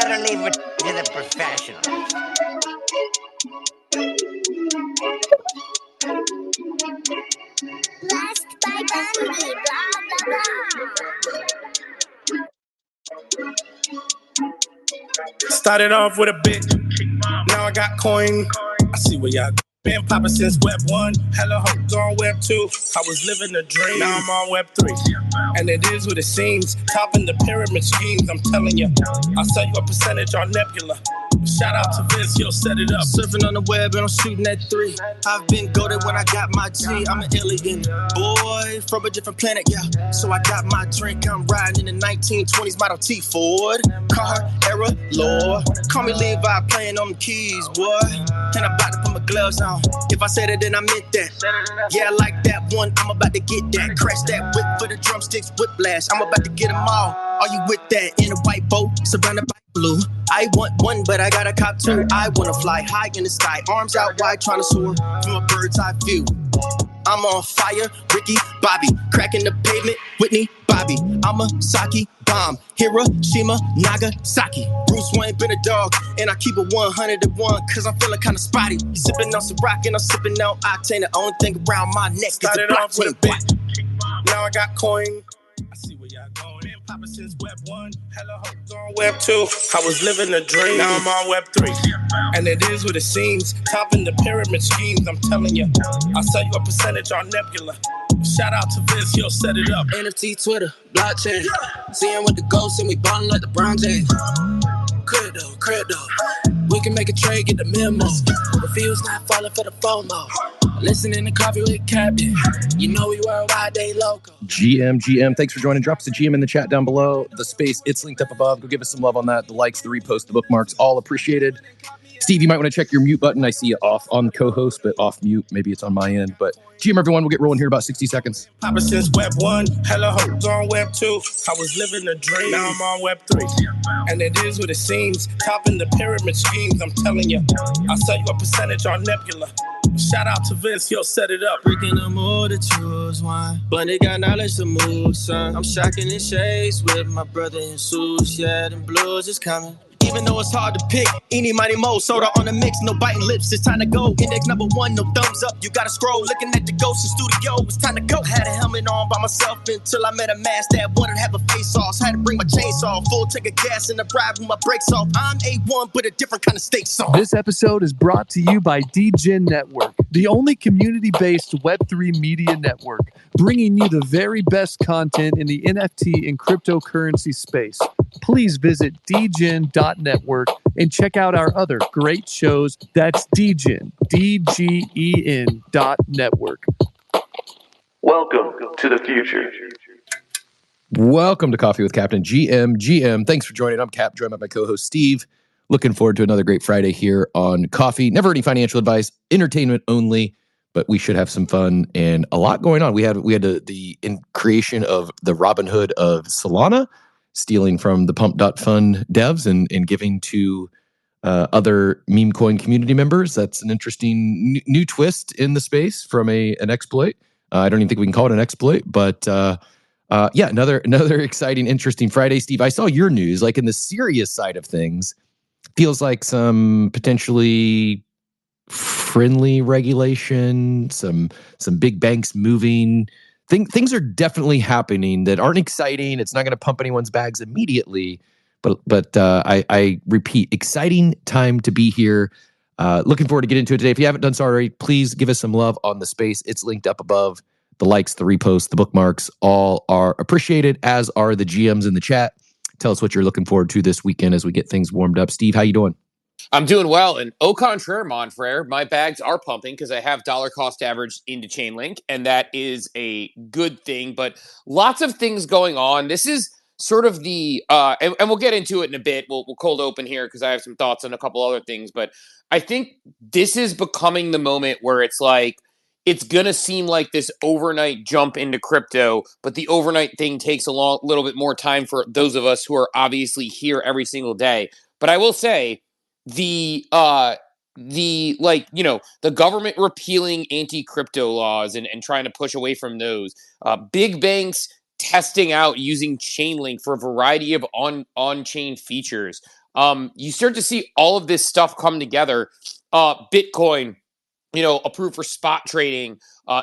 gotta leave it to the professionals. Blessed by Bundy, blah, blah, blah. Started off with a bit, now I got coin. I see where y'all been popping since Web 1. Hella hoes on Web 2. I was living a dream, now I'm on Web 3. And it is what it seems, topping the pyramid schemes, I'm telling you. I'll sell you a percentage on Nebula. Shout out to Vince, he'll set it up. Surfing on the web and I'm shooting at 3. I've been goated when I got my G. I'm an alien boy from a different planet, yeah. So I got my drink, I'm riding in the 1920s Model T Ford. Car era lore. Call me Levi playing on the keys, boy. And I'm about to put my gloves on. If I said it, then I meant that. Yeah, I like that one, I'm about to get that. Crash that whip for the drumsticks, whiplash. I'm about to get them all. Are you with that? In a white boat, surrounded by blue. I want one, but I got a cop too. I wanna fly high in the sky, arms out wide, trying to soar from a bird's eye view. I'm on fire, Ricky, Bobby, cracking the pavement, Whitney, Bobby. I'm a Saki bomb, Hiroshima, Nagasaki. Bruce Wayne been a dog, and I keep it 101, cause I'm feeling kinda spotty. You sipping on some rock, and I'm sipping on octane. The only thing around my neck Started is a off with a blockchain. Now I got coin. I see where y'all going. Poppin' since Web 1, hella hoes on Web 2. I was living a dream, now I'm on Web 3. And it is what it seems, topping the pyramid schemes, I'm telling you. I'll sell you a percentage on Nebula. Shout out to Vince, he'll set it up. NFT, Twitter, blockchain. Seeing with the ghosts and we ballin' like the Brown James. Crypto. We can make a trade, get the memo. The field's not falling for the FOMO. Listening to Coffee with Captain. You know we worldwide, they local. GM, thanks for joining. Drop us a GM in the chat down below. The space, it's linked up above. Go give us some love on that. The likes, the repost, the bookmarks, all appreciated. Steve, you might want to check your mute button. I see you off on co-host, but off mute. Maybe it's on my end. But GM, everyone, we'll get rolling here in about 60 seconds. Poppin' since Web 1, hella hoes on Web 2. I was living a dream, now I'm on Web 3. And it is what it seems, topping the pyramid schemes, I'm telling you. I'll sell you a percentage on Nebula. Shout out to Vince, he'll set it up. Freaking the more to choose one. But they got knowledge to move, son. I'm shocking in shades with my brother in suits. Yeah, them blues is coming. Even though it's hard to pick, eeny, mighty, mo, soda on the mix, no biting lips, it's time to go. Index number 1, no thumbs up, you gotta scroll. Looking at the ghost in studio, it's time to go. Had a helmet on by myself until I met a mask that wanted to have a face off. Had to bring my chainsaw, full tank of gas in the ride with my brakes off. I'm A1, but a different kind of steak sauce. This episode is brought to you by DGen Network, the only community-based Web3 media network, bringing you the very best content in the NFT and cryptocurrency space. Please visit dgen.network and check out our other great shows. That's DGen, DGEN.network. Welcome to the future. Welcome to Coffee with Captain. GM, thanks for joining. I'm Cap, joined by my co-host Steve. Looking forward to another great Friday here on Coffee. Never any financial advice, entertainment only, but we should have some fun and a lot going on. We had the creation of the Robinhood of Solana, stealing from the Pump.Fund devs and giving to other meme coin community members. That's an interesting new twist in the space from an exploit. I don't even think we can call it an exploit, but another exciting, interesting Friday. Steve, I saw your news, like in the serious side of things, feels like some potentially friendly regulation, some big banks moving. Things are definitely happening that aren't exciting. It's not going to pump anyone's bags immediately, but I repeat, exciting time to be here. Looking forward to get into it today. If you haven't done so already, please give us some love on the space. It's linked up above. The likes, the reposts, the bookmarks, all are appreciated, as are the GMs in the chat. Tell us what you're looking forward to this weekend as we get things warmed up. Steve, how you doing? I'm doing well, and au contraire, Monfrere, my bags are pumping because I have dollar cost averaged into Chainlink, and that is a good thing, but lots of things going on. This is sort of the, and we'll get into it in a bit. We'll cold open here because I have some thoughts on a couple other things, but I think this is becoming the moment where it's like, it's going to seem like this overnight jump into crypto, but the overnight thing takes a little bit more time for those of us who are obviously here every single day. But I will say, the government repealing anti-crypto laws and trying to push away from those, big banks testing out using Chainlink for a variety of on-chain features. You start to see all of this stuff come together. Bitcoin, approved for spot trading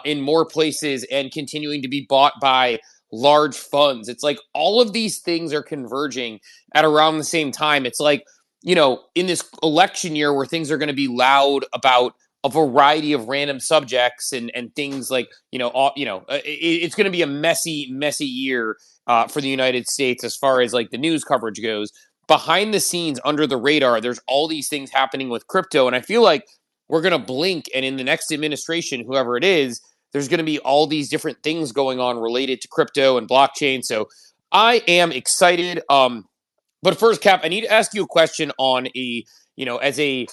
in more places and continuing to be bought by large funds. It's like all of these things are converging at around the same time. It's like, in this election year where things are going to be loud about a variety of random subjects and things like, it's going to be a messy year for the United States as far as like the news coverage goes. Behind the scenes, under the radar, there's all these things happening with crypto. And I feel like we're going to blink, and in the next administration, whoever it is, there's going to be all these different things going on related to crypto and blockchain. So I am excited. But first, Cap, I need to ask you a question on as a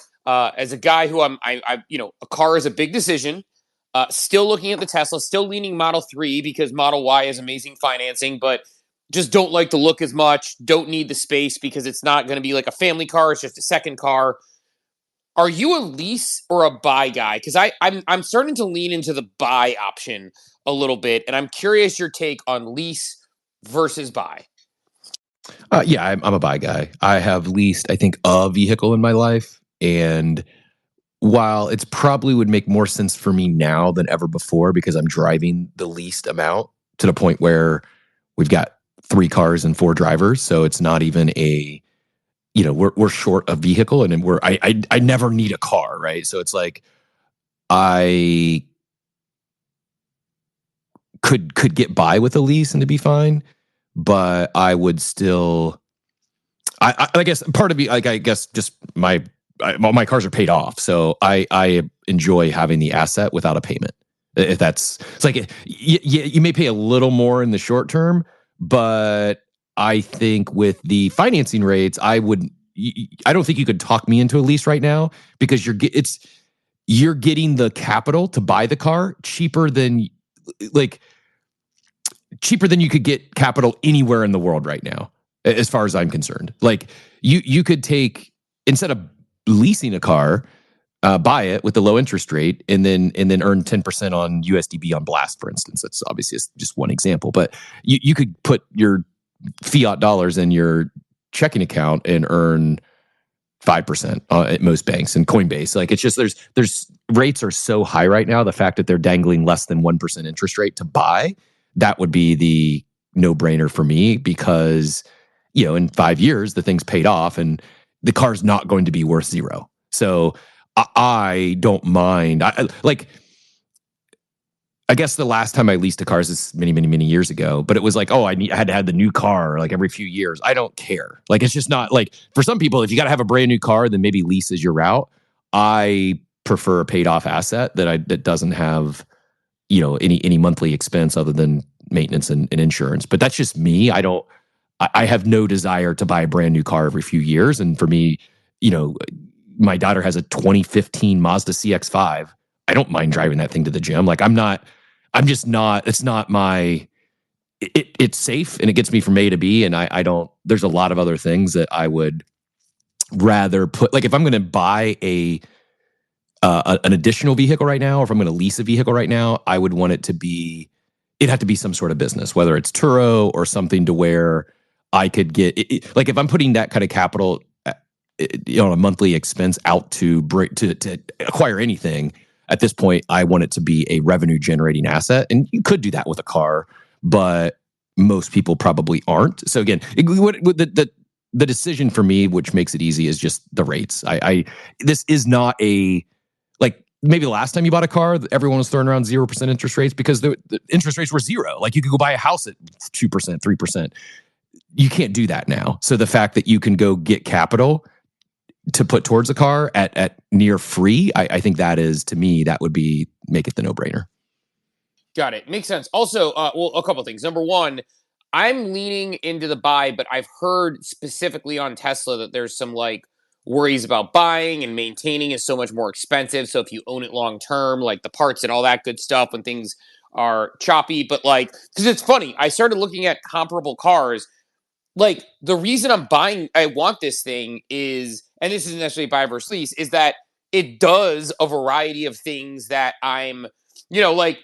guy who a car is a big decision. Still looking at the Tesla, still leaning Model 3 because Model Y is amazing financing, but just don't like the look as much, don't need the space because it's not going to be like a family car, it's just a second car. Are you a lease or a buy guy? Because I'm starting to lean into the buy option a little bit, and I'm curious your take on lease versus buy. Yeah, I'm a buy guy. I have leased, I think, a vehicle in my life, and while it's probably would make more sense for me now than ever before because I'm driving the least amount to the point where we've got 3 cars and 4 drivers, so it's not even a, we're short a vehicle, and I never need a car, right? So it's like I could get by with a lease and to be fine, but I would still. I guess part of me, like I guess, just my cars are paid off, so I enjoy having the asset without a payment. If it's like you may pay a little more in the short term, but I think with the financing rates, I don't think you could talk me into a lease right now because you're getting the capital to buy the car cheaper than you could get capital anywhere in the world right now, as far as I'm concerned. Like you could take, instead of leasing a car, buy it with the low interest rate and then earn 10% on USDB on Blast, for instance. That's obviously just one example, but you could put your fiat dollars in your checking account and earn 5% at most banks and Coinbase. Like, it's just, there's rates are so high right now. The fact that they're dangling less than 1% interest rate to buy, that would be the no-brainer for me because, in 5 years, the thing's paid off and the car's not going to be worth 0. So I don't mind. I guess the last time I leased a car is many, many, many years ago, but it was like, I had to have the new car like every few years. I don't care. Like, it's just not like, for some people, if you got to have a brand new car, then maybe lease is your route. I prefer a paid off asset that doesn't have, any monthly expense other than maintenance and insurance. But that's just me. I have no desire to buy a brand new car every few years. And for me, my daughter has a 2015 Mazda CX-5. I don't mind driving that thing to the gym. Like, it's not my, it's safe and it gets me from A to B. And I don't, there's a lot of other things that I would rather put, like if I'm going to buy an additional vehicle right now, or if I'm going to lease a vehicle right now, I would want it'd have to be some sort of business, whether it's Turo or something to where I could get, like if I'm putting that kind of capital, on a monthly expense out to acquire anything, at this point, I want it to be a revenue generating asset. And you could do that with a car, but most people probably aren't. So again, the decision for me, which makes it easy, is just the rates. This is not like maybe the last time you bought a car, everyone was throwing around 0% interest rates because the interest rates were 0. Like, you could go buy a house at 2%, 3%. You can't do that now. So the fact that you can go get capital to put towards a car at near free, I think that is, to me, that would make it the no-brainer. Got it. Makes sense. Also, a couple of things. Number one, I'm leaning into the buy, but I've heard specifically on Tesla that there's some like worries about buying and maintaining is so much more expensive. So if you own it long term, like the parts and all that good stuff when things are choppy, but like, because it's funny, I started looking at comparable cars. Like, the reason I want this thing is, and this isn't necessarily buy versus lease, is that it does a variety of things that I'm, like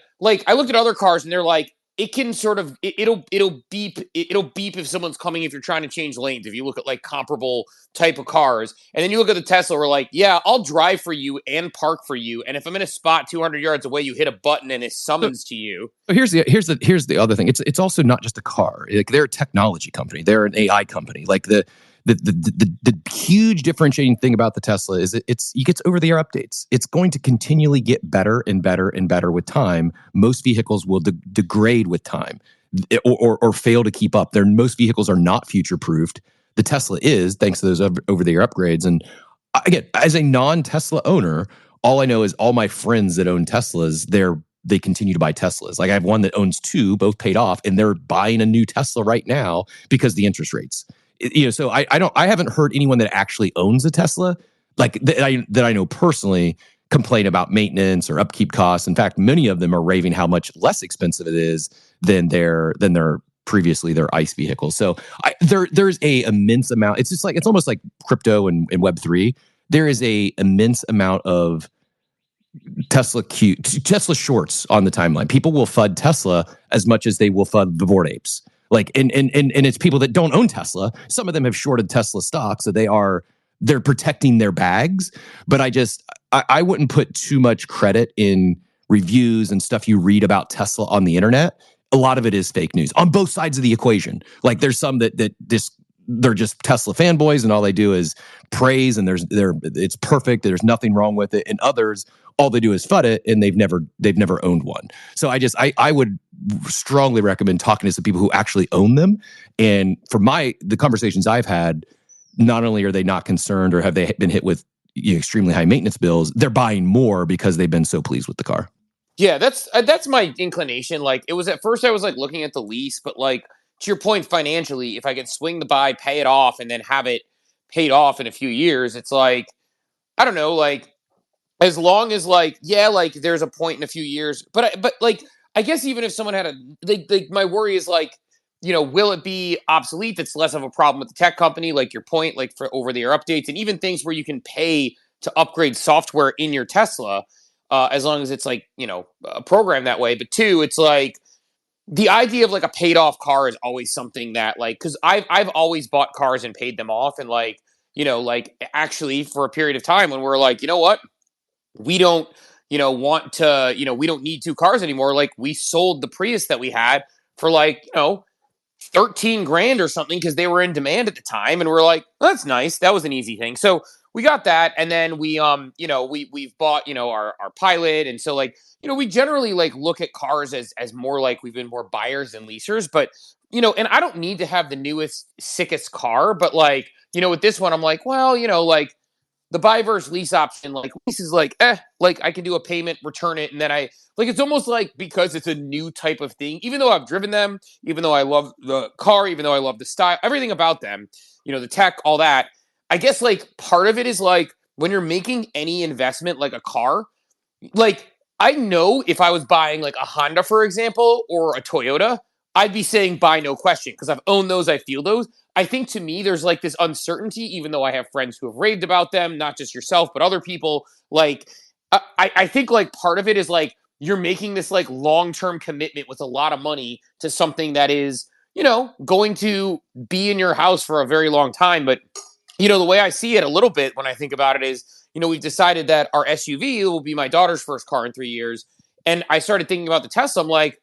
I looked at other cars and they're like, it can sort of it'll beep if someone's coming if you're trying to change lanes. If you look at like comparable type of cars, and then you look at the Tesla, we're like, yeah, I'll drive for you and park for you, and if I'm in a spot 200 yards away, you hit a button and it summons to you. Here's the other thing. It's also not just a car. Like they're a technology company. They're an AI company. Like the huge differentiating thing about the Tesla is you get over-the-air updates. It's going to continually get better and better and better with time. Most vehicles will degrade with time or fail to keep up. Most vehicles are not future-proofed. The Tesla is, thanks to those over-the-air upgrades. And again, as a non-Tesla owner, all I know is all my friends that own Teslas, they continue to buy Teslas. Like I have one that owns two, both paid off, and they're buying a new Tesla right now because the interest rates. So I haven't heard anyone that actually owns a Tesla, like that I know personally, complain about maintenance or upkeep costs. In fact, many of them are raving how much less expensive it is than their previously their ICE vehicles. So there's a immense amount. It's just like, it's almost like crypto and Web3. There is a immense amount of Tesla shorts on the timeline. People will FUD Tesla as much as they will FUD the Bored Apes. Like, and it's people that don't own Tesla. Some of them have shorted Tesla stock, so they're protecting their bags. But I wouldn't put too much credit in reviews and stuff you read about Tesla on the internet. A lot of it is fake news on both sides of the equation. Like there's some that they're just Tesla fanboys and all they do is praise and it's perfect. There's nothing wrong with it. And others, all they do is FUD it, and they've never owned one. So I would strongly recommend talking to some people who actually own them. And for the conversations I've had, not only are they not concerned or have they been hit with extremely high maintenance bills, they're buying more because they've been so pleased with the car. Yeah, that's my inclination. Like it was at first I was like looking at the lease, but like to your point, financially, if I can swing the buy, pay it off, and then have it paid off in a few years, it's like, I don't know, like as long as like, yeah, like there's a point in a few years, but like, I guess even if someone had my worry is like, will it be obsolete? That's less of a problem with the tech company, like your point, like for over-the-air updates and even things where you can pay to upgrade software in your Tesla, as long as it's like, a program that way. But two, it's like the idea of like a paid off car is always something that like, cause I've always bought cars and paid them off. And like, like actually for a period of time when we're like, you know what, we don't, want to, we don't need two cars anymore. Like we sold the Prius that we had for like, 13 grand or something because they were in demand at the time. And we're like, well, that's nice. That was an easy thing. So we got that. And then we, we've bought, our Pilot. And so like, we generally like look at cars as more like we've been more buyers than leasers, but, and I don't need to have the newest, sickest car, but like, with this one, I'm like, well, like the buy versus lease option, like lease is like, like I can do a payment, return it. And then it's almost like because it's a new type of thing, even though I've driven them, even though I love the car, even though I love the style, everything about them, the tech, all that. I guess like part of it is like when you're making any investment, like a car, like I know if I was buying like a Honda, for example, or a Toyota, I'd be saying buy no question because I've owned those. I feel those. I think to me, there's like this uncertainty, even though I have friends who have raved about them, not just yourself, but other people. Like, I think like part of it is like you're making this like long-term commitment with a lot of money to something that is, going to be in your house for a very long time. But, the way I see it a little bit when I think about it is, we've decided that our SUV will be my daughter's first car in 3 years. And I started thinking about the Tesla. I'm like,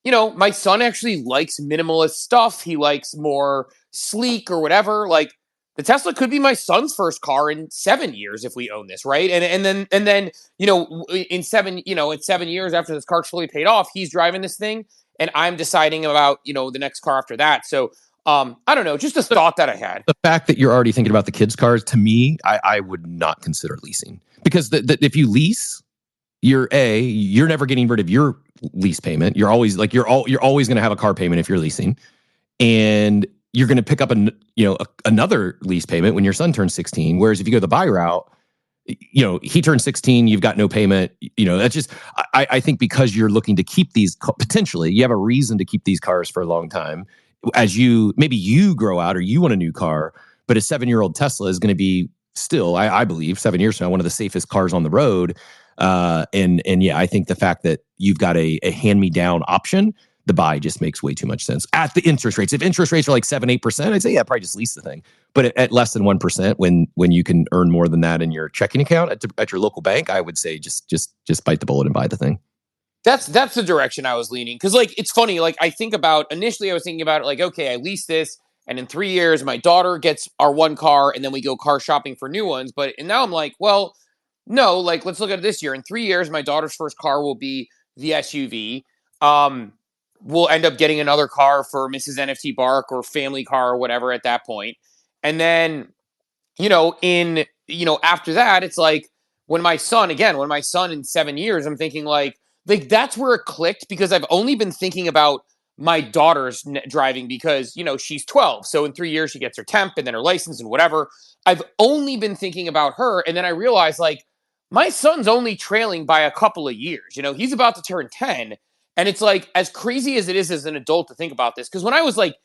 my son actually likes minimalist stuff. He likes more sleek or whatever. Like the Tesla could be my son's first car in 7 years if we own this, right? And then in 7 years after this car's fully paid off, he's driving this thing, and I'm deciding about the next car after that. So I don't know, just a thought that I had. The fact that you're already thinking about the kids' cars, to me, I would not consider leasing because if you lease, you're never getting rid of your lease payment. You're always like you're always going to have a car payment if you're leasing, and you're going to pick up another lease payment when your son turns 16. Whereas if you go the buy route, he turns 16, you've got no payment. That's just I think because you're looking to keep these potentially, you have a reason to keep these cars for a long time. As maybe you grow out or you want a new car, but a 7-year-old Tesla is going to be still, I believe, 7 years from now, one of the safest cars on the road. And yeah, I think the fact that you've got a hand-me-down option the buy just makes way too much sense at the interest rates. If interest rates are like 7-8%, I'd say, yeah, probably just lease the thing. But at less than 1%, when you can earn more than that in your checking account at your local bank, I would say just bite the bullet and buy the thing. That's the direction I was leaning. Cause like, it's funny. Like initially I was thinking about it like, okay, I lease this and in 3 years my daughter gets our one car and then we go car shopping for new ones. And now I'm like, well, no, like let's look at it this year. In 3 years, my daughter's first car will be the SUV. We'll end up getting another car for Mrs. NFT Bark or family car or whatever at that point. And then, after that, it's like when my son in 7 years, I'm thinking like that's where it clicked because I've only been thinking about my daughter's driving because, she's 12. So in 3 years, she gets her temp and then her license and whatever. I've only been thinking about her. And then I realized like my son's only trailing by a couple of years. He's about to turn 10. And it's like, as crazy as it is as an adult to think about this, because when I was like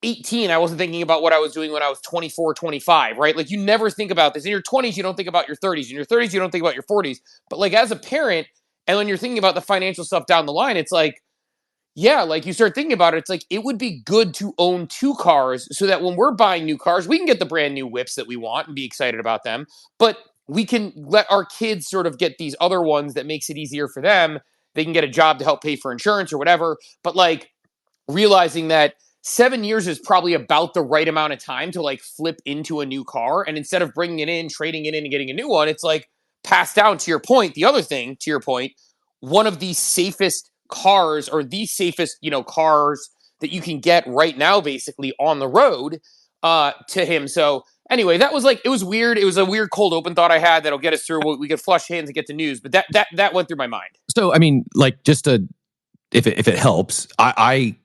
18, I wasn't thinking about what I was doing when I was 24, 25, right? Like you never think about this. In your 20s, you don't think about your 30s. In your 30s, you don't think about your 40s. But like as a parent, and when you're thinking about the financial stuff down the line, it's like, yeah, like you start thinking about it, it's like it would be good to own 2 cars so that when we're buying new cars, we can get the brand new whips that we want and be excited about them. But we can let our kids sort of get these other ones that makes it easier for them. They can get a job to help pay for insurance or whatever. But like realizing that 7 years is probably about the right amount of time to like flip into a new car. And instead of bringing it in, trading it in and getting a new one, it's like passed down to your point. The other thing to your point, one of the safest cars or the safest, cars that you can get right now, basically on the road to him. So anyway, that was like, it was weird. It was a weird cold open thought I had that'll get us through. We could flush hands and get to news, but that went through my mind. So, I mean, like if it helps, I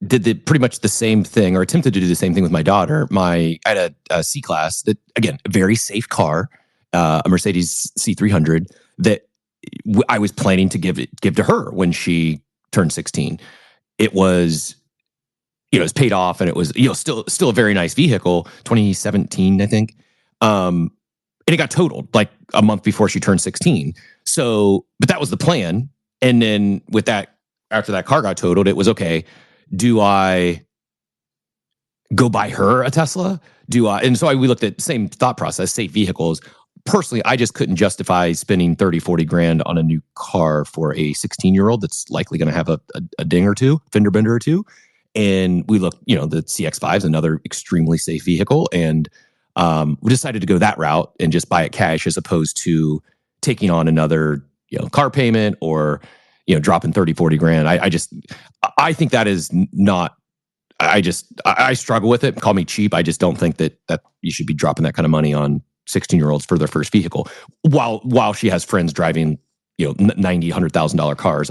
did pretty much the same thing or attempted to do the same thing with my daughter. I had a C-Class that, again, a very safe car, a Mercedes C300 that I was planning to give to her when she turned 16. It was, it was paid off and it was, still a very nice vehicle, 2017, I think. And it got totaled like a month before she turned 16. So, but that was the plan. And then after that car got totaled, it was okay. Do I go buy her a Tesla? And so we looked at the same thought process, safe vehicles. Personally, I just couldn't justify spending 30, 40 grand on a new car for a 16-year-old that's likely going to have a ding or two, fender bender or two. And we looked, the CX-5 is another extremely safe vehicle. And we decided to go that route and just buy it cash as opposed to taking on another, car payment or, dropping 30, 40 grand. I think that is not, I struggle with it. Call me cheap. I just don't think that you should be dropping that kind of money on 16-year-olds for their first vehicle while she has friends driving, $90,000, $100,000 cars.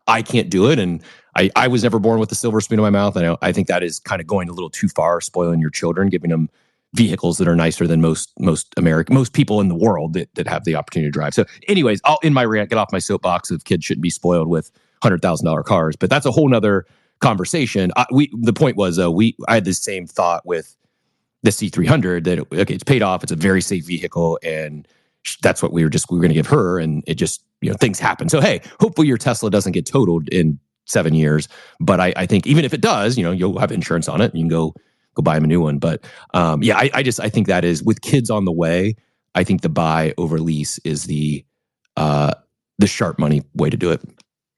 I can't do it. And I was never born with a silver spoon in my mouth. I think that is kind of going a little too far, spoiling your children, giving them vehicles that are nicer than most people in the world that have the opportunity to drive. So anyways, I'll in my rant get off my soapbox of kids shouldn't be spoiled with $100,000 cars, but that's a whole nother conversation. The point was, I had the same thought with the C300 that, it's paid off. It's a very safe vehicle. And that's what we were going to give her. And it just, things happen. So, hey, hopefully your Tesla doesn't get totaled in 7 years. But I think even if it does, you'll have insurance on it and you can go buy him a new one. But I think that is, with kids on the way, I think the buy over lease is the sharp money way to do it.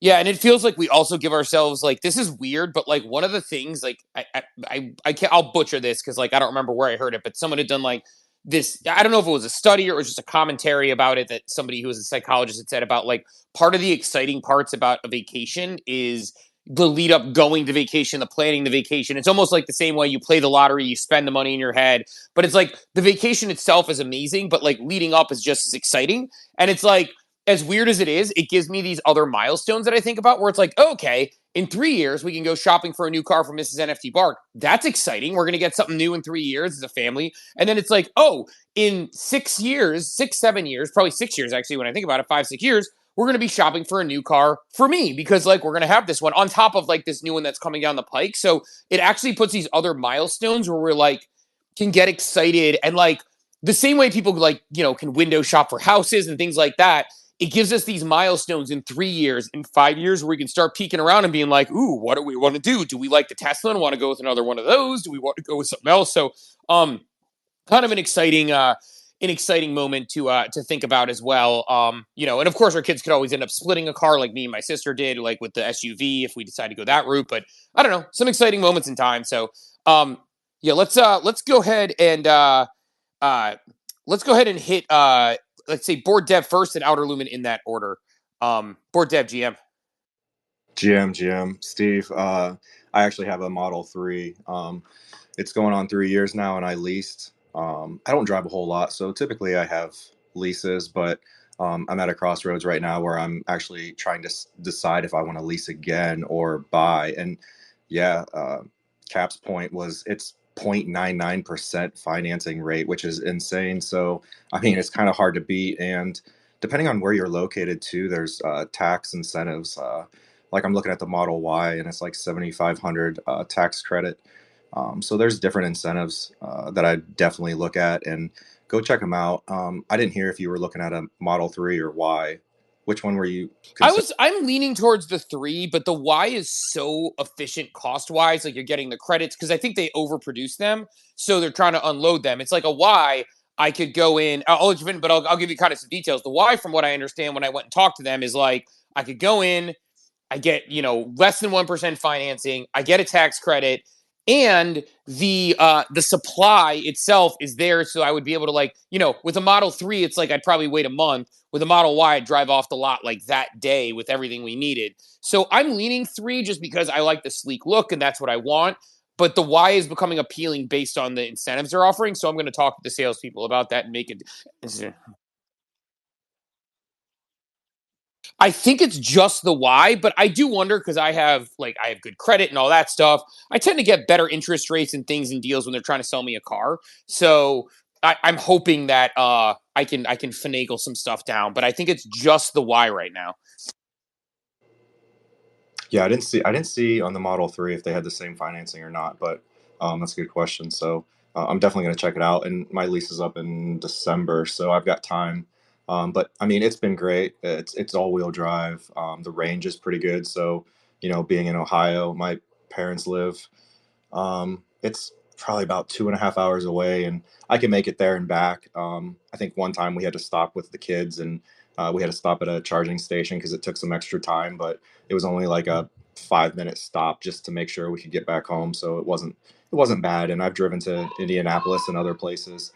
Yeah, and it feels like we also give ourselves like, this is weird, but like one of the things, like I can't, I'll butcher this because like I don't remember where I heard it, but someone had done like this. I don't know if it was a study or it was just a commentary about it that somebody who was a psychologist had said about like part of the exciting parts about a vacation is the lead up going to vacation, the planning the vacation. It's almost like the same way you play the lottery, you spend the money in your head, but it's like the vacation itself is amazing, but like leading up is just as exciting. And it's like, as weird as it is, it gives me these other milestones that I think about where it's like, okay, in 3 years, we can go shopping for a new car for Mrs. NFT Bark. That's exciting. We're going to get something new in 3 years as a family. And then it's like, oh, in 6 years, 7 years, probably 6 years, actually, when I think about it, 5, 6 years, we're going to be shopping for a new car for me because like, we're going to have this one on top of like this new one that's coming down the pike. So it actually puts these other milestones where we're like, can get excited. And like the same way people like, can window shop for houses and things like that. it gives us these milestones in 3 years, in 5 years, where we can start peeking around and being like, ooh, what do we want to do? Do we like the Tesla and want to go with another one of those? Do we want to go with something else? So kind of an exciting moment to think about as well. And of course our kids could always end up splitting a car like me and my sister did, like with the SUV if we decide to go that route. But I don't know, some exciting moments in time. So let's go ahead and hit let's say board dev first and outer lumen in that order. Board dev GM. GM, Steve. I actually have a Model 3. It's going on 3 years now, and I leased. I don't drive a whole lot, so typically I have leases, but I'm at a crossroads right now where I'm actually trying to decide if I want to lease again or buy. And yeah, Cap's point was it's 0.99% financing rate, which is insane. So, I mean, it's kind of hard to beat. And depending on where you're located too, there's tax incentives. Like I'm looking at the Model Y and it's like 7,500 tax credit. So there's different incentives that I definitely look at, and go check them out. I didn't hear if you were looking at a Model 3 or Y. Which one were you? I'm leaning towards the 3, but the Y is so efficient cost wise. Like you're getting the credits because I think they overproduce them, so they're trying to unload them. It's like a Y. I could go in. I'll give you kind of some details. The Y, from what I understand, when I went and talked to them, is like I could go in, I get less than 1% financing, I get a tax credit, and the supply itself is there, so I would be able to with a Model 3, it's like I'd probably wait a month. With a Model Y, I'd drive off the lot like that day with everything we needed. So I'm leaning 3 just because I like the sleek look and that's what I want. But the Y is becoming appealing based on the incentives they're offering. So I'm going to talk to the salespeople about that and make it. I think it's just the Y, but I do wonder because I have good credit and all that stuff. I tend to get better interest rates and things and deals when they're trying to sell me a car. So I'm hoping that I can finagle some stuff down, but I think it's just the Y right now. Yeah, I didn't see on the Model 3 if they had the same financing or not, but that's a good question. So I'm definitely going to check it out. And my lease is up in December, so I've got time. But I mean, it's been great. It's all-wheel drive. The range is pretty good. So, being in Ohio, my parents live. It's probably about 2.5 hours away, and I can make it there and back. I think one time we had to stop with the kids, and we had to stop at a charging station because it took some extra time, but it was only like a 5-minute stop just to make sure we could get back home. So it wasn't bad. And I've driven to Indianapolis and other places.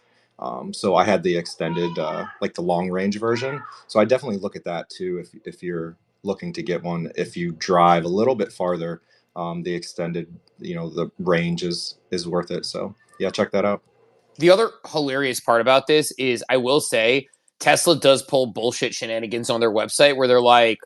So I had the extended, like the long range version. So I definitely look at that too if you're looking to get one. If you drive a little bit farther, the extended, the range is worth it. So yeah, check that out. The other hilarious part about this is I will say Tesla does pull bullshit shenanigans on their website where they're like,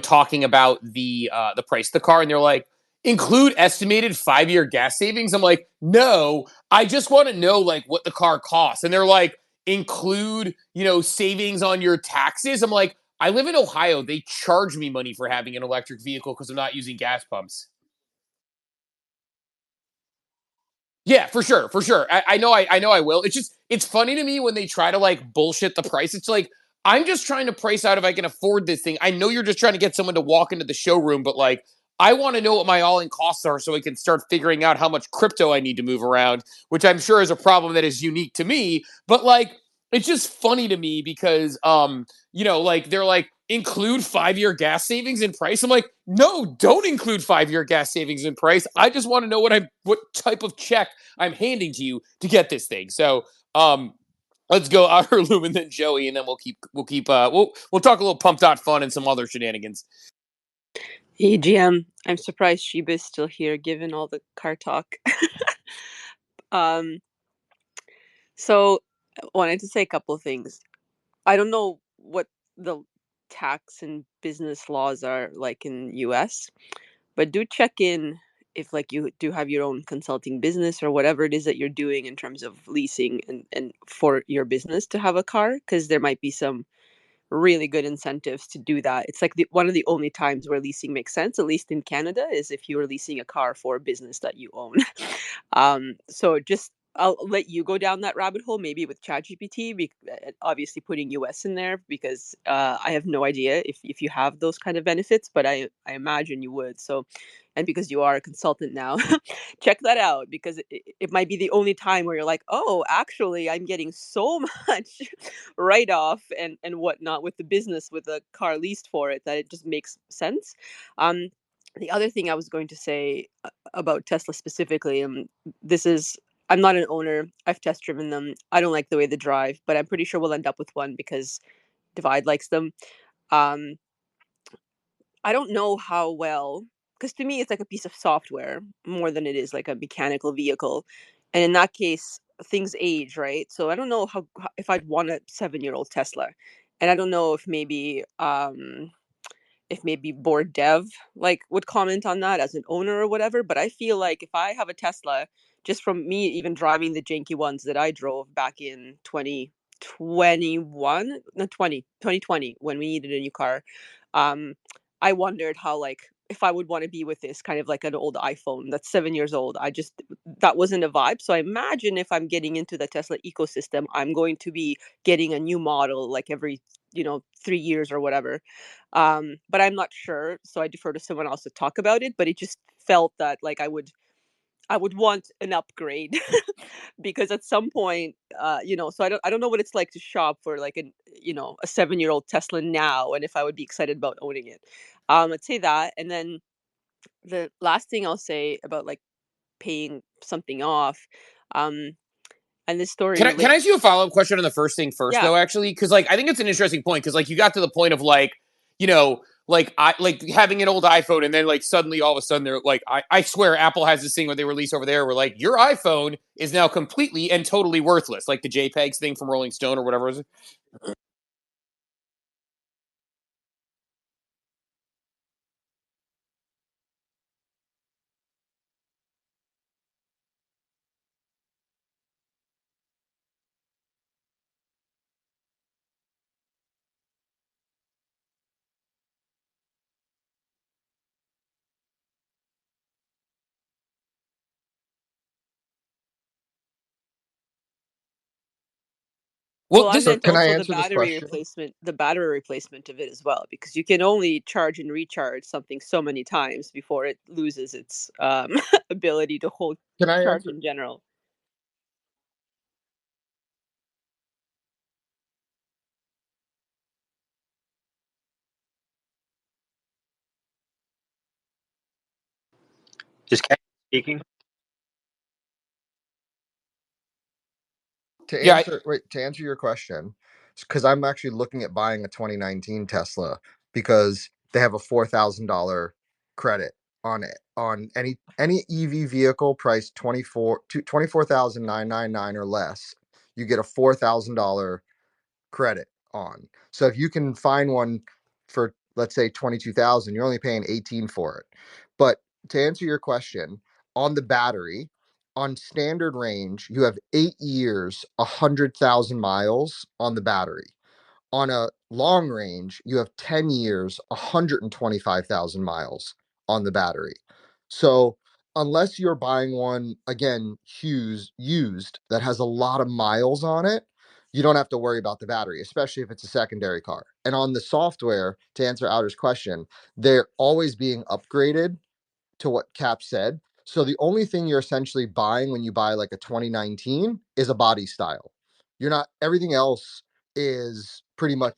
talking about the price of the car, and they're like, include estimated 5-year gas savings. I'm like, no, I just want to know like what the car costs. And they're like, include, savings on your taxes. I'm like, I live in Ohio. They charge me money for having an electric vehicle because I'm not using gas pumps. Yeah, for sure, for sure. I know I will. It's funny to me when they try to like bullshit the price. It's like I'm just trying to price out if I can afford this thing. I know you're just trying to get someone to walk into the showroom, but like I want to know what my all-in costs are so I can start figuring out how much crypto I need to move around, which I'm sure is a problem that is unique to me. But like it's just funny to me because like they're like include 5-year gas savings in price. I'm like, no, don't include 5-year gas savings in price. I just want to know what type of check I'm handing to you to get this thing. So let's go outer lumen then Joey, and then we'll talk a little pump.fun and some other shenanigans. Hey GM, I'm surprised Sheba's still here given all the car talk. So I wanted to say a couple of things. I don't know what the tax and business laws are like in US, but do check in if like you do have your own consulting business or whatever it is that you're doing in terms of leasing and for your business to have a car, because there might be some really good incentives to do that. It's like one of the only times where leasing makes sense, at least in Canada, is if you're leasing a car for a business that you own. So just I'll let you go down that rabbit hole, maybe with ChatGPT, obviously putting US in there, because I have no idea if you have those kind of benefits, but I imagine you would. So, and because you are a consultant now, check that out, because it might be the only time where you're like, oh, actually, I'm getting so much write off and whatnot with the business, with the car leased for it, that it just makes sense. The other thing I was going to say about Tesla specifically, this is, I'm not an owner. I've test driven them. I don't like the way they drive, but I'm pretty sure we'll end up with one because Divide likes them. Um, I don't know how well, because to me it's like a piece of software more than it is like a mechanical vehicle, and in that case things age, right? So I don't know if I'd want a 7-year-old Tesla, and I don't know if maybe board dev like would comment on that as an owner or whatever, but I feel like if I have a Tesla, just from me even driving the janky ones that I drove back in 2021, no 2020, when we needed a new car, um I wondered how, like, if I would want to be with this kind of like an old iPhone that's 7 years old. That wasn't a vibe. So I imagine if I'm getting into the Tesla ecosystem, I'm going to be getting a new model like every 3 years or whatever. But I'm not sure, so I defer to someone else to talk about it. But it just felt that like I would want an upgrade because at some point, so I don't know what it's like to shop for like a 7-year-old Tesla now, and if I would be excited about owning it. I'd say that, and then the last thing I'll say about like paying something off, um, and this story Can I relates. ask you a follow up question on the first thing first, Yeah. though? Actually, because like I think it's an interesting point, because like you got to the point of like, like I like having an old iPhone, and then like suddenly all of a sudden they're like, I swear Apple has this thing when they release over there where like your iPhone is now completely and totally worthless, like the JPEGs thing from Rolling Stone or whatever it was. Well, Well, I this So meant can I also answer this question? the battery replacement of it as well, because you can only charge and recharge something so many times before it loses its ability to hold Can I charge answer? in general. Just casually speaking. Yeah, To answer your question, because I'm actually looking at buying a 2019 Tesla because they have a $4,000 credit on it on any EV vehicle priced 24,999 or less. You get a $4,000 credit on. So if you can find one for, let's say, 22,000, you're only paying 18 for it. But to answer your question, on the battery, on standard range, you have 8 years, 100,000 miles on the battery. On a long range, you have 10 years, 125,000 miles on the battery. So, unless you're buying one, again, used that has a lot of miles on it, you don't have to worry about the battery, especially if it's a secondary car. And on the software, to answer Outer's question, they're always being upgraded to what Cap said. So the only thing you're essentially buying when you buy like a 2019 is a body style. You're not, everything else is pretty much.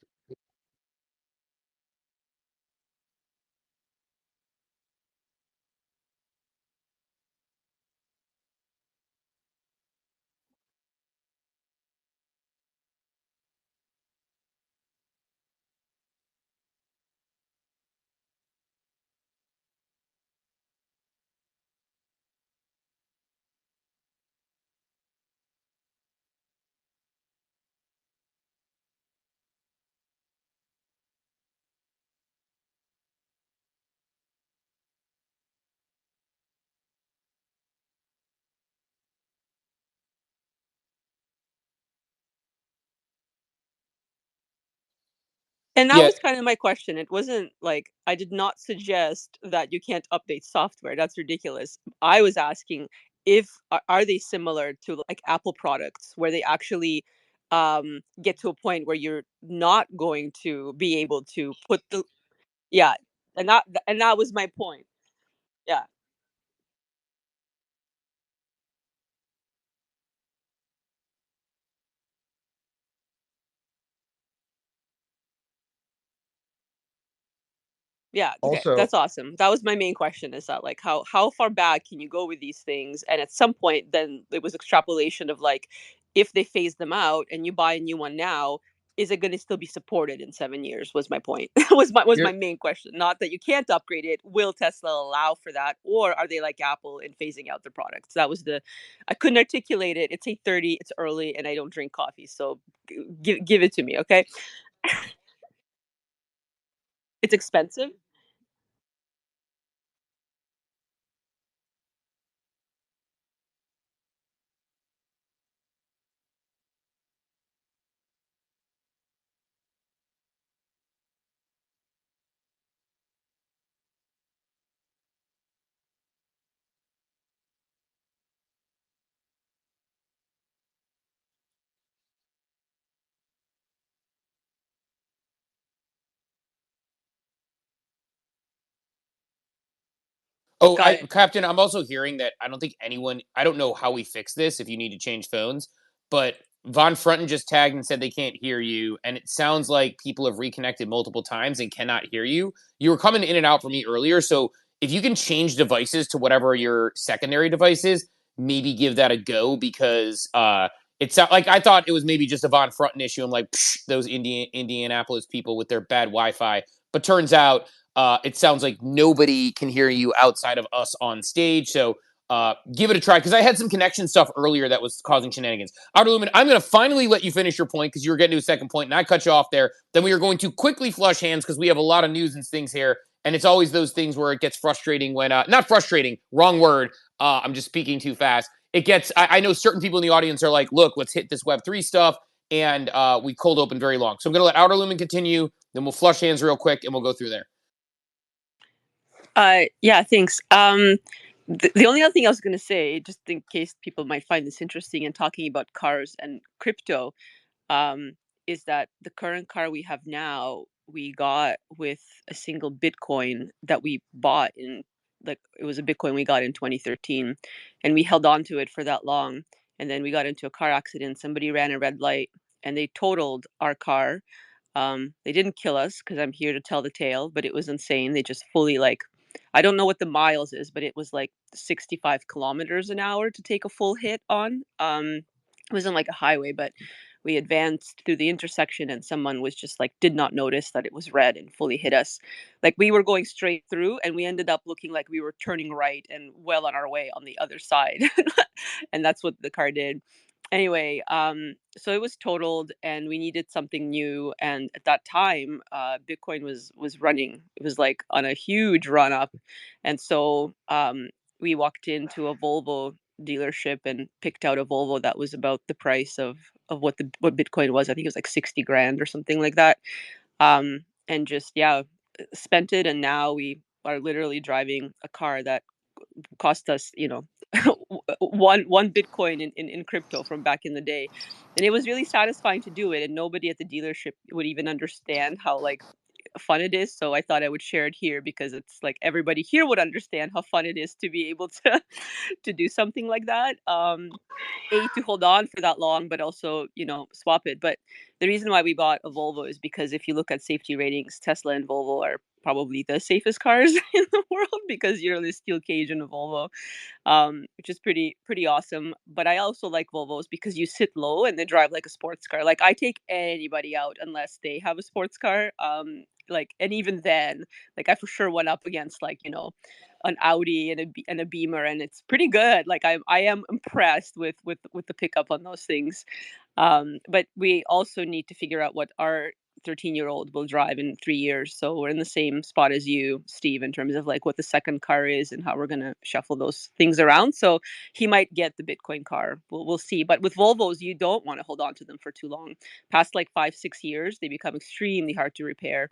And that yeah. was kind of my question. It wasn't like, I did not suggest that you can't update software. That's ridiculous. I was asking, if are they similar to like Apple products where they actually get to a point where you're not going to be able to put the yeah, and that was my point. Yeah. Yeah, okay. Also, That's awesome. That was my main question, is that like how far back can you go with these things? And at some point then it was extrapolation of like, if they phase them out and you buy a new one now, is it going to still be supported in 7 years? Was my point. Was my here main question. Not that you can't upgrade it. Will Tesla allow for that? Or are they like Apple in phasing out their products? That was the I couldn't articulate it. It's 8:30, it's early, and I don't drink coffee. So give it to me, okay? It's expensive. Oh, Got it. Captain, I'm also hearing that I don't think anyone, I don't know how we fix this if you need to change phones, but Von Frunten just tagged and said they can't hear you. And it sounds like people have reconnected multiple times and cannot hear you. You were coming in and out for me earlier. So if you can change devices to whatever your secondary device is, maybe give that a go because it's like I thought it was maybe just a Von Frunten issue. I'm like, those Indianapolis people with their bad Wi Fi. But turns out it sounds like nobody can hear you outside of us on stage. So give it a try because I had some connection stuff earlier that was causing shenanigans. Outer Lumen, I'm going to finally let you finish your point because you were getting to a second point and I cut you off there. Then we are going to quickly flush hands because we have a lot of news and things here. And it's always those things where it gets frustrating when, not frustrating, wrong word. I'm just speaking too fast. It gets, I know certain people in the audience are like, look, let's hit this Web3 stuff. And we cold open very long. So I'm going to let Outer Lumen continue. Then we'll flush hands real quick and we'll go through there. Yeah, thanks. The only other thing I was going to say, just in case people might find this interesting and talking about cars and crypto, um, is that the current car we have now, we got with a single Bitcoin that we bought in, like, it was a Bitcoin we got in 2013, and we held on to it for that long. And then we got into a car accident. Somebody ran a red light and they totaled our car. They didn't kill us because I'm here to tell the tale, but it was insane. They just fully like, I don't know what the miles is, but it was like 65 kilometers an hour to take a full hit on. It wasn't like a highway, but we advanced through the intersection and someone was just like, did not notice that it was red and fully hit us. Like we were going straight through and we ended up looking like we were turning right and well on our way on the other side. And that's what the car did. Anyway, so it was totaled and we needed something new. And at that time, Bitcoin was running. It was like on a huge run up. And so we walked into a Volvo dealership and picked out a Volvo that was about the price of what Bitcoin was. I think it was like 60 grand or something like that. And just yeah, spent it, and now we are literally driving a car that cost us, one Bitcoin in crypto from back in the day. And it was really satisfying to do it. And nobody at the dealership would even understand how like fun it is. So I thought I would share it here because it's like everybody here would understand how fun it is to be able to to do something like that. To hold on for that long, but also, swap it. But the reason why we bought a Volvo is because if you look at safety ratings, Tesla and Volvo are probably the safest cars in the world because you're in a steel cage in a Volvo, which is pretty awesome. But I also like Volvos because you sit low and they drive like a sports car. Like I take anybody out unless they have a sports car. Like, and even then, like I for sure went up against like an Audi and a Beamer, and it's pretty good. Like I am impressed with the pickup on those things. But we also need to figure out what our 13-year-old will drive in 3 years. So we're in the same spot as you, Steve, in terms of like what the second car is and how we're gonna shuffle those things around. So he might get the Bitcoin car. We'll see. But with Volvos, you don't want to hold on to them for too long. Past like 5-6 years, they become extremely hard to repair.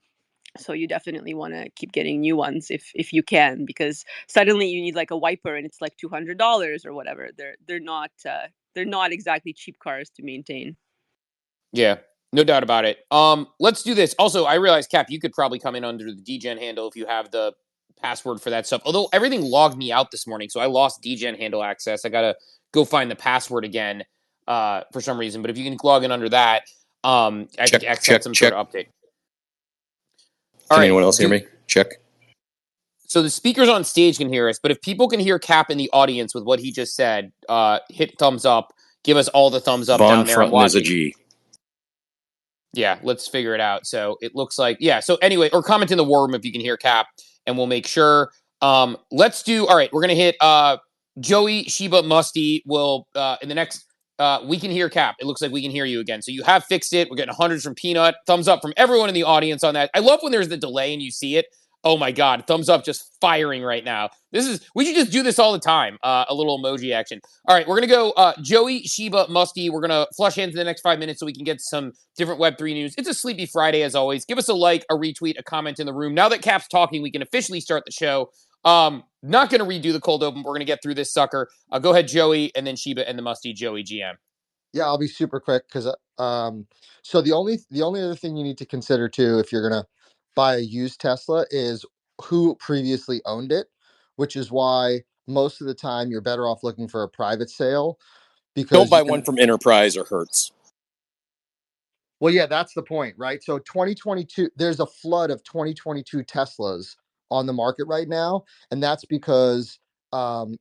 So you definitely want to keep getting new ones if you can, because suddenly you need like a wiper and it's like $200 or whatever. They're not exactly cheap cars to maintain. Yeah, no doubt about it. Let's do this. Also, I realize, Cap, you could probably come in under the DGen handle if you have the password for that stuff. Although everything logged me out this morning, so I lost DGen handle access. I gotta go find the password again for some reason. But if you can log in under that, I think X had some sort of update. Can anyone else hear me? Check. So the speakers on stage can hear us, but if people can hear Cap in the audience with what he just said, hit thumbs up. Give us all the thumbs up down there. Frunton is a G. Yeah, let's figure it out. So it looks like, yeah. So anyway, or comment in the war room if you can hear Cap, and we'll make sure. Let's do, all right, we're going to hit Joey, Sheba, Musty will, in the next, we can hear Cap. It looks like we can hear you again. So you have fixed it. We're getting hundreds from Peanut. Thumbs up from everyone in the audience on that. I love when there's the delay and you see it. Oh my God, thumbs up just firing right now. We should just do this all the time. A little emoji action. All right, we're going to go Joey, Sheba, Musty. We're going to flush into the next 5 minutes so we can get some different Web3 news. It's a sleepy Friday as always. Give us a like, a retweet, a comment in the room. Now that Cap's talking, we can officially start the show. Not going to redo the cold open. We're going to get through this sucker. Go ahead, Joey, and then Sheba and the Musty. Joey, GM. Yeah, I'll be super quick because so the only other thing you need to consider too if you're gonna buy a used Tesla is who previously owned it, which is why most of the time you're better off looking for a private sale. Because don't buy one from Enterprise or Hertz. Well, yeah, that's the point, right? So 2022, there's a flood of 2022 Teslas on the market right now, and that's because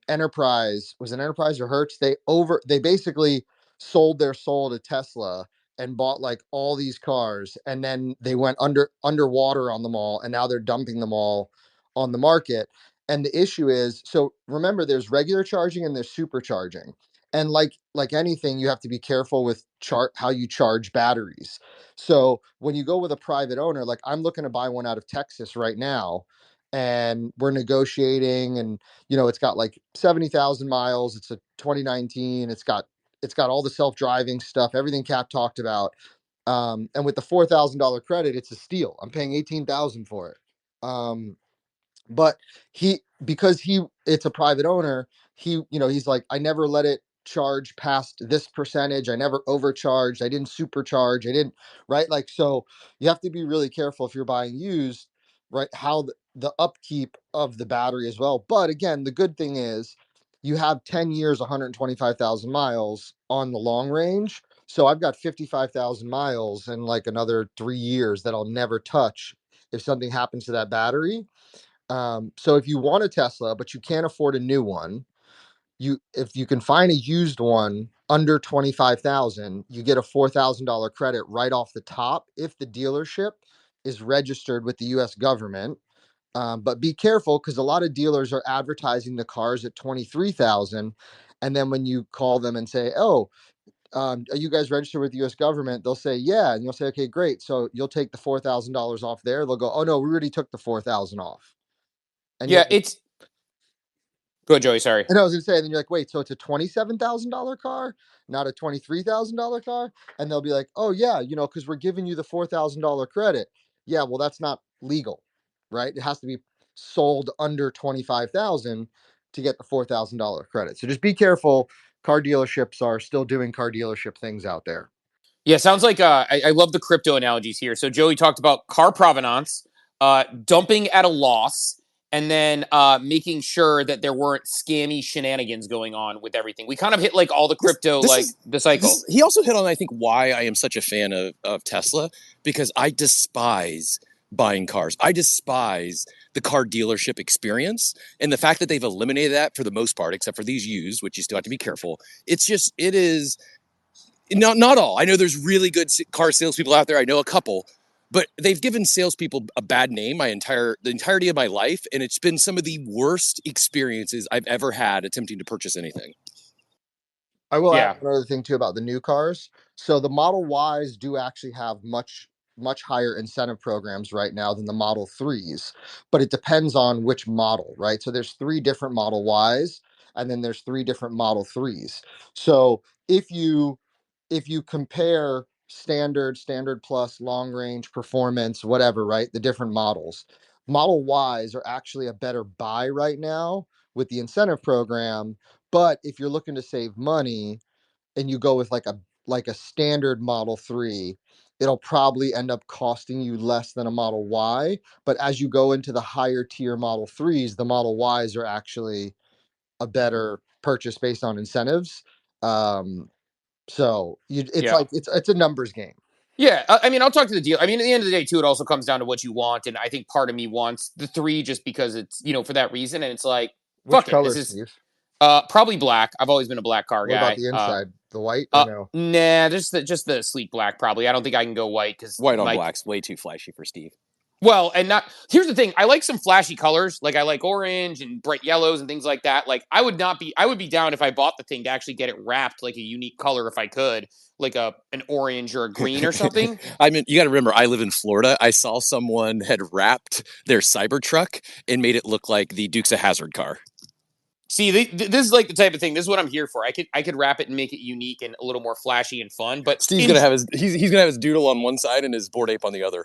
Enterprise, was it Enterprise or Hertz? They basically sold their soul to Tesla and bought like all these cars, and then they went underwater on them all, and now they're dumping them all on the market. And the issue is, so remember, there's regular charging and there's supercharging. And like anything, you have to be careful with how you charge batteries. So when you go with a private owner, like I'm looking to buy one out of Texas right now, and we're negotiating, and it's got like 70,000 miles. It's a 2019. It's got all the self-driving stuff, everything Cap talked about. And with the $4,000 credit, it's a steal. I'm paying $18,000 for it. But because it's a private owner, he's like, I never let it charge past this percentage. I never overcharged. I didn't supercharge. I didn't, right? Like, so you have to be really careful if you're buying used, right? How the upkeep of the battery as well. But again, the good thing is you have 10 years, 125,000 miles on the long range. So I've got 55,000 miles and like another 3 years that I'll never touch if something happens to that battery. So if you want a Tesla, but you can't afford a new one, if you can find a used one under 25,000, you get a $4,000 credit right off the top if the dealership is registered with the U.S. government. But be careful because a lot of dealers are advertising the cars at 23,000, and then when you call them and say, "Oh, are you guys registered with the U.S. government?" They'll say, "Yeah," and you'll say, "Okay, great." So you'll take the $4,000 off there. They'll go, "Oh no, we already took the 4,000 off." And yeah, it's. Go ahead, Joey. Sorry. And I was going to say, and then you're like, wait, so it's a $27,000 car, not a $23,000 car? And they'll be like, oh, yeah, because we're giving you the $4,000 credit. Yeah, well, that's not legal, right? It has to be sold under 25,000 to get the $4,000 credit. So just be careful. Car dealerships are still doing car dealership things out there. Yeah, sounds like I love the crypto analogies here. So Joey talked about car provenance, dumping at a loss, and then making sure that there weren't scammy shenanigans going on with everything. We kind of hit like all the crypto, the cycle. He also hit on, I think, why I am such a fan of Tesla, because I despise buying cars. I despise the car dealership experience, and the fact that they've eliminated that for the most part, except for these used, which you still have to be careful. It is not all. I know there's really good car salespeople out there. I know a couple. But they've given salespeople a bad name the entirety of my life, and it's been some of the worst experiences I've ever had attempting to purchase anything. I will add another thing too about the new cars. So the Model Ys do actually have much higher incentive programs right now than the Model 3s, but it depends on which model, right? So there's 3 different Model Ys, and then there's 3 different Model 3s. So if you compare standard plus, long range, performance, whatever, right? The different models. Model Ys are actually a better buy right now with the incentive program. But if you're looking to save money and you go with like a standard Model 3, it'll probably end up costing you less than a Model Y. But as you go into the higher tier Model 3s, the Model Ys are actually a better purchase based on incentives. So it's Yeah. like it's a numbers game. Yeah, I mean, I'll talk to the deal. I mean, at the end of the day, too, it also comes down to what you want, and I think part of me wants the 3 just because it's for that reason, and it's like, Which fuck it, color, this is Steve? probably black. I've always been a black car What guy. about the inside? The white or no? Nah, just the sleek black. Probably. I don't think I can go white because White on black's way too flashy for Steve. Well, and not here's the thing. I like some flashy colors. Like I like orange and bright yellows and things like that. Like I would be down if I bought the thing to actually get it wrapped like a unique color if I could, like an orange or a green or something. I mean, you got to remember, I live in Florida. I saw someone had wrapped their Cybertruck and made it look like the Dukes of Hazzard car. See, this is like the type of thing. This is what I'm here for. I could wrap it and make it unique and a little more flashy and fun. But Steve's gonna have he's gonna have his doodle on one side and his Bored Ape on the other.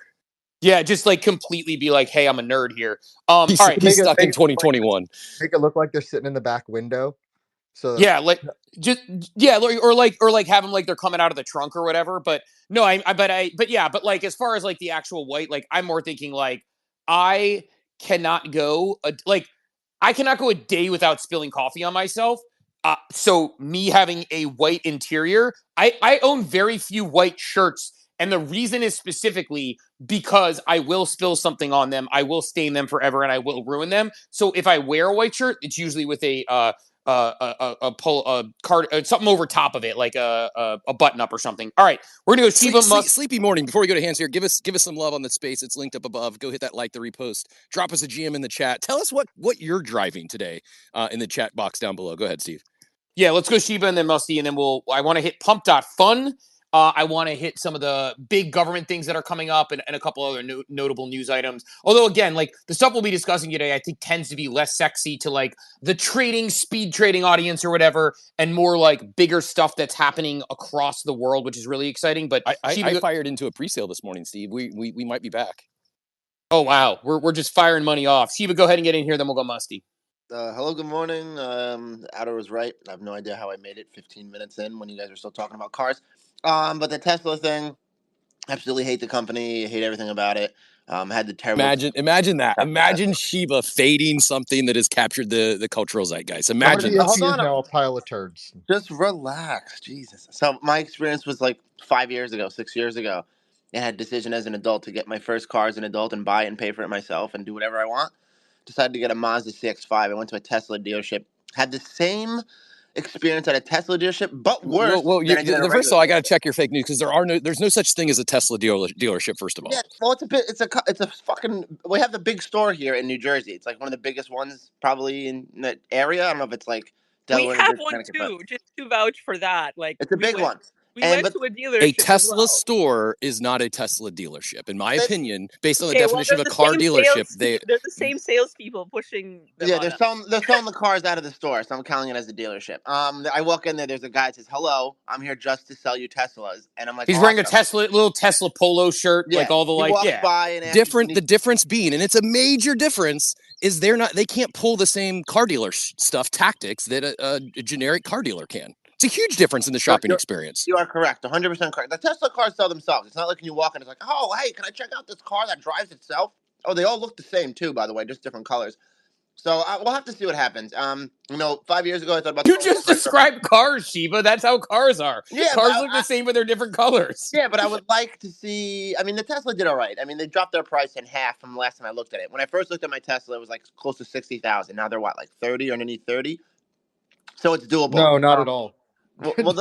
Yeah, just like completely be like, hey, I'm a nerd here. He's stuck in 2021. Make it look like they're sitting in the back window. So yeah, like or like have them like they're coming out of the trunk or whatever. But no, but like as far as like the actual white, like I'm more thinking like I cannot go a day without spilling coffee on myself. So me having a white interior, I own very few white shirts. And the reason is specifically because I will spill something on them. I will stain them forever and I will ruin them. So if I wear a white shirt, it's usually with a card, something over top of it, like a button up or something. All right, we're gonna go Sleepy Morning. Before we go to Hans here, give us some love on the space. It's linked up above. Go hit that like, the repost. Drop us a GM in the chat. Tell us what you're driving today in the chat box down below. Go ahead, Steve. Yeah, let's go Shiba and then Musty, and then I want to hit pump.fun. I want to hit some of the big government things that are coming up and a couple other notable news items. Although, again, like the stuff we'll be discussing today, I think tends to be less sexy to like the speed trading audience or whatever, and more like bigger stuff that's happening across the world, which is really exciting. But I fired into a pre-sale this morning, Steve. We might be back. Oh, wow. We're just firing money off. Shiba, go ahead and get in here, then we'll go Musty. Hello, good morning. Outer was right. I have no idea how I made it 15 minutes in when you guys were still talking about cars. But the Tesla thing, absolutely hate the company, hate everything about it. Had the terrible. Imagine that. Imagine Shiba fading something that has captured the cultural zeitgeist. Imagine. Hold on. Now a pile of turds. Just relax, Jesus. So my experience was like 6 years ago. I had a decision as an adult to get my first car as an adult and buy it and pay for it myself and do whatever I want. Decided to get a Mazda CX-5. I went to a Tesla dealership. Had the same experience at a Tesla dealership, but worse. First of all, I got to check your fake news because there's no such thing as a Tesla dealership. First of all, yeah. Well, it's a fucking. We have the big store here in New Jersey. It's like one of the biggest ones probably in that area. I don't know if it's like Delaware. We have one too. Just to vouch for that, like it's a big one. We went to a dealership. A Tesla store is not a Tesla dealership, in my opinion. Based on the definition of a car dealership, they're the same salespeople pushing. Yeah, they're selling the cars out of the store, so I'm counting it as a dealership. I walk in there. There's a guy that says, "Hello, I'm here just to sell you Teslas," and I'm like, he's wearing a little Tesla polo shirt, yeah. like all the by and the difference being, and it's a major difference, is they can't pull the same car dealer stuff tactics that a generic car dealer can. It's a huge difference in the shopping experience. You are correct, 100% correct. The Tesla cars sell themselves. It's not like when you walk in, it's like, oh, hey, can I check out this car that drives itself? Oh, they all look the same too, by the way, just different colors. So we'll have to see what happens. 5 years ago, I thought about. You just described cars, Shiba. That's how cars are. Yeah, cars look the same, but they're different colors. Yeah, but I would like to see. I mean, the Tesla did all right. I mean, they dropped their price in half from the last time I looked at it. When I first looked at my Tesla, it was like close to 60,000. Now they're what, like 30 or underneath 30? So it's doable. No, not at all. Well,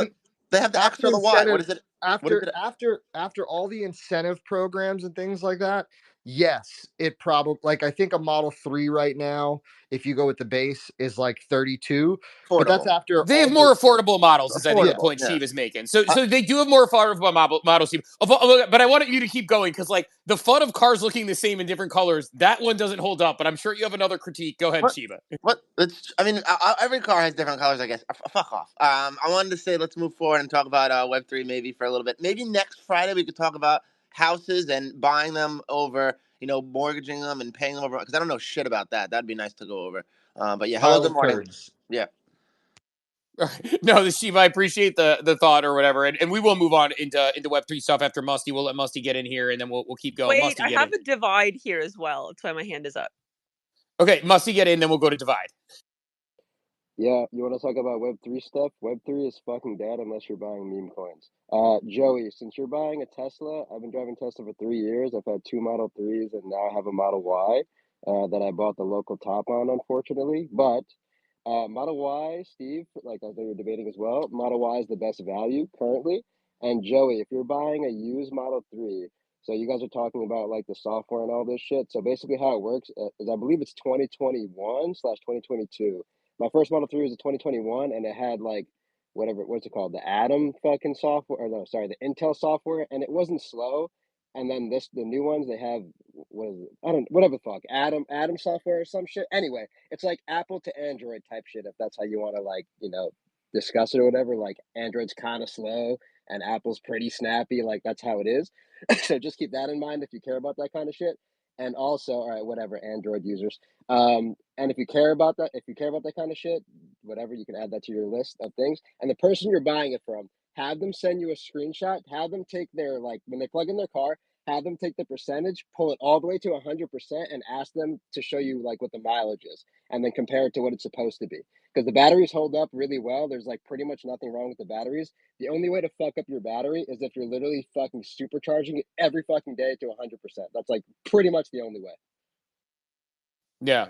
they have the extra the Y. What is it? After all the incentive programs and things like that, yes, it probably, like, I think a Model 3 right now, if you go with the base, is like 32. Affordable. But that's after they have more affordable models, is I think the point Steve is making. So they do have more affordable models, Steve. But I wanted you to keep going because, like, the fun of cars looking the same in different colors, that one doesn't hold up. But I'm sure you have another critique. Go ahead, Shiba. Every car has different colors, I guess. Fuck off. I wanted to say let's move forward and talk about Web3 maybe for a little bit. Maybe next Friday we could talk about houses and buying them over, mortgaging them and paying them over, because I don't know shit about that. That'd be nice to go over. But yeah, hello, Pile good of morning. turds. Yeah. No, Steve, I appreciate the thought or whatever, and we will move on into Web3 stuff after Musty. We'll let Musty get in here, and then we'll keep going. Wait, Musty, I get have in. a divide here as well. That's why my hand is up. Okay, Musty, get in, then we'll go to Divide. Yeah, you want to talk about Web3 stuff? Web3 is fucking dead unless you're buying meme coins. Joey, since you're buying a Tesla, I've been driving Tesla for 3 years. I've had 2 Model 3s and now I have a Model Y that I bought the local top on, unfortunately. But Model Y, Steve, like I know you're debating as well, Model Y is the best value currently. And Joey, if you're buying a used Model 3, so you guys are talking about like the software and all this shit. So basically how it works is I believe it's 2021/2022. My first Model 3 was a 2021 and it had like what's it called? The Atom fucking software, or no, sorry, the Intel software, and it wasn't slow. And then the new ones, they have what is it? I don't whatever the fuck. Atom software or some shit. Anyway, it's like Apple to Android type shit, if that's how you want to like, discuss it or whatever. Like Android's kind of slow and Apple's pretty snappy, like that's how it is. So just keep that in mind if you care about that kind of shit. And also, all right, whatever, Android users. And if you care about that kind of shit, whatever, you can add that to your list of things. And the person you're buying it from, have them send you a screenshot, have them take their, like, when they plug in their car, have them take the percentage, pull it all the way to 100%, and ask them to show you, like, what the mileage is, and then compare it to what it's supposed to be. Because the batteries hold up really well. There's, like, pretty much nothing wrong with the batteries. The only way to fuck up your battery is if you're literally fucking supercharging it every fucking day to 100%. That's, like, pretty much the only way. Yeah,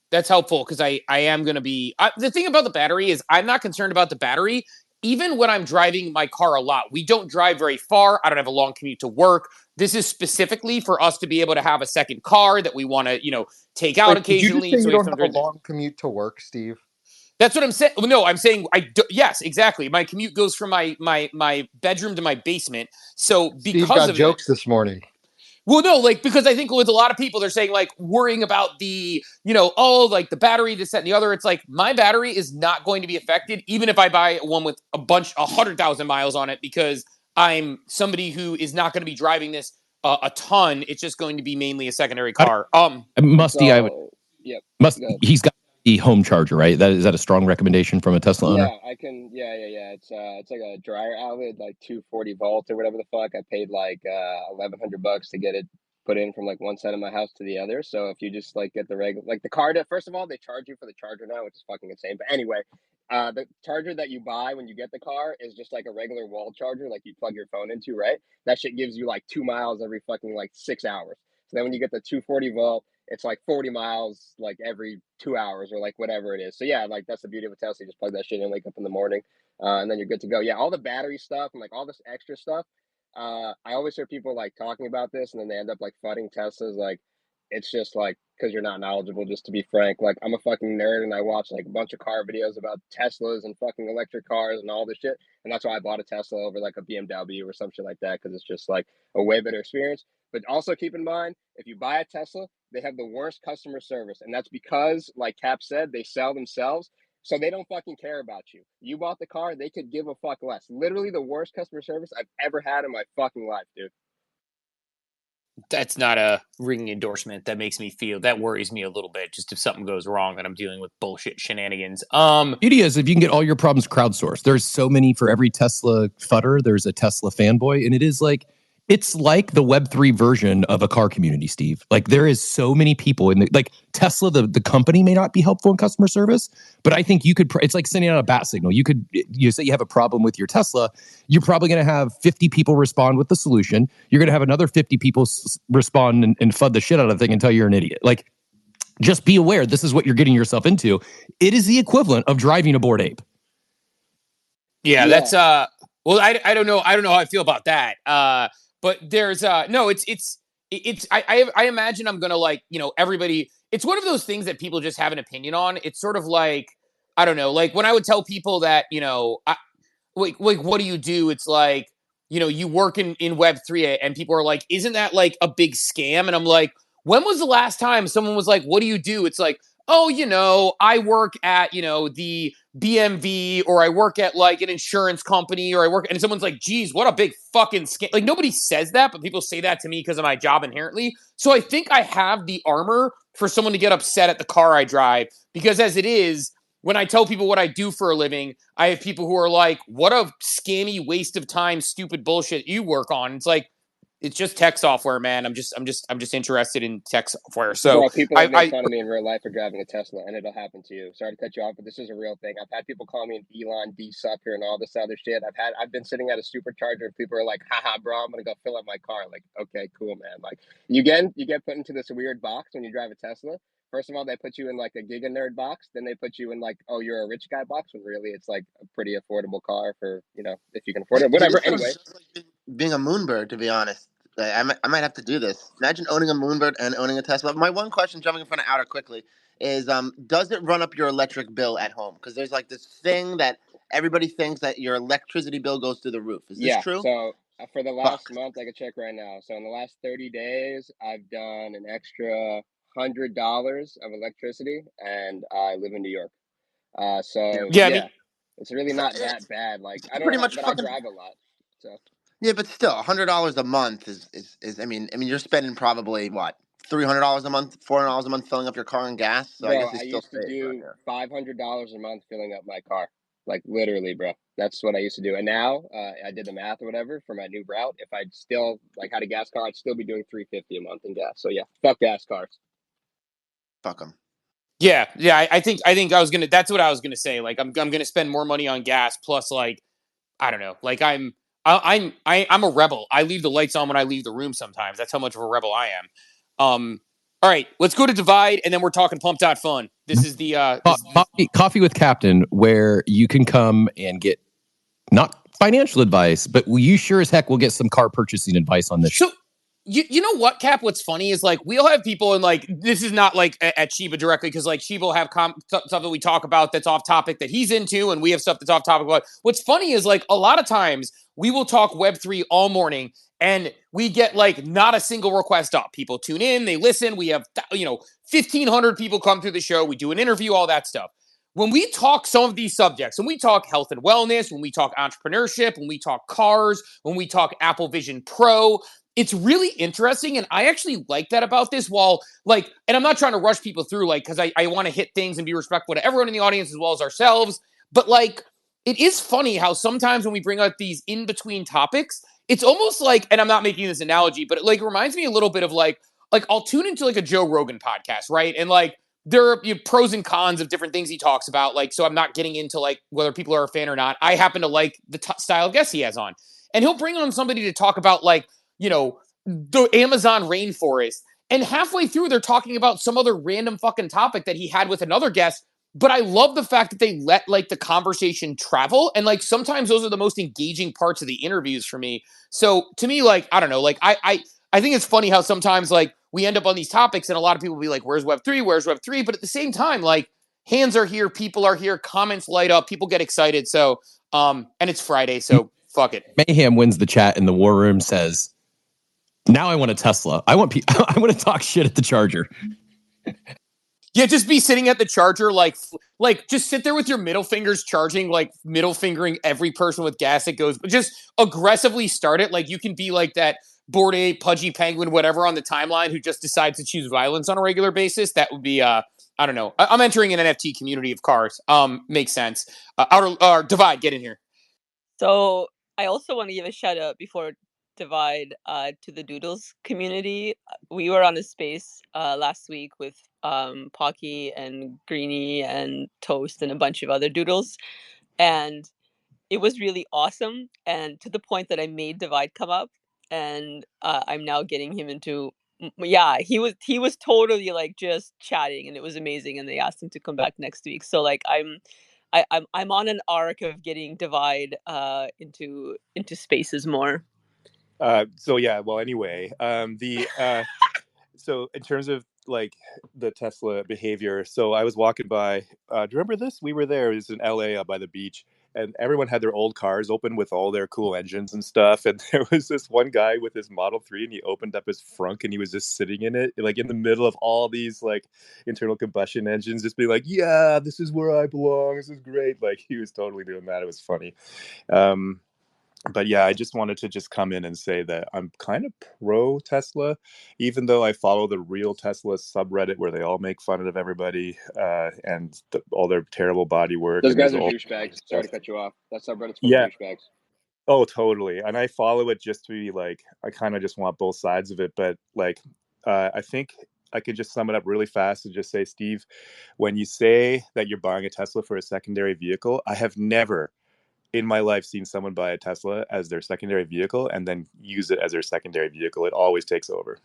that's helpful because I am going to be... the thing about the battery is I'm not concerned about the battery. Even when I'm driving my car a lot, we don't drive very far. I don't have a long commute to work. This is specifically for us to be able to have a second car that we want to, take out occasionally. Did you just say so you don't have a long commute to work, Steve? That's what I'm saying. No, I'm saying yes, exactly. My commute goes from my bedroom to my basement. So because Steve got of jokes this morning. Well, no, like, because I think with a lot of people, they're saying, like, worrying about the, like the battery, this, that, and the other. It's like, my battery is not going to be affected, even if I buy one with 100,000 miles on it, because I'm somebody who is not going to be driving this a ton. It's just going to be mainly a secondary car. Musty, he's got the home charger, right? Is that a strong recommendation from a Tesla owner? Yeah, I can. Yeah. It's like a dryer outlet, like 240 volts or whatever the fuck. I paid like $1,100 to get it put in from like one side of my house to the other. So if you just like get the regular, like the card, first of all, they charge you for the charger now, which is fucking insane. But anyway, the charger that you buy when you get the car is just like a regular wall charger, like you plug your phone into, right? That shit gives you like 2 miles every fucking like 6 hours. So then when you get the 240 volt, it's like 40 miles like every 2 hours or like whatever it is. So yeah, like that's the beauty of a Tesla. You just plug that shit in, wake up in the morning, and then you're good to go. Yeah, all the battery stuff and like all this extra stuff. I always hear people like talking about this and then they end up like flooding Teslas. Like it's just like because you're not knowledgeable, just to be frank. Like I'm a fucking nerd and I watch like a bunch of car videos about Teslas and fucking electric cars and all this shit. And that's why I bought a Tesla over like a BMW or some shit like that, because it's just like a way better experience. But also keep in mind, if you buy a Tesla, they have the worst customer service. And that's because, like Cap said, they sell themselves. So they don't fucking care about you. You bought the car, they could give a fuck less. Literally the worst customer service I've ever had in my fucking life, dude. That's not a ringing endorsement. That worries me a little bit. Just if something goes wrong and I'm dealing with bullshit shenanigans. Beauty is if you can get all your problems crowdsourced. There's so many for every Tesla futter. There's a Tesla fanboy, and it's like the Web3 version of a car community, Steve. Like there is so many people in like Tesla, the company may not be helpful in customer service, but I think you could, it's like sending out a bat signal. You say you have a problem with your Tesla, you're probably going to have 50 people respond with the solution. You're going to have another 50 people respond and FUD the shit out of the thing and tell you're an idiot. Like, just be aware, this is what you're getting yourself into. It is the equivalent of driving a Bored Ape. Yeah, that's, well, I don't know. I don't know how I feel about that. But there's no, I imagine I'm gonna like, everybody. It's one of those things that people just have an opinion on. It's sort of like, I don't know, like when I would tell people that, like what do you do? It's like, you work in Web3 and people are like, isn't that like a big scam? And I'm like, when was the last time someone was like, what do you do? It's like, oh, I work at, the BMV, or I work at like an insurance company, and someone's like, geez, what a big fucking scam. Like, nobody says that, but people say that to me because of my job inherently. So I think I have the armor for someone to get upset at the car I drive, because as it is, when I tell people what I do for a living, I have people who are like, what a scammy waste of time, stupid bullshit you work on. It's like, it's just tech software, man. I'm just interested in tech software. So Bro, people have made fun of me in real life for driving a Tesla, and it'll happen to you. Sorry to cut you off, but this is a real thing. I've had people call me an Elon D-sucker and all this other shit. I've been sitting at a supercharger, and people are like, haha, bro, I'm gonna go fill up my car. Like, okay, cool, man. Like, you get put into this weird box when you drive a Tesla. First of all, they put you in like a giga nerd box. Then they put you in like, oh, you're a rich guy box, when really it's like a pretty affordable car for, if you can afford it. Whatever. Anyway, being a moonbird, to be honest. I might have to do this. Imagine owning a Moonbird and owning a Tesla. My one question, jumping in front of Outer quickly, is does it run up your electric bill at home? Because there's like this thing that everybody thinks that your electricity bill goes through the roof. Is this true? So for the last month, I can check right now. So in the last 30 days, I've done an extra $100 of electricity, and I live in New York. It's really not that bad. Like, I don't, but I drive a lot, so. Yeah, but still, $100 a month is. I mean, you're spending probably what, $300 a month, $400 a month filling up your car and gas. So bro, I guess I used to do $500 a month filling up my car, like literally, bro. That's what I used to do. And now I did the math or whatever for my new route. If I still like had a gas car, I'd still be doing $350 a month in gas. So yeah, fuck gas cars. Fuck them. Yeah. I think that's what I was gonna say. Like, I'm gonna spend more money on gas, plus, like, I don't know. Like, I'm a rebel. I leave the lights on when I leave the room sometimes. That's how much of a rebel I am. All right, let's go to Divide, and then we're talking Pump.fun. This is the Coffee with Captain, where you can come and get not financial advice, but you sure as heck will get some car purchasing advice on this. So, you know what, Cap? What's funny is, like, we'll have people, and like, this is not like at Shiba directly, because like Shiba will have stuff that we talk about that's off topic that he's into, and we have stuff that's off topic. But what's funny is, like, a lot of times we will talk Web3 all morning, and we get like not a single request up. People tune in, they listen. We have 1,500 people come through the show. We do an interview, all that stuff. When we talk some of these subjects, when we talk health and wellness, when we talk entrepreneurship, when we talk cars, when we talk Apple Vision Pro, it's really interesting. And I actually like that about this. And I'm not trying to rush people through, like, because I want to hit things and be respectful to everyone in the audience as well as ourselves. But like, it is funny how sometimes when we bring out these in-between topics, it's almost like, and I'm not making this analogy, but it reminds me a little bit of like I'll tune into like a Joe Rogan podcast, right? And like, there are pros and cons of different things he talks about. Like, so I'm not getting into like whether people are a fan or not. I happen to like the style of guests he has on. And he'll bring on somebody to talk about like, the Amazon rainforest. And halfway through, they're talking about some other random fucking topic that he had with another guest. But I love the fact that they let like the conversation travel. And like, sometimes those are the most engaging parts of the interviews for me. So to me, like, I don't know, like I think it's funny how sometimes like we end up on these topics and a lot of people will be like, where's Web3? Where's Web3? But at the same time, like, hands are here, people are here, comments light up, people get excited. So, and it's Friday, so fuck it. Mayhem wins the chat in the war room, says, now I want a Tesla. I want to talk shit at the charger. Yeah, just be sitting at the charger, like just sit there with your middle fingers charging, like middle fingering every person with gas that goes. Just aggressively start it. Like, you can be like that Bored Ape, Pudgy Penguin, whatever on the timeline who just decides to choose violence on a regular basis. That would be, I don't know. I'm entering an NFT community of cars. Makes sense. Divide, get in here. So I also want to give a shout out before Divide to the Doodles community. We were on a space last week with Pocky and Greenie and Toast and a bunch of other doodles, and it was really awesome, and to the point that I made Divide come up, and I'm now getting him into he was totally like just chatting, and it was amazing, and they asked him to come back next week. So like I'm on an arc of getting Divide into spaces more. Anyway, so in terms of like the Tesla behavior, so I was walking by, do you remember this? We were there, it was in LA by the beach, and everyone had their old cars open with all their cool engines and stuff. And there was this one guy with his Model 3, and he opened up his frunk, and he was just sitting in it, like in the middle of all these like internal combustion engines, just being like, "Yeah, this is where I belong. This is great." Like he was totally doing that. It was funny. But yeah, I just wanted to just come in and say that I'm kind of pro Tesla, even though I follow the Real Tesla subreddit where they all make fun of everybody and all their terrible body work. Those and guys are all douchebags. Sorry to cut you off. That subreddit's full Yeah. of douchebags. Oh, totally. And I follow it just to be like, I kind of just want both sides of it. But like, I think I could just sum it up really fast and just say, Steve, when you say that you're buying a Tesla for a secondary vehicle, I have never in my life seen someone buy a Tesla as their secondary vehicle and then use it as their secondary vehicle. It always takes over.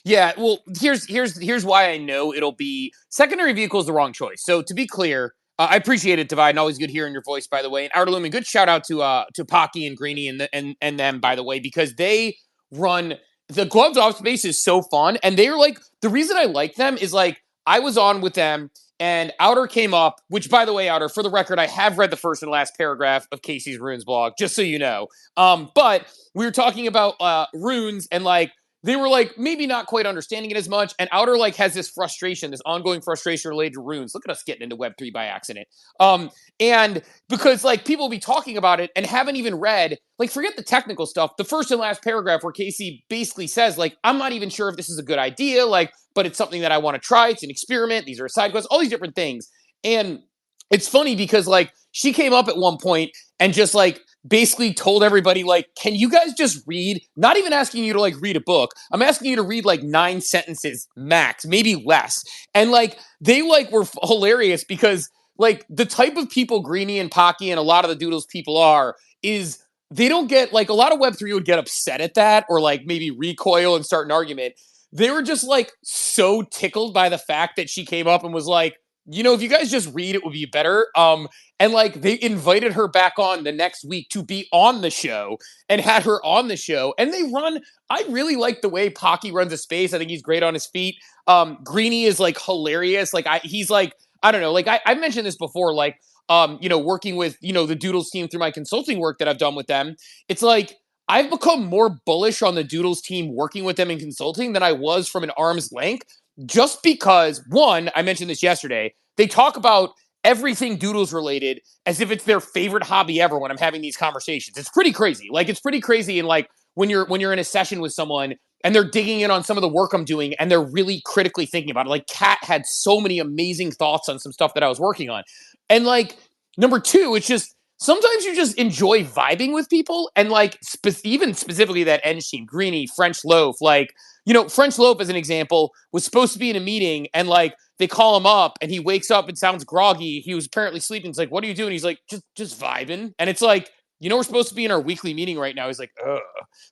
Yeah, well, here's why I know it'll be secondary vehicle is the wrong choice. So to be clear, I appreciate it, Divide, and always good hearing your voice, by the way. And Outer Lumen, good shout out to Pocky and Greeny and them, by the way, because they run the Gloves Off space is so fun, and they're like the reason I like them is like I was on with them. And Outer came up, which, by the way, Outer, for the record, I have read the first and last paragraph of Casey's Runes blog, just so you know. But we were talking about runes, and like they were like maybe not quite understanding it as much. And Outer like has this frustration, this ongoing frustration related to runes. Look at us getting into Web3 by accident. And because like people will be talking about it and haven't even read, like forget the technical stuff. The first and last paragraph where Casey basically says like, I'm not even sure if this is a good idea, like, but it's something that I want to try. It's an experiment. These are side quests, all these different things. And it's funny because like she came up at one point and just like basically told everybody like, can you guys just read, not even asking you to like read a book. I'm asking you to read like 9 sentences max, maybe less. And like, they like were hilarious because like the type of people Greeny and Pocky and a lot of the Doodles people is they don't get like a lot of Web3 would get upset at that or like maybe recoil and start an argument. They were just like so tickled by the fact that she came up and was like, you know, if you guys just read, it would be better. And like they invited her back on the next week to be on the show and had her on the show. And they run, I really like the way Pocky runs a space. I think he's great on his feet. Greeny is like hilarious. Like he's like, I don't know, like I mentioned this before, like, you know, working with, you know, the Doodles team through my consulting work that I've done with them. It's like, I've become more bullish on the Doodles team working with them in consulting than I was from an arm's length. Just because, one, I mentioned this yesterday, they talk about everything Doodles related as if it's their favorite hobby ever when I'm having these conversations. It's pretty crazy. Like, it's pretty crazy. And like, when you're in a session with someone and they're digging in on some of the work I'm doing and they're really critically thinking about it. Like, Kat had so many amazing thoughts on some stuff that I was working on. And like, number two, it's just, sometimes you just enjoy vibing with people. And like, even specifically that Eng team, Greeny, French Loaf, like, you know, French Loaf, as an example, was supposed to be in a meeting and like they call him up and he wakes up and sounds groggy. He was apparently sleeping. It's like, what are you doing? He's like, just vibing. And it's like, you know, we're supposed to be in our weekly meeting right now. He's like, ugh.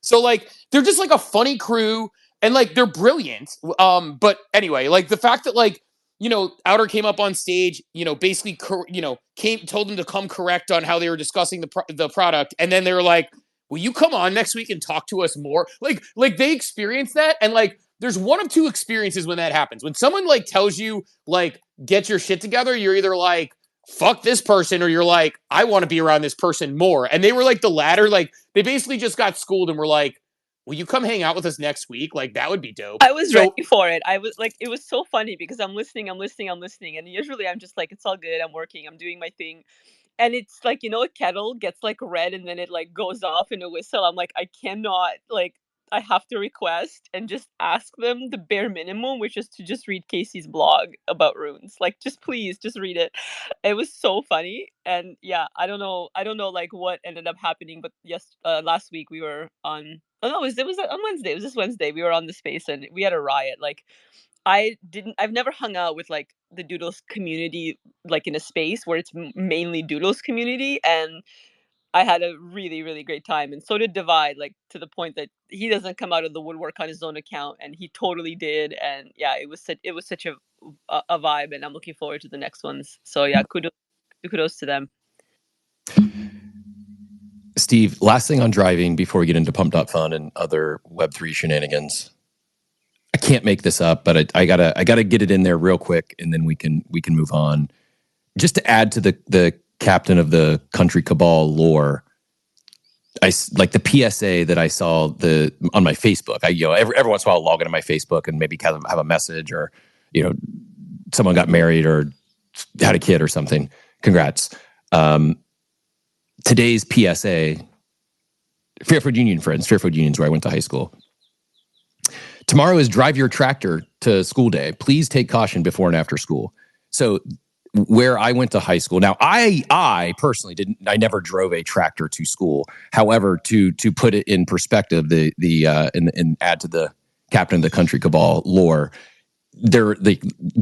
So like, they're just like a funny crew and like, they're brilliant. But anyway, like the fact that like, you know, Outer came up on stage, you know, basically, told them to come correct on how they were discussing the product. And then they were like, will you come on next week and talk to us more? Like they experienced that. And like, there's one of two experiences when that happens. When someone like tells you like, get your shit together, you're either like, fuck this person, or you're like, I want to be around this person more. And they were like the latter, like they basically just got schooled and were like, will you come hang out with us next week? Like that would be dope. I was ready for it. I was like, it was so funny because I'm listening. And usually I'm just like, it's all good. I'm working. I'm doing my thing. And it's like, you know, a kettle gets like red and then it like goes off in a whistle. I'm like, I cannot, like, I have to request and just ask them the bare minimum, which is to just read Casey's blog about runes. Like, just please, just read it. It was so funny. And yeah, I don't know like what ended up happening, but last week we were on, it was on Wednesday. It was this Wednesday. We were on the space and we had a riot. Like, I've never hung out with like the Doodles community, like in a space where it's mainly Doodles community. And I had a really, really great time. And so did Divide, like to the point that he doesn't come out of the woodwork on his own account. And he totally did. And yeah, it was such a vibe. And I'm looking forward to the next ones. So yeah, kudos to them. Steve, last thing on driving before we get into Pump.Fun and other Web3 shenanigans. I can't make this up, but I gotta get it in there real quick, and then we can move on. Just to add to the captain of the Country Cabal lore, I like the PSA that I saw on my Facebook. Every once in a while I'll log into my Facebook and maybe have a message, or someone got married or had a kid or something. Congrats. Today's PSA, Fairfield Union friends. Fairfield Union's where I went to high school. Tomorrow is drive your tractor to school day. Please take caution before and after school. So where I went to high school. Now, I personally I never drove a tractor to school. However, to put it in perspective, and add to the captain of the Country Cabal lore,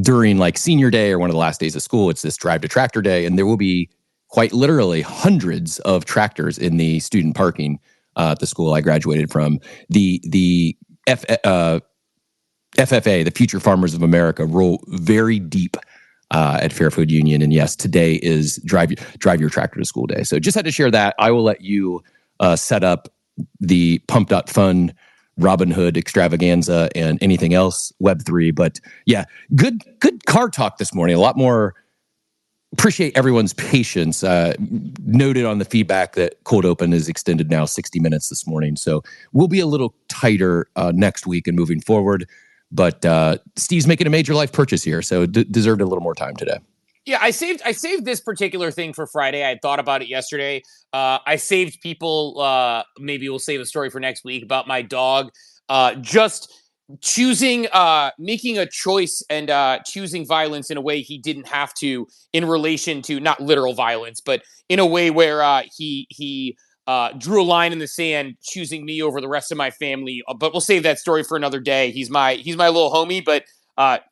during like senior day or one of the last days of school, it's this drive to tractor day, and there will be quite literally hundreds of tractors in the student parking at the school I graduated from. The FFA, the Future Farmers of America, roll very deep at Fairfield Union. And yes, today is drive your tractor to school day. So just had to share that. I will let you set up the Pump.Fun Robin Hood extravaganza and anything else Web3. But yeah, good car talk this morning. A lot more. Appreciate everyone's patience. Noted on the feedback that Cold Open is extended now 60 minutes this morning. So we'll be a little tighter next week and moving forward. But Steve's making a major life purchase here, so deserved a little more time today. Yeah, I saved this particular thing for Friday. I had thought about it yesterday. I saved people. Maybe we'll save a story for next week about my dog just choosing, making a choice and choosing violence in a way he didn't have to, in relation to not literal violence, but in a way where he drew a line in the sand, choosing me over the rest of my family. But we'll save that story for another day. He's my little homie, but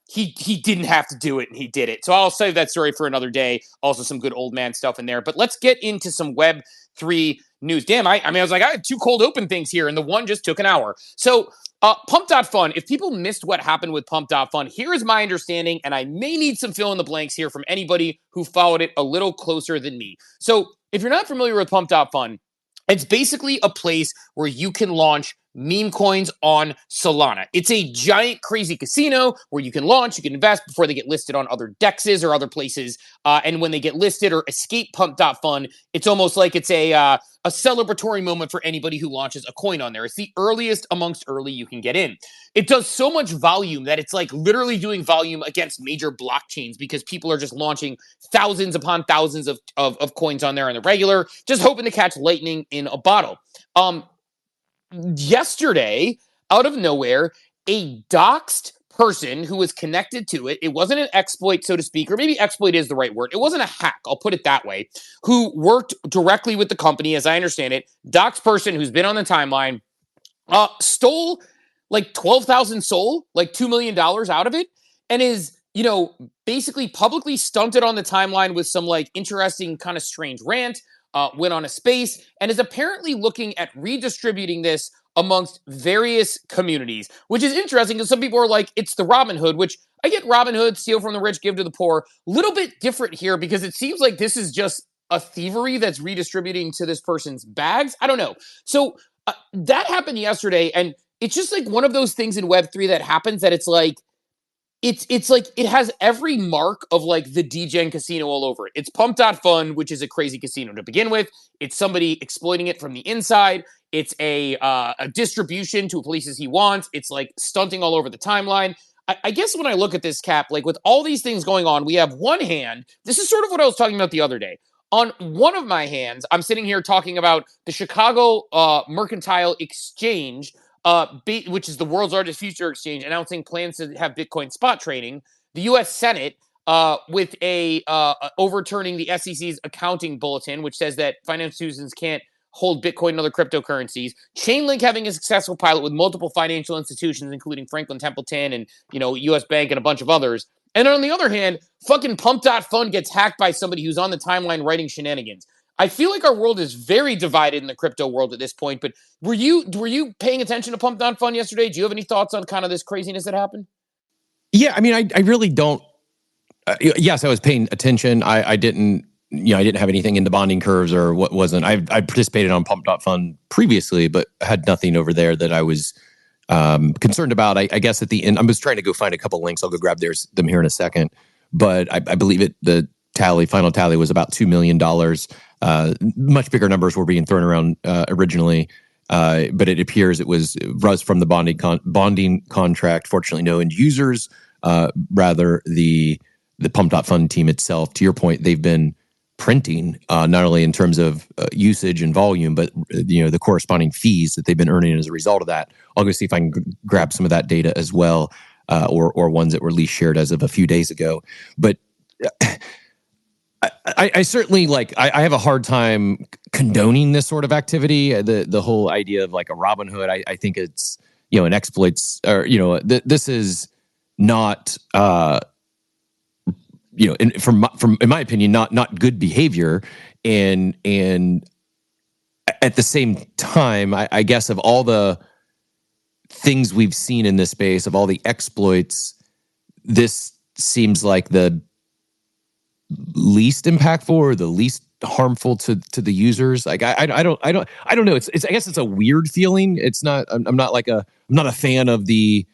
he didn't have to do it, and he did it. So I'll save that story for another day. Also some good old man stuff in there. But let's get into some Web3 news. Damn, I was like, I had 2 Cold Open things here, and the one just took an hour. So Pump.Fun, if people missed what happened with Pump.Fun, here is my understanding, and I may need some fill in the blanks here from anybody who followed it a little closer than me. So if you're not familiar with Pump.Fun, it's basically a place where you can launch meme coins on Solana. It's a giant, crazy casino where you can launch, you can invest before they get listed on other DEXs or other places. And when they get listed or escape Pump.Fun, it's almost like it's a celebratory moment for anybody who launches a coin on there. It's the earliest amongst early you can get in. It does so much volume that it's like literally doing volume against major blockchains because people are just launching thousands upon thousands of coins on there on the regular, just hoping to catch lightning in a bottle. Yesterday, out of nowhere, a doxed person who was connected to it, it wasn't an exploit, so to speak, or maybe exploit is the right word. It wasn't a hack, I'll put it that way, who worked directly with the company, as I understand it. Doxed person who's been on the timeline, stole like 12,000 SOL, like $2 million out of it, and is, basically publicly stunted on the timeline with some like interesting kind of strange rant, went on a space, and is apparently looking at redistributing this amongst various communities, which is interesting because some people are like, it's the Robin Hood, which I get Robin Hood, steal from the rich, give to the poor. Little bit different here because it seems like this is just a thievery that's redistributing to this person's bags. I don't know. So that happened yesterday, and it's just like one of those things in Web3 that happens that it's like, it's like it has every mark of like the DGen casino all over it. It's Pump.Fun, which is a crazy casino to begin with. It's somebody exploiting it from the inside. It's a distribution to places he wants. It's like stunting all over the timeline. I guess when I look at this, Cap, like with all these things going on, we have one hand. This is sort of what I was talking about the other day. On one of my hands, I'm sitting here talking about the Chicago Mercantile Exchange, which is the world's largest future exchange, announcing plans to have Bitcoin spot trading. The U.S. Senate with overturning the SEC's accounting bulletin, which says that financial institutions can't hold Bitcoin and other cryptocurrencies. Chainlink having a successful pilot with multiple financial institutions, including Franklin Templeton and U.S. Bank and a bunch of others. And on the other hand, fucking Pump.Fun gets hacked by somebody who's on the timeline writing shenanigans. I feel like our world is very divided in the crypto world at this point, but were you paying attention to Pump.Fun yesterday? Do you have any thoughts on kind of this craziness that happened? Yeah, I mean, I really don't. Yes, I was paying attention. I didn't have anything in the bonding curves or what wasn't. I participated on Pump.Fun previously, but had nothing over there that I was concerned about. I guess at the end, I was trying to go find a couple links. I'll go grab them here in a second. But I believe the final tally was about $2 million. Much bigger numbers were being thrown around originally, but it appears it was from the bonding contract. Fortunately, no end users. Rather, the Pump.Fund team itself. To your point, they've been printing not only in terms of usage and volume, but the corresponding fees that they've been earning as a result of that. I'll go see if I can grab some of that data as well, or ones that were least shared as of a few days ago. But I certainly I have a hard time condoning this sort of activity. The whole idea of like a Robinhood, I think it's an exploits, or this is not in my opinion, not good behavior, and at the same time, I guess of all the things we've seen in this space, of all the exploits, this seems like the least impactful or the least harmful to the users. Like I don't know. It's I guess it's a weird feeling. It's not. I'm not a fan of the.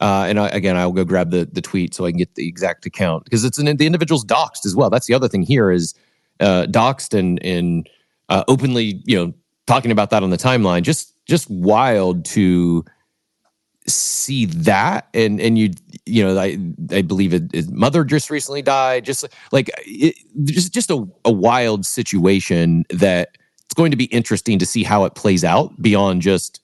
I'll go grab the tweet so I can get the exact account, because the individual's doxed as well. That's the other thing here is doxed and openly, talking about that on the timeline. Just wild to see that. And I believe his mother just recently died. Just a wild situation that it's going to be interesting to see how it plays out beyond just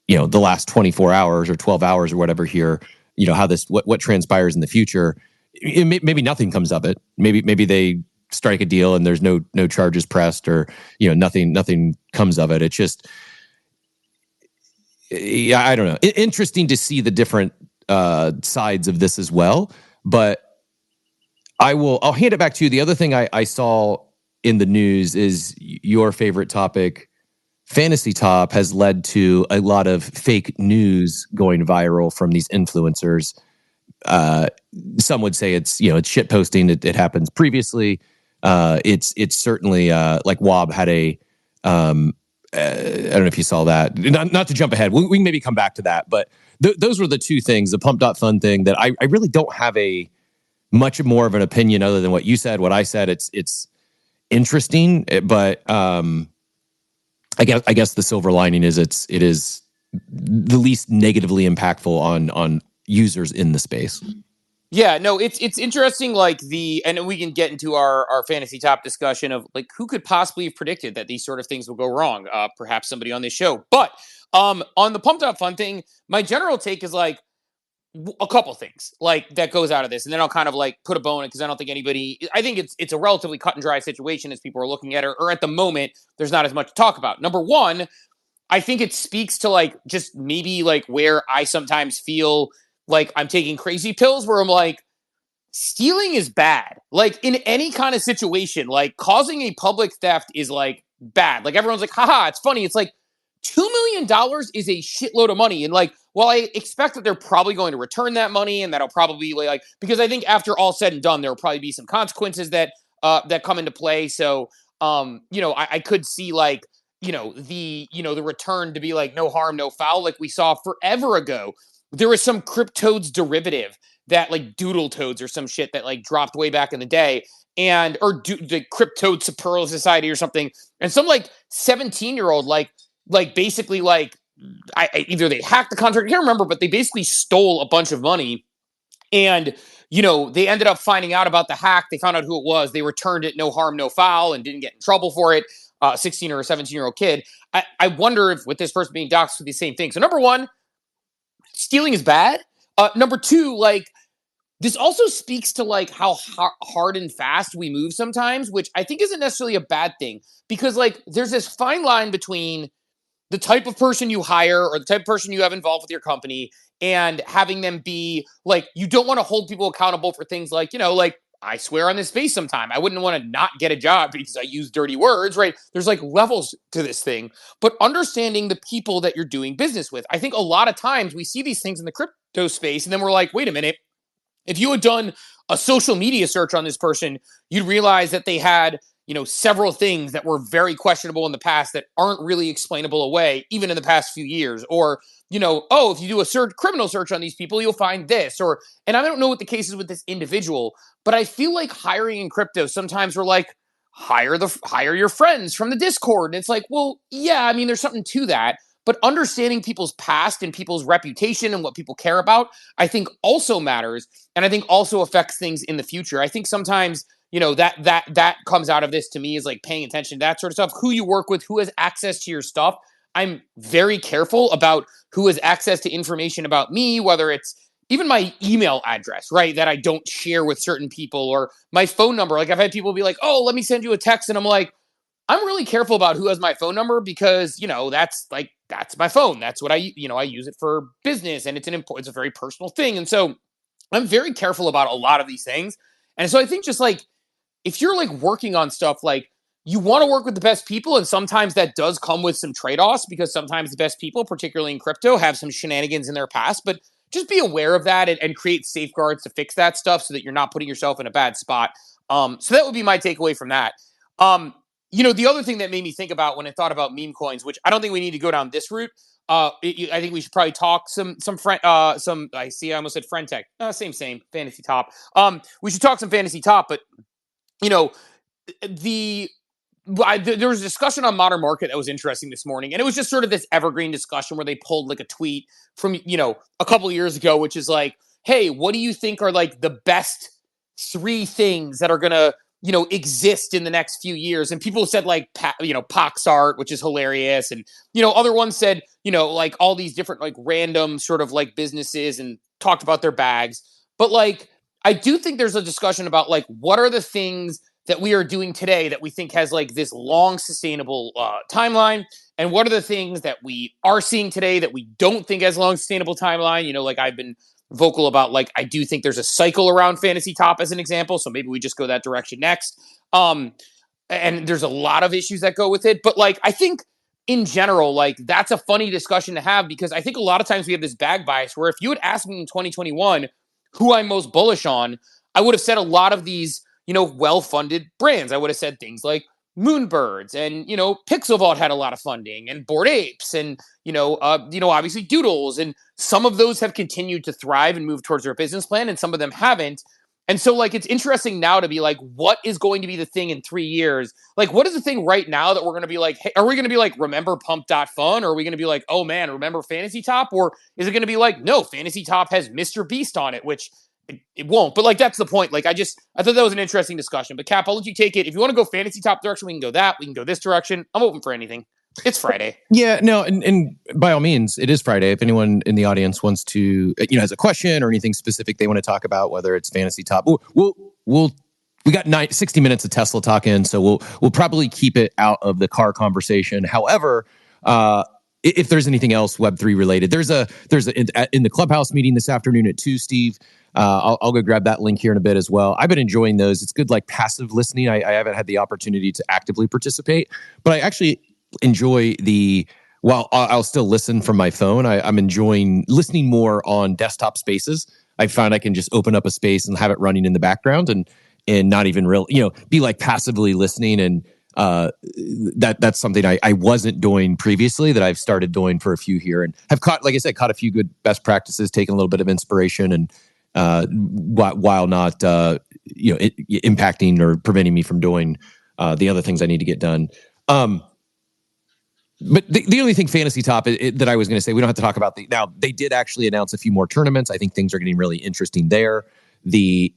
the last 24 hours or 12 hours or whatever here, how what transpires in the future. Maybe nothing comes of it. Maybe they strike a deal and there's no charges pressed, or, nothing comes of it. It's just, I don't know. Interesting to see the different sides of this as well. But I'll hand it back to you. The other thing I saw in the news is your favorite topic. Fantasy Top has led to a lot of fake news going viral from these influencers. Some would say it's shit posting. It happens previously. It's certainly like Wob had a. I don't know if you saw that. Not to jump ahead. We can maybe come back to that. But those were the two things. The Pump.Fund thing that I really don't have a much more of an opinion other than what you said. What I said. It's interesting, but. I guess the silver lining is it is the least negatively impactful on users in the space. Yeah, no, it's interesting. And we can get into our Fantasy Top discussion of who could possibly have predicted that these sort of things will go wrong. Perhaps somebody on this show. But on the Pump.Fund thing, my general take is a couple things that goes out of this, and then I'll kind of put a bow in it, because I don't think I think it's a relatively cut and dry situation as people are looking at it, or at the moment there's not as much to talk about. Number one, I think it speaks to just maybe where I sometimes feel like I'm taking crazy pills, where I'm stealing is bad. In any kind of situation, causing a public theft is bad. Everyone's haha, it's funny. It's $2 million is a shitload of money. And while I expect that they're probably going to return that money, and that'll probably be because I think after all said and done, there will probably be some consequences that come into play. So, I could see the return to be no harm, no foul. Like we saw forever ago, there was some Cryptoads derivative that Doodle Toads or some shit that dropped way back in the day. Or the Cryptoad Superlative Society or something. And some 17-year-old, basically either they hacked the contract, I can't remember, but they basically stole a bunch of money, and they ended up finding out about the hack. They found out who it was. They returned it, no harm, no foul, and didn't get in trouble for it. 16 or a 17-year-old kid. I wonder if with this person being doxxed with the same thing. So number one, stealing is bad. Number two, this also speaks to how hard and fast we move sometimes, which I think isn't necessarily a bad thing, because there's this fine line between the type of person you hire or the type of person you have involved with your company, and having them be you don't want to hold people accountable for things I swear on this face sometime. I wouldn't want to not get a job because I use dirty words, right? There's levels to this thing, but understanding the people that you're doing business with. I think a lot of times we see these things in the crypto space, and then we're wait a minute. If you had done a social media search on this person, you'd realize that they had, several things that were very questionable in the past that aren't really explainable away, even in the past few years. Or, if you do a criminal search on these people, you'll find this. And I don't know what the case is with this individual, but I feel like hiring in crypto, sometimes we're like, hire your friends from the Discord. And it's like, well, yeah, I mean, there's something to that. But understanding people's past and people's reputation and what people care about, I think also matters. And I think also affects things in the future. I think sometimes, that comes out of this to me is like paying attention to that sort of stuff. Who you work with, who has access to your stuff. I'm very careful about who has access to information about me, whether it's even my email address, right, that I don't share with certain people, or my phone number. Like I've had people be like, oh, let me send you a text. And I'm like, I'm really careful about who has my phone number because, that's my phone. That's what I use it for business, and it's a very personal thing. And so I'm very careful about a lot of these things. And so I think just like, if you're like working on stuff, like you want to work with the best people. And sometimes that does come with some trade-offs because sometimes the best people, particularly in crypto, have some shenanigans in their past, but just be aware of that and create safeguards to fix that stuff so that you're not putting yourself in a bad spot. So that would be my takeaway from that. The other thing that made me think about when I thought about meme coins, which I don't think we need to go down this route. I think we should probably talk I almost said friend tech. Same, Fantasy Top. We should talk some Fantasy Top, but there was a discussion on Modern Market that was interesting this morning, and it was just sort of this evergreen discussion where they pulled like a tweet from a couple of years ago, which is like, hey, what do you think are like the best 3 things that are gonna exist in the next few years? And people said like Poxart, which is hilarious, and other ones said like all these different like random sort of like businesses and talked about their bags. But like I do think there's a discussion about like what are the things that we are doing today that we think has like this long sustainable timeline, and what are the things that we are seeing today that we don't think has long sustainable timeline. Like I've been vocal about, like, I do think there's a cycle around Fantasy Top as an example, so maybe we just go that direction next. And there's a lot of issues that go with it, but like I think in general, like that's a funny discussion to have, because I think a lot of times we have this bag bias where if you had asked me in 2021 who I'm most bullish on, I would have said a lot of these well-funded brands. I would have said things like Moonbirds and, Pixel Vault had a lot of funding, and Bored Apes and, obviously Doodles. And some of those have continued to thrive and move towards their business plan, and some of them haven't. And so like, it's interesting now to be like, what is going to be the thing in 3 years? Like, what is the thing right now that we're going to be like, hey, are we going to be like, remember Pump.fun? Or are we going to be like, oh man, remember Fantasy Top? Or is it going to be like, no, Fantasy Top has Mr. Beast on it, which it won't. But like, that's the point. Like, I thought that was an interesting discussion. But Cap, I'll let you take it. If you want to go Fantasy Top direction, we can go that. We can go this direction. I'm open for anything. It's Friday. Yeah, no, and by all means, it is Friday. If anyone in the audience wants to, has a question or anything specific they want to talk about, whether it's Fantasy Top, we got 60 minutes of Tesla talk in, so we'll probably keep it out of the car conversation. However, if there's anything else Web3 related, there's in the Clubhouse meeting this afternoon at 2, Steve. I'll go grab that link here in a bit as well. I've been enjoying those. It's good, like passive listening. I haven't had the opportunity to actively participate, but I actually enjoy while I'll still listen from my phone. I'm enjoying listening more on desktop spaces. I found I can just open up a space and have it running in the background and not even be like passively listening. And that's something I wasn't doing previously that I've started doing for a few here, and have caught a few good best practices, taken a little bit of inspiration, and while not impacting or preventing me from doing the other things I need to get done. But the only thing Fantasy Top that I was going to say, we don't have to talk about now. They did actually announce a few more tournaments. I think things are getting really interesting there. The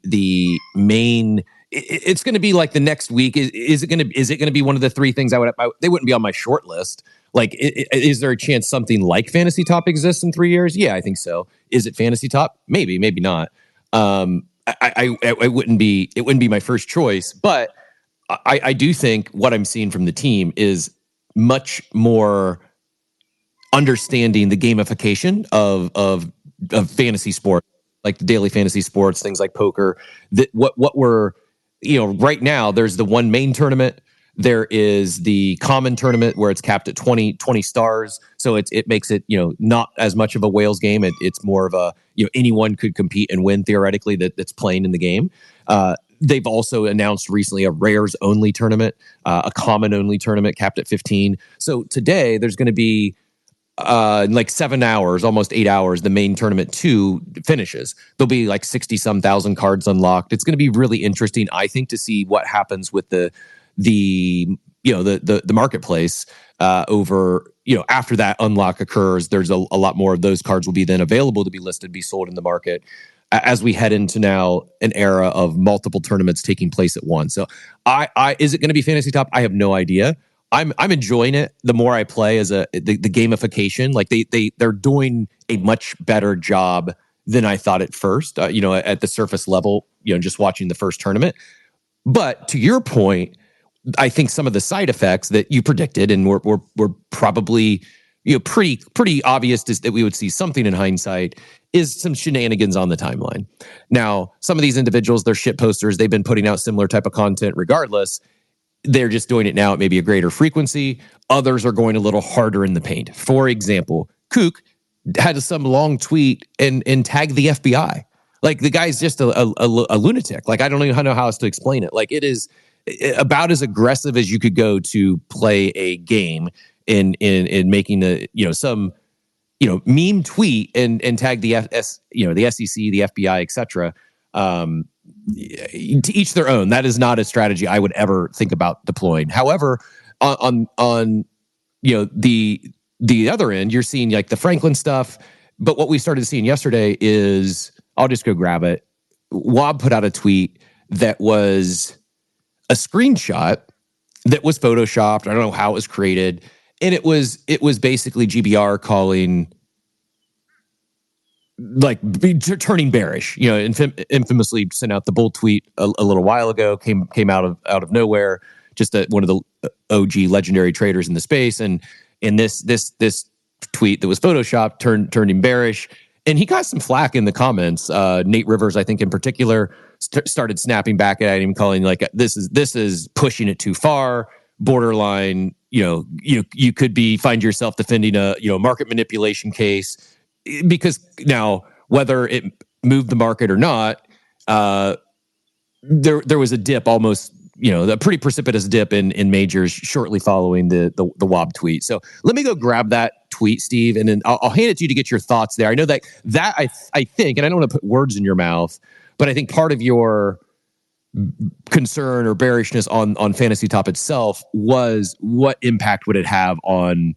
main, it's going to be like the next week. Is it going to be one of the 3 things they wouldn't be on my short list? Like, is there a chance something like Fantasy Top exists in 3 years? Yeah, I think so. Is it Fantasy Top? Maybe not. It wouldn't be my first choice, but I do think what I'm seeing from the team is much more understanding the gamification of fantasy sport, like the daily fantasy sports, things like poker. That what we're right now, there's the one main tournament. There is the common tournament where it's capped at 20 stars. So it makes it, not as much of a whales game. It's more of a, anyone could compete and win theoretically that's playing in the game. they've also announced recently a rares only tournament, a common only tournament capped at 15. So today there's going to be like 7 hours, almost 8 hours, the main tournament 2 finishes. There'll be like 60 some thousand cards unlocked. It's going to be really interesting, I think, to see what happens with the marketplace over, after that unlock occurs. There's a lot more of those cards will be then available to be listed, be sold in the market as we head into now an era of multiple tournaments taking place at once. So is it going to be Fantasy Top? I have no idea. I'm enjoying it the more I play as the gamification. Like they're doing a much better job than I thought at first, at the surface level, just watching the first tournament. But to your point, I think some of the side effects that you predicted and were probably pretty obvious that we would see something in hindsight is some shenanigans on the timeline. Now, some of these individuals, they're shit posters. They've been putting out similar type of content regardless. They're just doing it now at maybe a greater frequency. Others are going a little harder in the paint. For example, Kook had some long tweet and tagged the FBI. Like, the guy's just a lunatic. Like, I don't even know how else to explain it. Like, it is about as aggressive as you could go to play a game in making some meme tweet and tag the the SEC, the FBI, etc. To each their own. That is not a strategy I would ever think about deploying. However, on the other end, you're seeing like the Franklin stuff. But what we started seeing yesterday is, I'll just go grab it. Wob put out a tweet that was a screenshot that was photoshopped. I don't know how it was created, and it was basically GBR calling, like, turning bearish. Infamously sent out the bull tweet a little while ago. Came out of nowhere. Just one of the OG legendary traders in the space, and this tweet that was photoshopped turned him bearish, and he got some flack in the comments. Nate Rivers, I think in particular, started snapping back at him, calling like this is pushing it too far, borderline. You could find yourself defending a market manipulation case. Because now, whether it moved the market or not, there was a dip, almost, a pretty precipitous dip in majors shortly following the Wob tweet. So let me go grab that tweet, Steve, and then I'll hand it to you to get your thoughts there. I know that I think, and I don't want to put words in your mouth, but I think part of your concern or bearishness on Fantasy Top itself was what impact would it have on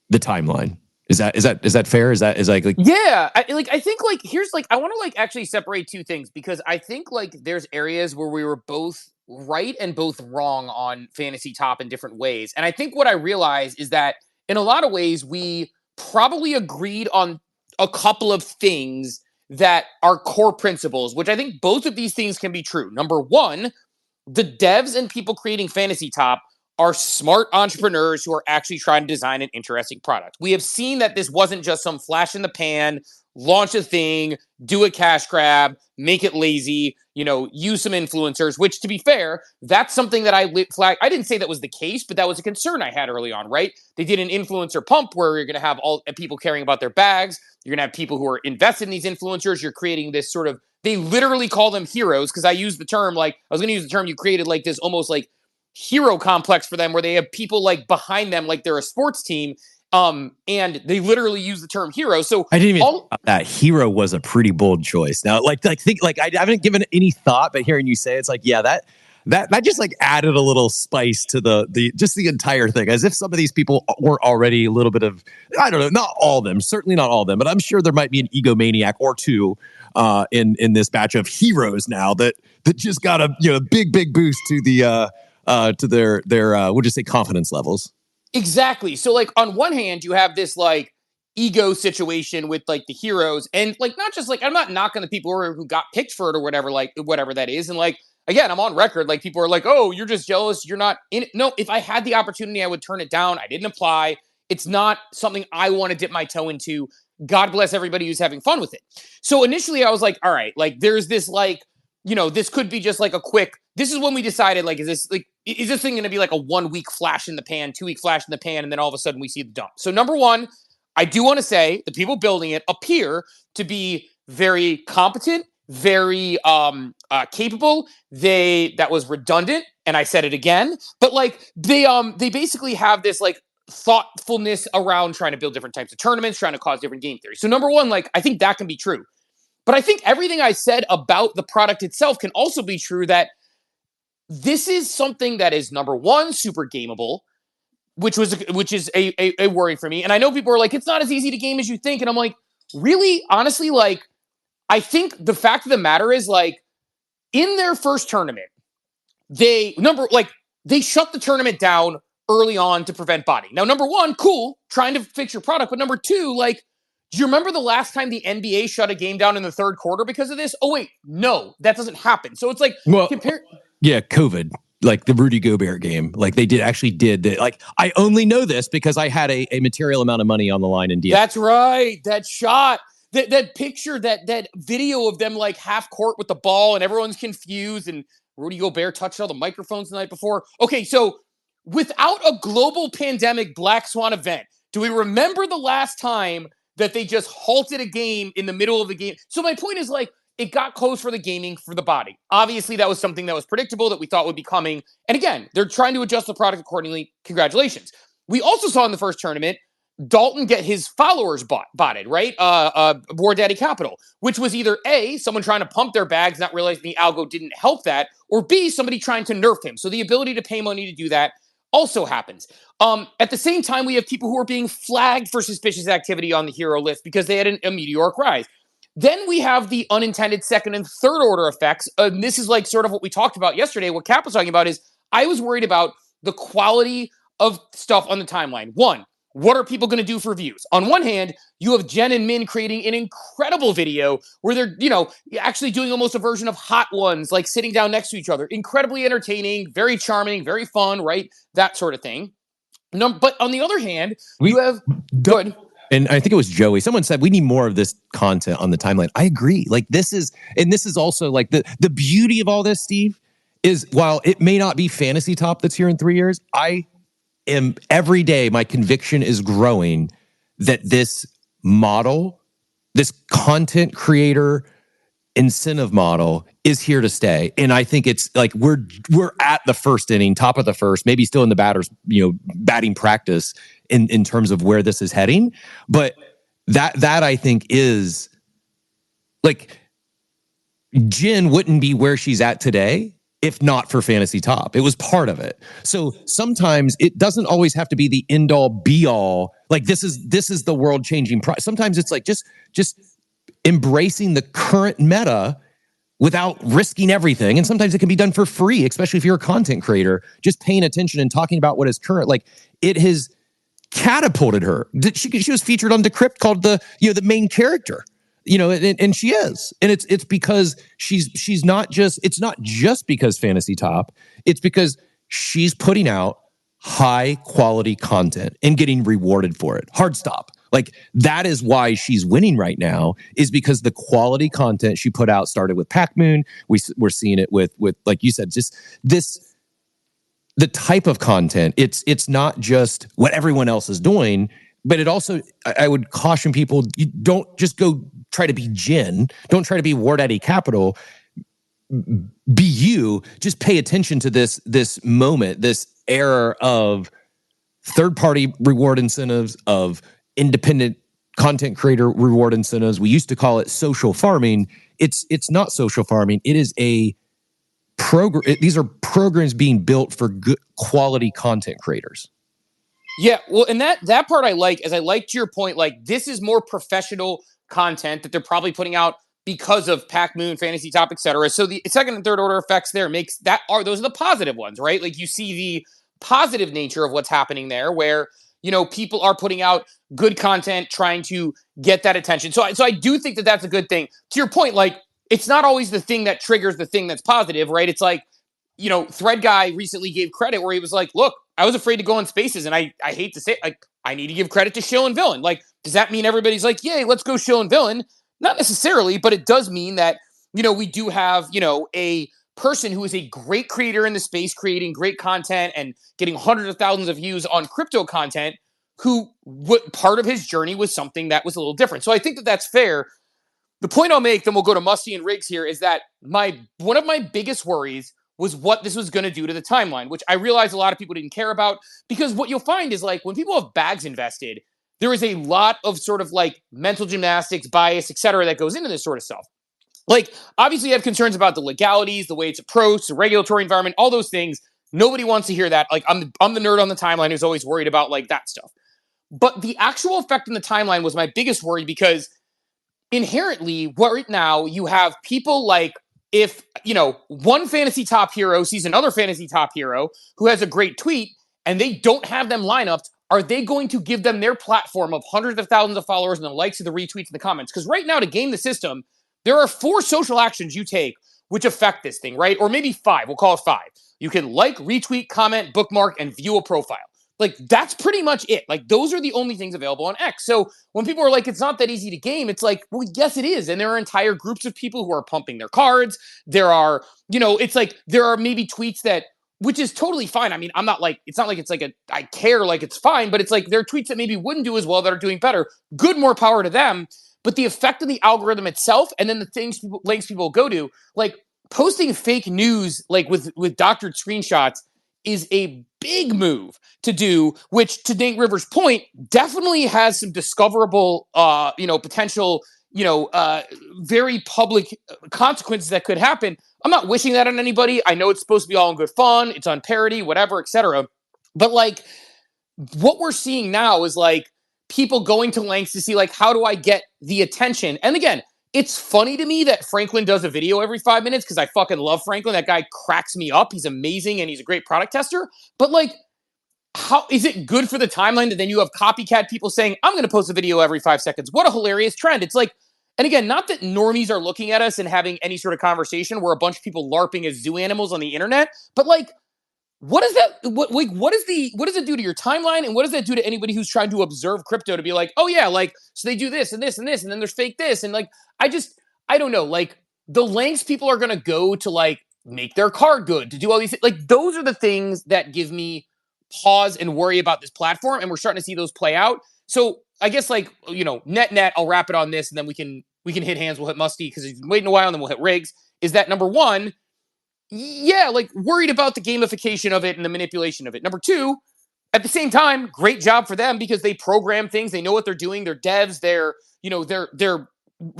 the timeline. Is that fair? Yeah, I think here's I want to actually separate two things, because I think there's areas where we were both right and both wrong on Fantasy Top in different ways. And I think what I realized is that in a lot of ways we probably agreed on a couple of things that are core principles, which I think both of these things can be true. Number one, the devs and people creating Fantasy Top are smart entrepreneurs who are actually trying to design an interesting product. We have seen that this wasn't just some flash in the pan, launch a thing, do a cash grab, make it lazy, use some influencers, which, to be fair, that's something that I flagged. I didn't say that was the case, but that was a concern I had early on, right? They did an influencer pump where you're going to have all people caring about their bags. You're going to have people who are invested in these influencers. You're creating this sort of, they literally call them heroes, because I used the term, I was going to use the term, you created this almost hero complex for them, where they have people behind them like they're a sports team, and they literally use the term hero. So I didn't even think that hero was a pretty bold choice. Now, I haven't given any thought, but hearing you say it's that just added a little spice to the entire thing, as if some of these people were already a little bit of, I don't know, not all of them, certainly not all of them, but I'm sure there might be an egomaniac or two in this batch of heroes now that just got a big boost to the to their we'll just say confidence levels. Exactly. So on one hand, you have this ego situation with the heroes, and not just I'm not knocking the people who got picked for it or whatever, whatever that is. And again, I'm on record, people are oh, you're just jealous, you're not in it. No, if I had the opportunity, I would turn it down. I didn't apply. It's not something I want to dip my toe into. God bless everybody who's having fun with it. So initially I was all right, there's this this could be just a quick, this is when we decided, is this thing going to be a 1 week flash in the pan, 2 week flash in the pan, and then all of a sudden we see the dump. So number one, I do want to say the people building it appear to be very competent, very capable. That was redundant, and I said it again. But like they basically have this like thoughtfulness around trying to build different types of tournaments, trying to cause different game theories. So number one, like I think that can be true. But I think everything I said about the product itself can also be true, that this is something that is, number one, super gameable, which is a worry for me. And I know people are like, it's not as easy to game as you think. And I'm like, really? Honestly, like, I think the fact of the matter is, like, in their first tournament, they shut the tournament down early on to prevent botting. Now, number one, cool, trying to fix your product. But number two, like, do you remember the last time the NBA shut a game down in the third quarter because of this? Oh, wait, no, that doesn't happen. So it's like, yeah, COVID, like the Rudy Gobert game, like they actually did that. Like, I only know this because I had a material amount of money on the line in DFS. That's right. That shot, that picture, that video of them like half court with the ball and everyone's confused and Rudy Gobert touched all the microphones the night before. Okay, so without a global pandemic Black Swan event, do we remember the last time that they just halted a game in the middle of the game? So my point is, like, it got close for the gaming, for the body. Obviously, that was something that was predictable, that we thought would be coming. And again, they're trying to adjust the product accordingly. Congratulations. We also saw in the first tournament, Dalton get his followers botted, right? War Daddy Capital, which was either A, someone trying to pump their bags, not realizing the algo didn't help that, or B, somebody trying to nerf him. So the ability to pay money to do that also happens. At the same time, we have people who are being flagged for suspicious activity on the hero list because they had a meteoric rise. Then we have the unintended second and third order effects. And this is like sort of what we talked about yesterday. What Cap was talking about is I was worried about the quality of stuff on the timeline. One, what are people going to do for views? On one hand, you have Jen and Min creating an incredible video where they're, actually doing almost a version of Hot Ones, like sitting down next to each other. Incredibly entertaining, very charming, very fun, right? That sort of thing. But on the other hand, you have good. And I think it was Joey. Someone said we need more of this content on the timeline. I agree. Like this is also like the beauty of all this, Steve, is while it may not be Fantasy Top that's here in 3 years, I am every day, my conviction is growing that this model, this content creator incentive model is here to stay. And I think it's like we're at the first inning, top of the first, maybe still in the batting practice in terms of where this is heading. But that I think is like Jen wouldn't be where she's at today if not for Fantasy Top. It was part of it. So sometimes it doesn't always have to be the end all be all. Like this is the world changing. Sometimes it's like just embracing the current meta without risking everything. And sometimes it can be done for free, especially if you're a content creator, just paying attention and talking about what is current. Like it has catapulted her. She was featured on Decrypt called the main character, and she is. And it's because she's not just, it's not just because Fantasy Top, it's because she's putting out high quality content and getting rewarded for it. Hard stop. Like that is why she's winning right now, is because the quality content she put out started with Pac Moon. We're seeing it with like you said, just the type of content. It's not just what everyone else is doing, but it also, I would caution people, you don't just go try to be Jen. Don't try to be War Daddy Capital. Be you. Just pay attention to this moment, this era of third-party reward incentives, of independent content creator reward incentives. We used to call it social farming. It's not social farming. It is a program. These are programs being built for good quality content creators. Yeah, well, and that part I like, as I like to your point, like this is more professional content that they're probably putting out because of Pac Moon, Fantasy Top, etc. So the second and third order effects there those are the positive ones, right? Like you see the positive nature of what's happening there, where people are putting out good content, trying to get that attention. So I do think that that's a good thing. To your point, like it's not always the thing that triggers the thing that's positive, right? It's like, Thread Guy recently gave credit where he was like, look, I was afraid to go in spaces, and I hate to say it, like I need to give credit to Shill and Villain. Like, does that mean everybody's like, yay, let's go Shill and Villain? Not necessarily, but it does mean that, we do have, a person who is a great creator in the space, creating great content and getting hundreds of thousands of views on crypto content, who part of his journey was something that was a little different. So I think that that's fair. the point I'll make, then we'll go to Musty and Riggs here, is that one of my biggest worries was what this was going to do to the timeline, which I realized a lot of people didn't care about, because what you'll find is like when people have bags invested, there is a lot of sort of like mental gymnastics, bias, et cetera, that goes into this sort of stuff. Like, obviously you have concerns about the legalities, the way it's approached, the regulatory environment, all those things. Nobody wants to hear that. Like, I'm the nerd on the timeline who's always worried about like that stuff. But the actual effect in the timeline was my biggest worry, because inherently right now you have people like, if, one fantasy top hero sees another fantasy top hero who has a great tweet and they don't have them lineups, are they going to give them their platform of hundreds of thousands of followers and the likes of the retweets and the comments? Because right now, to game the system, there are 4 social actions you take which affect this thing, right? Or maybe 5. We'll call it 5. You can like, retweet, comment, bookmark, and view a profile. Like, that's pretty much it. Like, those are the only things available on X. So when people are like, it's not that easy to game, it's like, well, yes, it is. And there are entire groups of people who are pumping their cards. There are, it's like, there are maybe tweets that, which is totally fine. I mean, I'm not like, it's not like it's like I care, like it's fine, but it's like there are tweets that maybe wouldn't do as well that are doing better. Good, more power to them. But the effect of the algorithm itself, and then the links people go to, like posting fake news, like with doctored screenshots, is a big move to do, which, to Nate Rivers' point, definitely has some discoverable, potential, very public consequences that could happen. I'm not wishing that on anybody. I know it's supposed to be all in good fun. It's on parody, whatever, etc. But like, what we're seeing now is like people going to lengths to see like, how do I get the attention? And again, it's funny to me that Franklin does a video every 5 minutes, because I fucking love Franklin. That guy cracks me up. He's amazing and he's a great product tester. But like, how is it good for the timeline that then you have copycat people saying, I'm going to post a video every 5 seconds? What a hilarious trend. It's like, and again, not that normies are looking at us and having any sort of conversation where a bunch of people LARPing as zoo animals on the internet, but like, what is that? What does it do to your timeline? And what does that do to anybody who's trying to observe crypto to be like, oh yeah, like, so they do this and this and this, and then there's fake this. And like, I don't know, like the lengths people are going to go to like make their card good, to do all these things. Like, those are the things that give me pause and worry about this platform. And we're starting to see those play out. So I guess like, net, I'll wrap it on this, and then we can hit hands. We'll hit Musty because he's been waiting a while, and then we'll hit Riggs. Is that number one? Yeah, like worried about the gamification of it and the manipulation of it. Number 2, at the same time, great job for them because they program things. They know what they're doing. They're devs.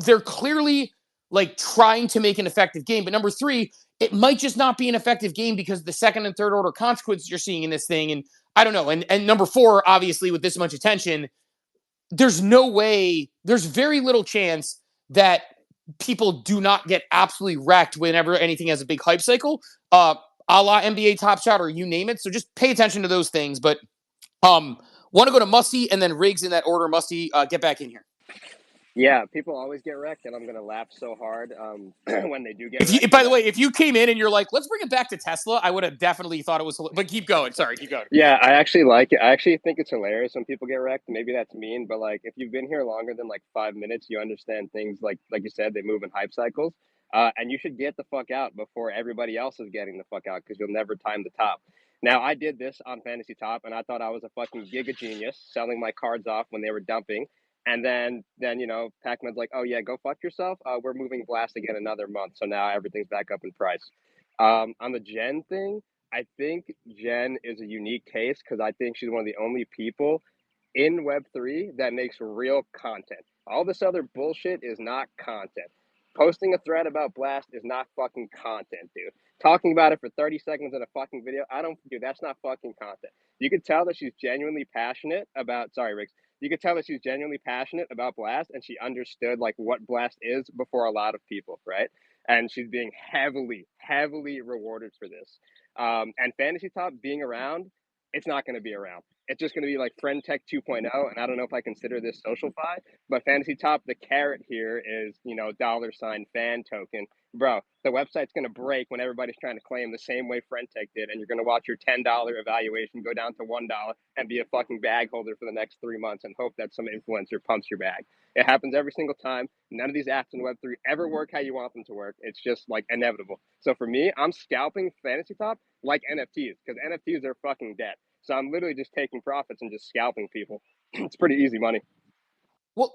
They're clearly like trying to make an effective game. But number 3, it might just not be an effective game because of the second and third order consequences you're seeing in this thing. And I don't know. And number 4, obviously, with this much attention, there's no way, there's very little chance that people do not get absolutely wrecked whenever anything has a big hype cycle, a la NBA Top Shot or you name it. So just pay attention to those things. But want to go to Musty and then Riggs in that order. Musty, get back in here. Yeah, people always get wrecked, and I'm going to laugh so hard when they do get wrecked. By the way, if you came in and you're like, let's bring it back to Tesla, I would have definitely thought it was, but keep going. Sorry, keep going. Yeah, I actually like it. I actually think it's hilarious when people get wrecked. Maybe that's mean, but like if you've been here longer than like 5 minutes, you understand things like you said, they move in hype cycles. And you should get the fuck out before everybody else is getting the fuck out, because you'll never time the top. Now, I did this on Fantasy Top, and I thought I was a fucking giga genius selling my cards off when they were dumping. And then Pac-Man's like, oh yeah, go fuck yourself. We're moving Blast again another month, so now everything's back up in price. On the Jen thing, I think Jen is a unique case because I think she's one of the only people in Web3 that makes real content. All this other bullshit is not content. Posting a thread about Blast is not fucking content, dude. Talking about it for 30 seconds in a fucking video, that's not fucking content. You could tell that she's genuinely passionate about, sorry, Riggs. You could tell that she's genuinely passionate about Blast, and she understood like what Blast is before a lot of people, right? And she's being heavily, heavily rewarded for this. And Fantasy Top being around, it's not going to be around. It's just going to be like Friend Tech 2.0, and I don't know if I consider this SocialFi, but Fantasy Top, the carrot here is, $ fan token. Bro, the website's going to break when everybody's trying to claim the same way Friend Tech did, and you're going to watch your $10 evaluation go down to $1 and be a fucking bag holder for the next 3 months and hope that some influencer pumps your bag. It happens every single time. None of these apps in Web3 ever work how you want them to work. It's just like inevitable. So for me, I'm scalping Fantasy Top like NFTs, because NFTs are fucking dead. So I'm literally just taking profits and just scalping people. It's pretty easy money. Well,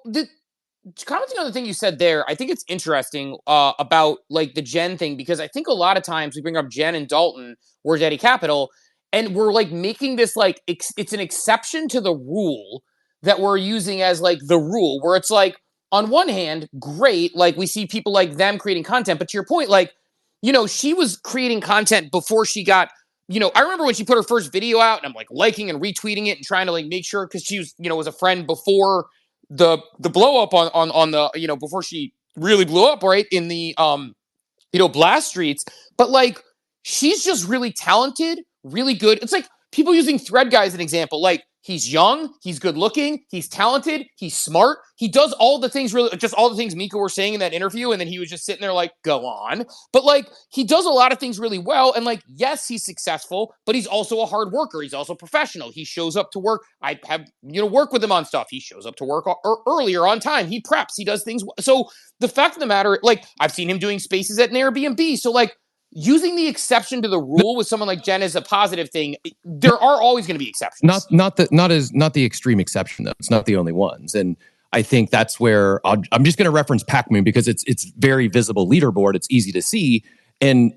commenting on the thing you said there, I think it's interesting about like the Jen thing, because I think a lot of times we bring up Jen and Dalton, Where's Eddie Capital, and we're like making this like it's an exception to the rule that we're using as like the rule, where it's like, on one hand, great, like we see people like them creating content, but to your point, like, you know, she was creating content before she got, you know, I remember when she put her first video out and I'm like liking and retweeting it and trying to like make sure, because she was, you know, was a friend before the blow up on the, you know, before she really blew up, right, in the you know, blast streets. But like, she's just really talented, really good. It's like people using Thread Guy as an example. Like, he's young, he's good looking, he's talented, he's smart. He does all the things, really, just all the things Mika were saying in that interview. And then he was just sitting there like, go on. But like, he does a lot of things really well. And like, yes, he's successful, but he's also a hard worker. He's also professional. He shows up to work. I have, you know, work with him on stuff. He shows up to work earlier on time. He preps, he does things. So the fact of the matter, like, I've seen him doing spaces at an Airbnb. So like, using the exception to the rule with someone like Jen is a positive thing. There are always going to be exceptions. Not the extreme exception though. It's not the only ones. And I think that's where I'm just going to reference Pac-Moon because it's very visible leaderboard. It's easy to see. And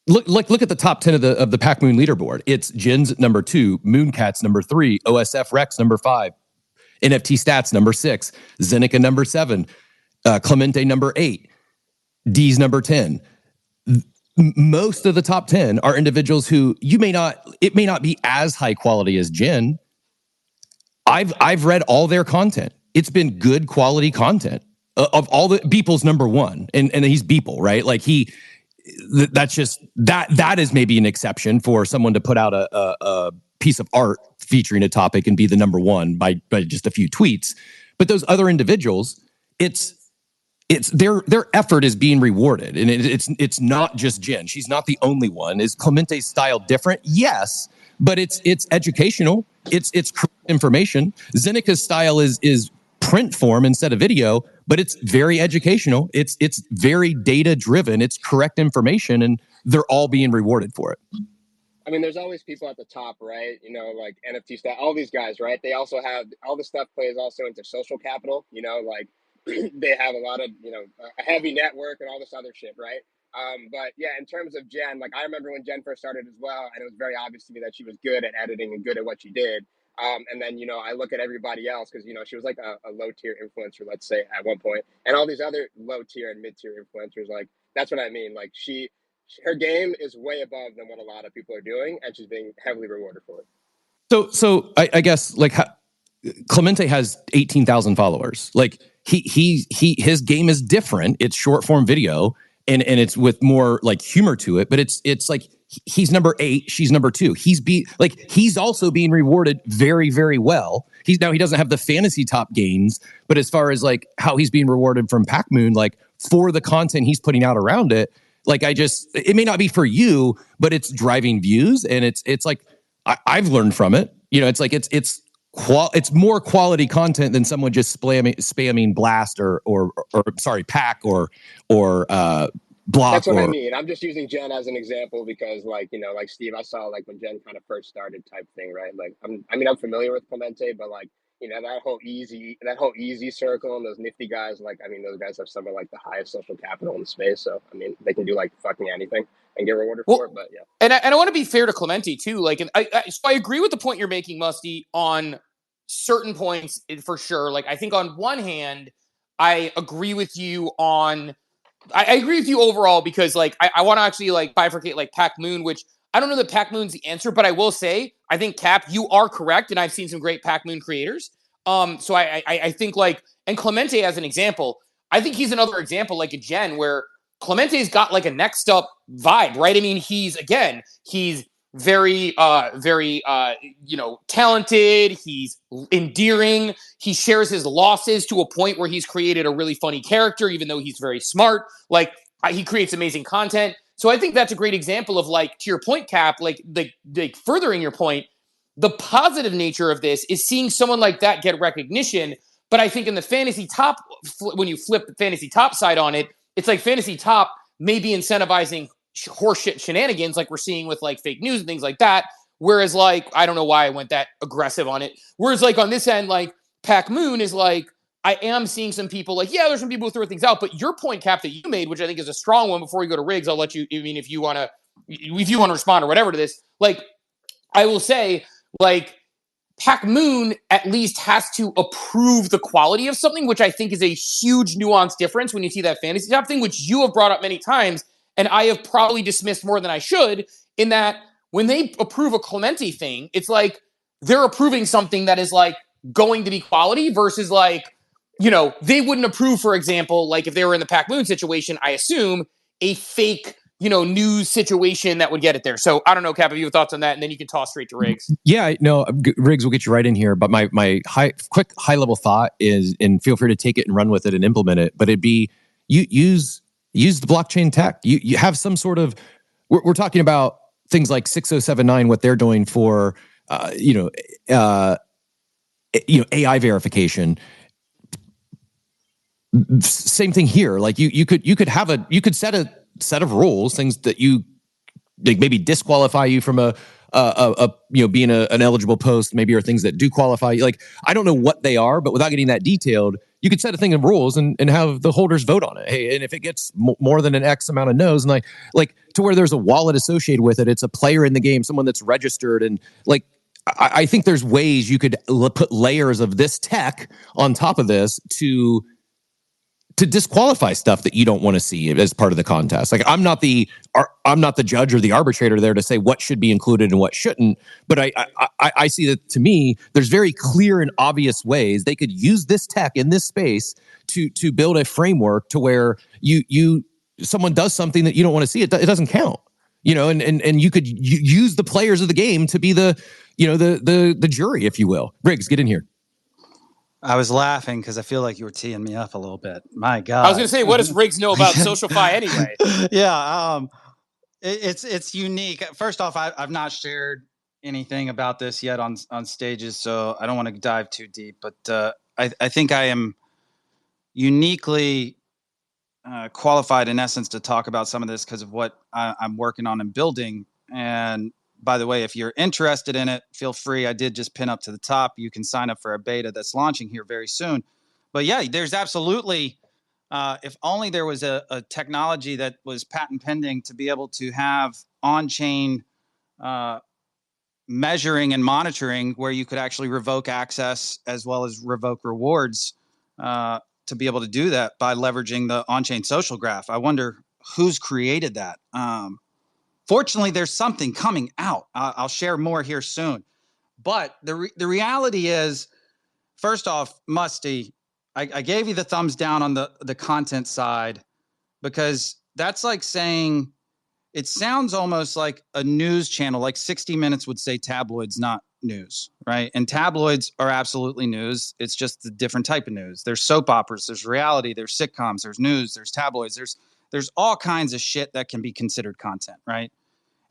look at the top 10 of the Pac-Moon leaderboard. It's Jen's number 2, Mooncats number 3, OSF Rex number 5, NFT Stats number 6, Zeneca number 7, Clemente number 8, D's number 10. Most of the top 10 are individuals who it may not be as high quality as Jen. I've read all their content. It's been good quality content. Of all the Beeple's number 1, and he's Beeple, right? Like that's just that is maybe an exception for someone to put out a piece of art featuring a topic and be the number 1 by just a few tweets. But those other individuals, it's their effort is being rewarded, and it's not just Jen. She's not the only one. Is Clemente's style different? Yes, but it's educational. It's information. Zeneca's style is print form instead of video, but it's very educational. It's very data driven. It's correct information, and they're all being rewarded for it. I mean, there's always people at the top, right? You know, like NFT stuff, all these guys, right? They also have all the stuff plays also into social capital, you know, like they have a lot of, you know, a heavy network and all this other shit, right? But yeah, in terms of Jen, like I remember when Jen first started as well, and it was very obvious to me that she was good at editing and good at what she did. And then, you know, I look at everybody else because, you know, she was like a low tier influencer, let's say, at one point, and all these other low tier and mid tier influencers. Like, that's what I mean. Like, her game is way above than what a lot of people are doing, and she's being heavily rewarded for it. So I guess like Clemente has 18,000 followers. Like his game is different. It's short form video and it's with more like humor to it, but it's like he's number 8, she's number 2. He's also being rewarded very, very well. He doesn't have the fantasy top gains, but as far as like how he's being rewarded from Pac-Moon, like for the content he's putting out around it, like it may not be for you, but it's driving views, and it's like I've learned from it. You know, it's like it's more quality content than someone just spamming Blast or sorry, Pac or Block. That's what I mean. I'm just using Jen as an example because, like, you know, like Steve, I saw like when Jen kind of first started type thing, right? Like, I'm familiar with Clemente, but like, you know, that whole easy circle and those nifty guys, like, I mean, those guys have some of like the highest social capital in the space. So I mean, they can do like fucking anything and get rewarded for it. But yeah, and I want to be fair to Clemente too. Like, and so I agree with the point you're making, Musty, on certain points for sure. Like, I think on one hand, I agree with you on. I agree with you overall because like I want to actually like bifurcate like Pac-Moon, which I don't know that Pac-Moon's the answer, but I will say I think Cap, you are correct, and I've seen some great Pac-Moon creators. So I think like, and Clemente as an example, I think he's another example like a Jen where Clemente's got like a next up vibe, right? I mean, he's very, you know, talented. He's endearing. He shares his losses to a point where he's created a really funny character, even though he's very smart. Like, he creates amazing content. So I think that's a great example of, like, to your point, Cap, like furthering your point, the positive nature of this is seeing someone like that get recognition. But I think in the fantasy top, when you flip the fantasy top side on it, it's like fantasy top may be incentivizing horseshit shenanigans like we're seeing with like fake news and things like that. Whereas like, I don't know why I went that aggressive on it. Whereas like on this end, like Pac-Moon is like I am seeing some people like, yeah, there's some people who throw things out, but your point, Cap, that you made, which I think is a strong one before we go to Riggs, I'll let you, I mean, if you want to respond or whatever to this, like, I will say, like, Pac Moon at least has to approve the quality of something, which I think is a huge nuance difference when you see that fantasy top thing, which you have brought up many times, and I have probably dismissed more than I should, in that when they approve a Clemente thing, it's like they're approving something that is like going to be quality versus like, you know, they wouldn't approve, for example, like if they were in the Pac Moon situation, I assume a fake, you know, news situation that would get it there. So I don't know, Cap, if you have thoughts on that, and then you can toss straight to Riggs. Yeah, no, Riggs will get you right in here. But my quick high level thought is, and feel free to take it and run with it and implement it. But it'd be use the blockchain tech. You have some sort of. We're talking about things like 6079, what they're doing for AI verification. Same thing here. Like you could set a set of rules, things that you like maybe disqualify you from a being an eligible post, maybe are things that do qualify you. Like, I don't know what they are, but without getting that detailed, you could set a thing of rules and have the holders vote on it. Hey, and if it gets more than an X amount of no's, and like to where there's a wallet associated with it, it's a player in the game, someone that's registered, and like I think there's ways you could put layers of this tech on top of this to disqualify stuff that you don't want to see as part of the contest. Like I'm not the judge or the arbitrator there to say what should be included and what shouldn't. But I see that, to me, there's very clear and obvious ways they could use this tech in this space to build a framework to where someone does something that you don't want to see. It doesn't count. You know, and you could use the players of the game to be the jury, if you will. Riggs, get in here. I was laughing because I feel like you were teeing me up a little bit. My God. I was going to say, what does Riggs know about SocialFi anyway? Yeah, it's unique. First off, I've not shared anything about this yet on stages, so I don't want to dive too deep. But I think I am uniquely qualified, in essence, to talk about some of this because of what I'm working on and building. And by the way, if you're interested in it, feel free. I did just pin up to the top. You can sign up for a beta that's launching here very soon. But yeah, there's absolutely, if only there was a technology that was patent pending to be able to have on-chain measuring and monitoring where you could actually revoke access as well as revoke rewards to be able to do that by leveraging the on-chain social graph. I wonder who's created that. Fortunately, there's something coming out. I'll share more here soon. But the reality is, first off, Musty, I gave you the thumbs down on the content side because that's like saying, it sounds almost like a news channel, like 60 Minutes would say tabloids, not news, right? And tabloids are absolutely news. It's just a different type of news. There's soap operas, there's reality, there's sitcoms, there's news, there's tabloids, there's all kinds of shit that can be considered content, right?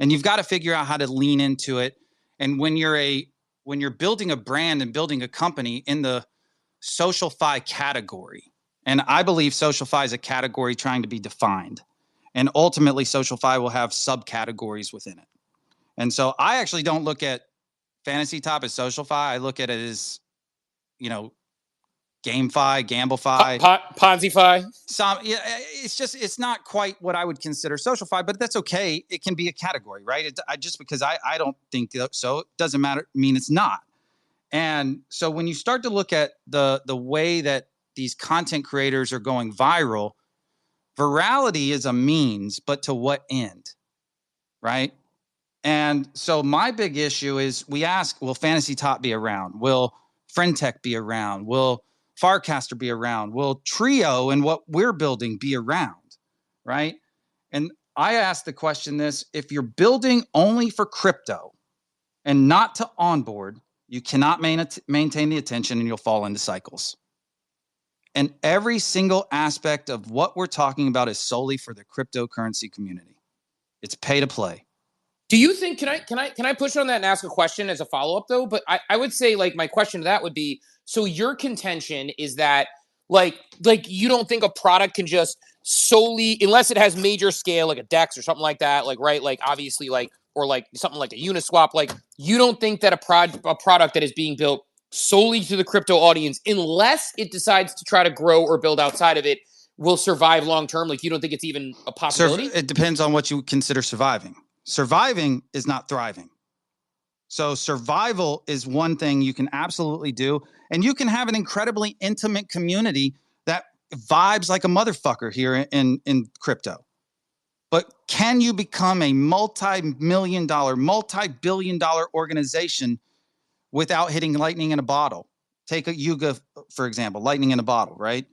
And you've got to figure out how to lean into it. And when you're building a brand and building a company in the SocialFi category, and I believe SocialFi is a category trying to be defined, and ultimately SocialFi will have subcategories within it. And so I actually don't look at Fantasy Top as SocialFi. I look at it as, GameFi, GambleFi, Ponzi-Fi. It's not quite what I would consider SocialFi, but that's okay. It can be a category, right? Just because I don't think so, it doesn't mean it's not. And so when you start to look at the way that these content creators are going viral, virality is a means, but to what end, right? And so my big issue is we ask, will Fantasy Top be around? Will FriendTech be around? Will Farcaster be around? Will Trio and what we're building be around, right? And I ask the question this, if you're building only for crypto and not to onboard, you cannot maintain the attention and you'll fall into cycles. And every single aspect of what we're talking about is solely for the cryptocurrency community. It's pay to play. Do you think, can I push on that and ask a question as a follow-up though? But I would say, like, my question to that would be, so your contention is that like you don't think a product can just solely, unless it has major scale, like a DEX or something like that, like, right? Like obviously, like, or like something like a Uniswap, like you don't think that a product that is being built solely to the crypto audience, unless it decides to try to grow or build outside of it, will survive long term? Like, you don't think it's even a possibility? It depends on what you consider surviving. Surviving is not thriving. So survival is one thing you can absolutely do. And you can have an incredibly intimate community that vibes like a motherfucker here in crypto. But can you become a multi-million dollar, multi-billion dollar organization without hitting lightning in a bottle? Take a Yuga, for example, lightning in a bottle, right?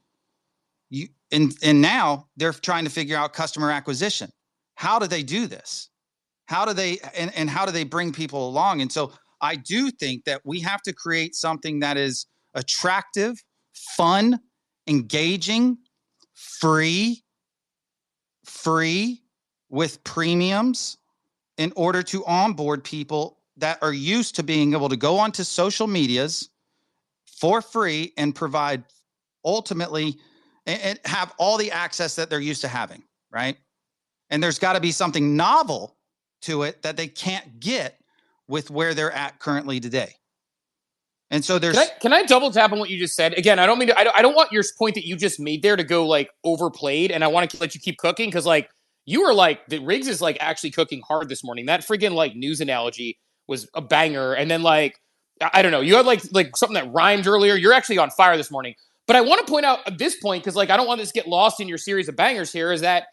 And now they're trying to figure out customer acquisition. How do they do this? How do they and how do they bring people along? And so I do think that we have to create something that is attractive, fun, engaging, free with premiums in order to onboard people that are used to being able to go onto social medias for free and provide ultimately and have all the access that they're used to having, right? And there's got to be something novel to it that they can't get with where they're at currently today. And so there's can I double tap on what you just said? Again, I don't mean to, I don't want your point that you just made there to go like overplayed, and I want to let you keep cooking, because like you were like, the Riggs is like actually cooking hard this morning. That friggin' like news analogy was a banger. And then like, I don't know, you had like something that rhymed earlier. You're actually on fire this morning. But I want to point out at this point, because like I don't want this to get lost in your series of bangers here, is that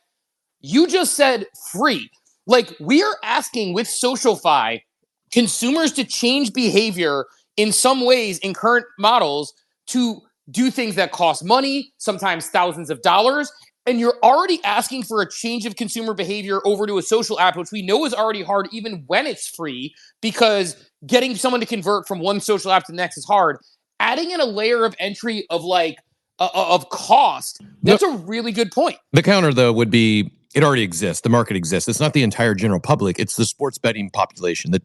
you just said free. Like, we are asking with SocialFi consumers to change behavior in some ways in current models to do things that cost money, sometimes thousands of dollars. And you're already asking for a change of consumer behavior over to a social app, which we know is already hard even when it's free, because getting someone to convert from one social app to the next is hard. Adding in a layer of entry of like of cost, that's a really good point. The counter, though, would be it already exists. The market exists. It's not the entire general public. It's the sports betting population. The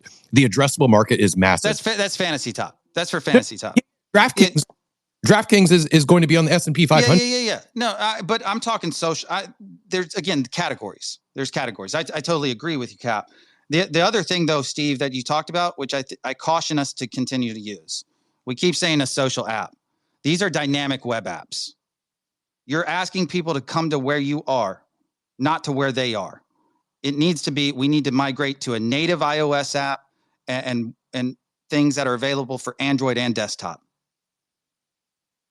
addressable market is massive. That's Fantasy Top. That's for Fantasy Top. DraftKings is going to be on the S&P 500. Yeah. No, but I'm talking social. There's, again, categories. There's categories. I totally agree with you, Cap. The other thing, though, Steve, that you talked about, which I caution us to continue to use. We keep saying a social app. These are dynamic web apps. You're asking people to come to where you are, not to where they are. It needs to be, we need to migrate to a native iOS app and things that are available for Android and desktop.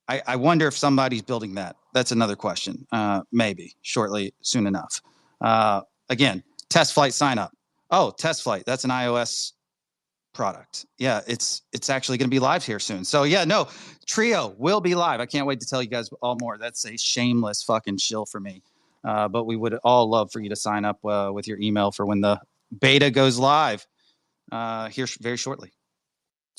I wonder if somebody's building that. That's another question. Maybe shortly, soon enough. Again, Test Flight sign up. Oh, Test Flight. That's an iOS product. Yeah, it's actually going to be live here soon. So yeah, no, Trio will be live. I can't wait to tell you guys all more. That's a shameless fucking shill for me. But we would all love for you to sign up with your email for when the beta goes live here very shortly.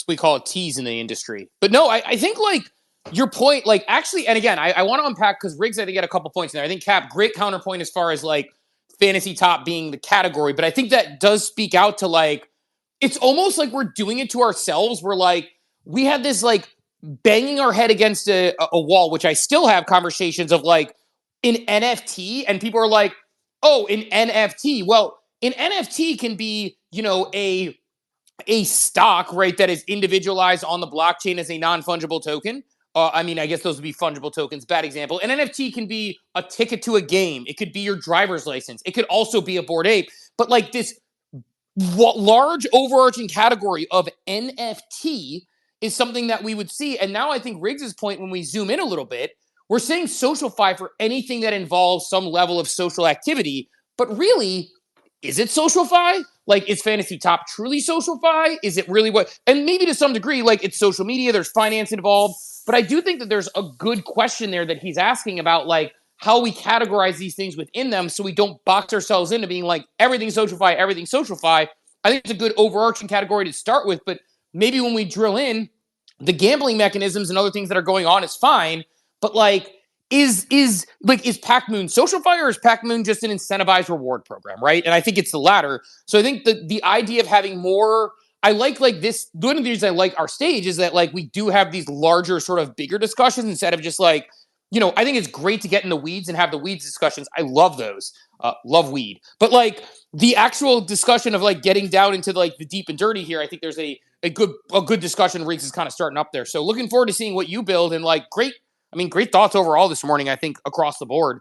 We call it tease in the industry. But no, I think like your point, like actually, and again, I want to unpack, because Riggs, I think, had a couple points in there. I think Cap, great counterpoint as far as like Fantasy Top being the category. But I think that does speak out to like, it's almost like we're doing it to ourselves. We're like, we had this like banging our head against a wall, which I still have conversations of like in NFT, and people are like, oh, in NFT. Well, an NFT can be, you know, a stock, right, that is individualized on the blockchain as a non-fungible token. I mean, I guess those would be fungible tokens. Bad example. An NFT can be a ticket to a game. It could be your driver's license. It could also be a Bored Ape. But like this large overarching category of NFT is something that we would see. And now I think Riggs's point, when we zoom in a little bit, we're saying SocialFi for anything that involves some level of social activity. But really, is it SocialFi? Like, is Fantasy Top truly SocialFi? Is it really what? And maybe to some degree, like, it's social media, there's finance involved. But I do think that there's a good question there that he's asking about, like, how we categorize these things within them so we don't box ourselves into being like, everything's SocialFi, everything's SocialFi. I think it's a good overarching category to start with, but maybe when we drill in, the gambling mechanisms and other things that are going on is fine. But like, is PacMoon SocialFi, or is PacMoon just an incentivized reward program, right? And I think it's the latter. So I think the idea of having more, I like this, one of the reasons I like our stage is that like we do have these larger sort of bigger discussions instead of just like, you know, I think it's great to get in the weeds and have the weeds discussions. I love those. Love weed. But like the actual discussion of like getting down into like the deep and dirty here, I think there's a a good discussion. Riggs is kind of starting up there. So looking forward to seeing what you build, and like great thoughts overall this morning, I think, across the board.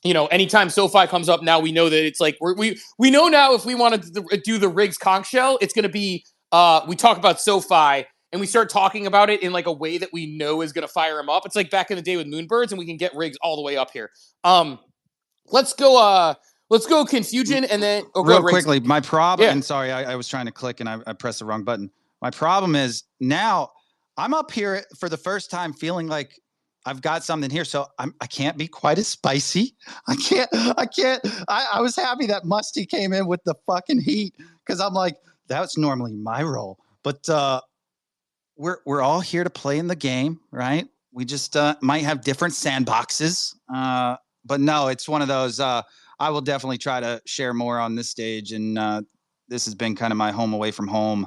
Anytime SoFi comes up now, we know that it's like we know now if we want to do the Riggs conch shell, it's going to be we talk about SoFi and we start talking about it in like a way that we know is going to fire him up. It's like back in the day with Moonbirds, and we can get Riggs all the way up here. Let's go Confusion, and then real quickly. My problem, Yeah. and sorry, I was trying to click and I pressed the wrong button. My problem is now I'm up here for the first time feeling like I've got something here, so I can't be quite as spicy. I can't. I was happy that Musty came in with the fucking heat, because I'm like, that's normally my role. But we're all here to play in the game, right? We just might have different sandboxes. But no, it's one of those. I will definitely try to share more on this stage, and this has been kind of my home away from home,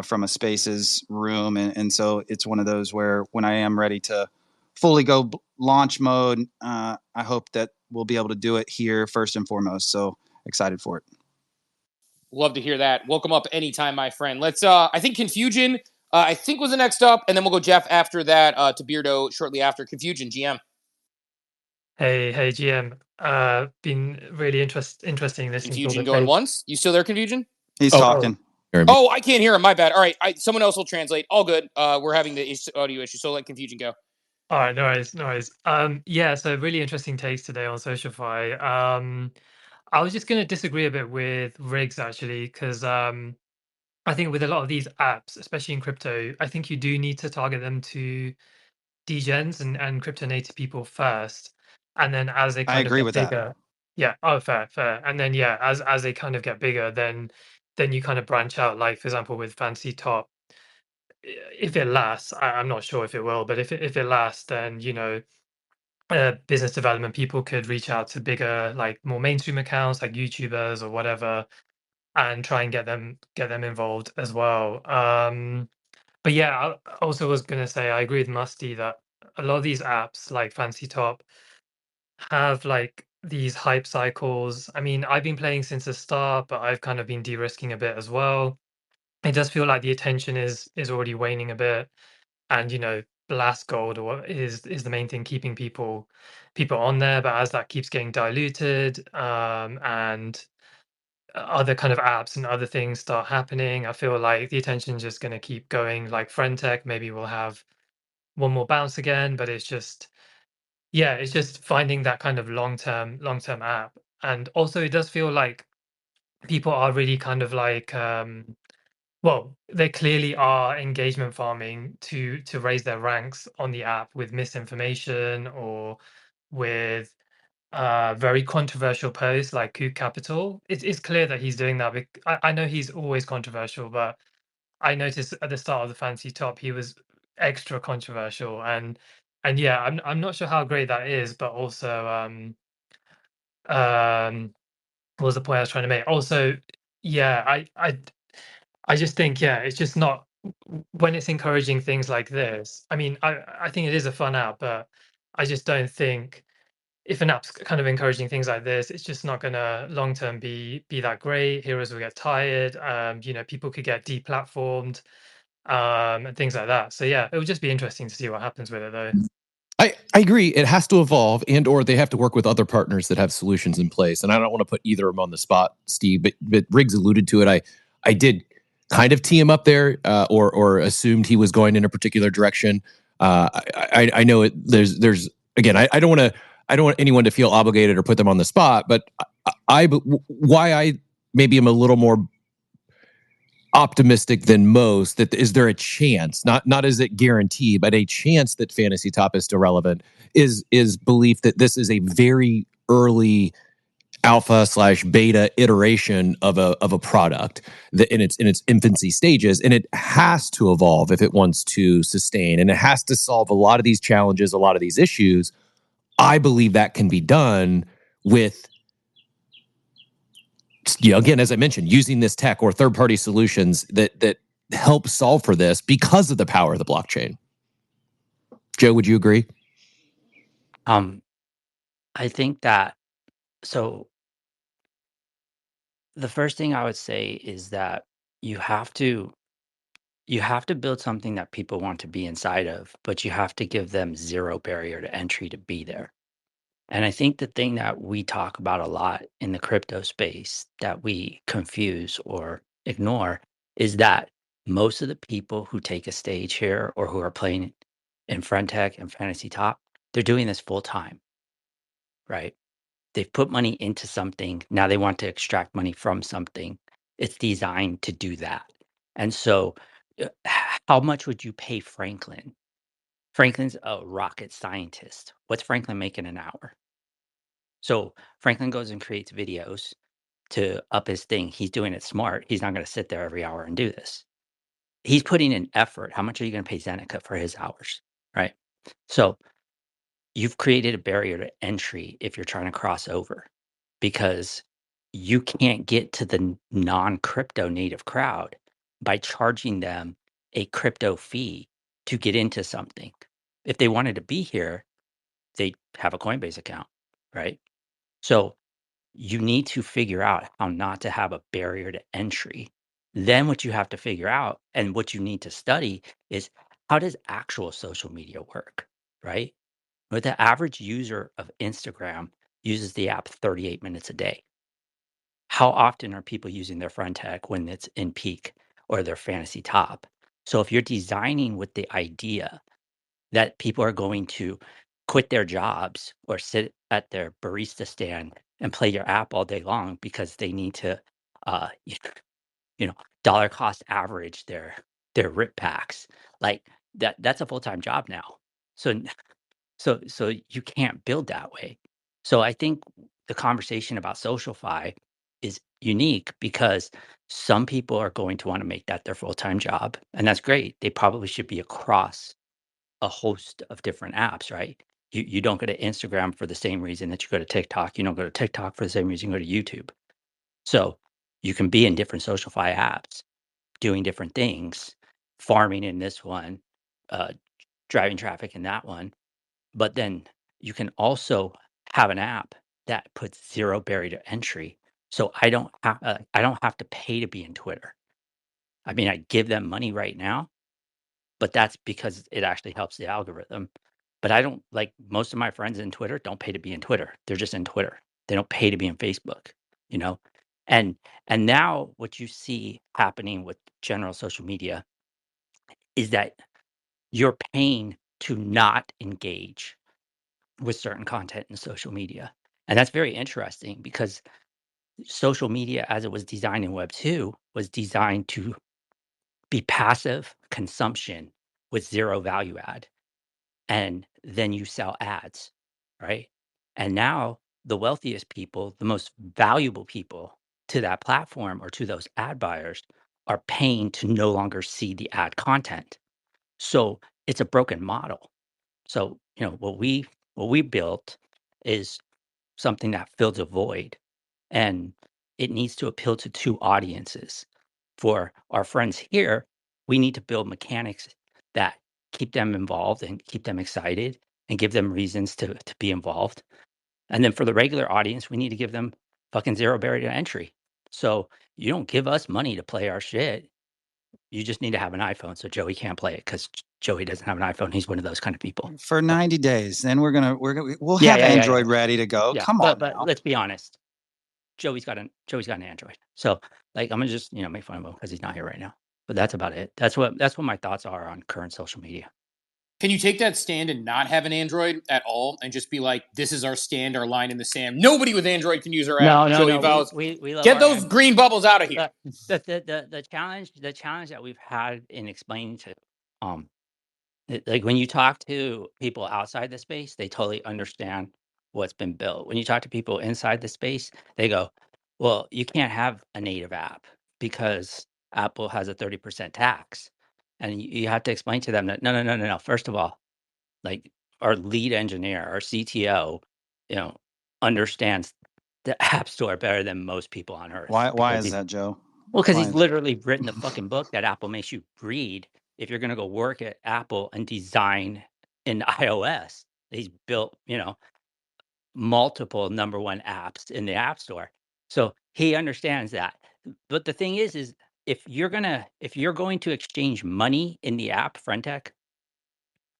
from a Spaces room, and so it's one of those where when I am ready to fully go launch mode, I hope that we'll be able to do it here first and foremost. So excited for it. Love to hear that. Welcome up anytime, my friend. Let's I think Confusion I think was the next up, and then we'll go Jeff after that to Beardo shortly after. Confusion, GM. Hey, GM. Been really interesting listening to all Confusion the going takes. once. You still there, Confusion? He's talking. Oh, I can't hear him. My bad. All right, someone else will translate. All good. We're having the audio issue, so let Confusion go. All right, no worries. Yeah, so really interesting takes today on SocialFi. I was just going to disagree a bit with Riggs, actually, because I think with a lot of these apps, especially in crypto, I think you do need to target them to degens and crypto native people first, and then as they kind of agree get with that. bigger, yeah, oh, fair, and then yeah, as they kind of get bigger, then you kind of branch out. Like for example, with Fancy Top, if it lasts, I'm not sure if it will, but if it lasts, then business development people could reach out to bigger, like more mainstream accounts, like YouTubers or whatever, and try and get them involved as well. But yeah, I also was going to say I agree with Musty that a lot of these apps like Fancy Top have like these hype cycles. I mean, I've been playing since the start, but I've kind of been de-risking a bit as well. It does feel like the attention is already waning a bit, and blast gold is the main thing keeping people on there. But as that keeps getting diluted, and other kind of apps and other things start happening, I feel like the attention is just going to keep going. Like Friendtech, maybe we'll have one more bounce again, but it's just finding that kind of long-term app. And also it does feel like people are really kind of like well, they clearly are engagement farming to raise their ranks on the app with misinformation or with very controversial posts like Kook Capital. It's clear that he's doing that. I know he's always controversial, but I noticed at the start of the Fancy Top he was extra controversial, and yeah, I'm not sure how great that is, but also what was the point I was trying to make? Also, yeah, I just think it's just not when it's encouraging things like this. I mean, I think it is a fun app, but I just don't think if an app's kind of encouraging things like this, it's just not gonna long term be that great. Heroes will get tired. People could get deplatformed, and things like that. So yeah, it would just be interesting to see what happens with it, though. I agree. It has to evolve, and or they have to work with other partners that have solutions in place. And I don't want to put either of them on the spot, Steve, but Riggs alluded to it. I did kind of tee him up there, or assumed he was going in a particular direction. I know it. There's again. I don't want anyone to feel obligated or put them on the spot. But why I maybe am a little more optimistic than most that is there a chance, not is it guaranteed, but a chance that Fantasy Top is still relevant is belief that this is a very early alpha/beta iteration of a product that in its infancy stages, and it has to evolve if it wants to sustain, and it has to solve a lot of these challenges, a lot of these issues. I believe that can be done with, again, as I mentioned, using this tech or third-party solutions that help solve for this because of the power of the blockchain. Joe, would you agree? I think that, so the first thing I would say is that you have to build something that people want to be inside of, but you have to give them zero barrier to entry to be there. And I think the thing that we talk about a lot in the crypto space that we confuse or ignore is that most of the people who take a stage here or who are playing in Friend Tech and Fantasy Top, they're doing this full time, right? They've put money into something. Now they want to extract money from something. It's designed to do that. And so, how much would you pay Franklin? Franklin's a rocket scientist. What's Franklin making an hour? So Franklin goes and creates videos to up his thing. He's doing it smart. He's not going to sit there every hour and do this. He's putting in effort. How much are you going to pay Zeneca for his hours? Right. So you've created a barrier to entry if you're trying to cross over because you can't get to the non-crypto native crowd by charging them a crypto fee to get into something. If they wanted to be here, they have a Coinbase account, right? So you need to figure out how not to have a barrier to entry. Then what you have to figure out and what you need to study is how does actual social media work, right? But the average user of Instagram uses the app 38 minutes a day. How often are people using their Friend Tech when it's in peak or their Fantasy Top? So if you're designing with the idea that people are going to quit their jobs or sit at their barista stand and play your app all day long because they need to, uh, you know, dollar cost average their rip packs, like that's a full time job now. So so you can't build that way. So I think the conversation about SocialFi is unique because some people are going to want to make that their full time job, and that's great. They probably should be across a host of different apps, right? You don't go to Instagram for the same reason that you go to TikTok. You don't go to TikTok for the same reason you go to YouTube. So you can be in different SocialFi apps, doing different things, farming in this one, uh, driving traffic in that one. But then you can also have an app that puts zero barrier to entry. So I don't have to pay to be in Twitter. I mean, I give them money right now, but that's because it actually helps the algorithm. But I don't like most of my friends in Twitter don't pay to be in Twitter. They're just in Twitter. They don't pay to be in Facebook, you know? And now what you see happening with general social media is that you're paying to not engage with certain content in social media. And that's very interesting because social media as it was designed in Web 2 was designed to be passive consumption with zero value add. And then you sell ads, right? And now the wealthiest people, the most valuable people to that platform or to those ad buyers are paying to no longer see the ad content. So it's a broken model. So, what we built is something that fills a void, and it needs to appeal to two audiences. For our friends here, we need to build mechanics that keep them involved and keep them excited and give them reasons to be involved. And then for the regular audience, we need to give them fucking zero barrier to entry. So you don't give us money to play our shit. You just need to have an iPhone. So Joey can't play it because Joey doesn't have an iPhone. He's one of those kind of people. For 90 days. Then we'll Yeah, have yeah, yeah, Android yeah. ready to go. Yeah, Come on but now. let's be honest. Joey's got an Android. So like I'm gonna just make fun of him because he's not here right now. But that's about it. That's what my thoughts are on current social media. Can you take that stand and not have an Android at all and just be like, this is our stand, our line in the sand? Nobody with Android can use our app. No. Joey Vows. We love Get our those green bubbles out of here. The challenge that we've had in explaining to like when you talk to people outside the space, they totally understand what's been built. When you talk to people inside the space, they go, well, you can't have a native app because Apple has a 30% tax. And you have to explain to them that no. First of all, like our lead engineer, our CTO, understands the App Store better than most people on Earth. Why is that, Joe? Well, because Why he's is- literally written the fucking book that Apple makes you read if you're going to go work at Apple and design in iOS. He's built, multiple number one apps in the App Store. So he understands that. But the thing is if you're going to exchange money in the app, Friendtech,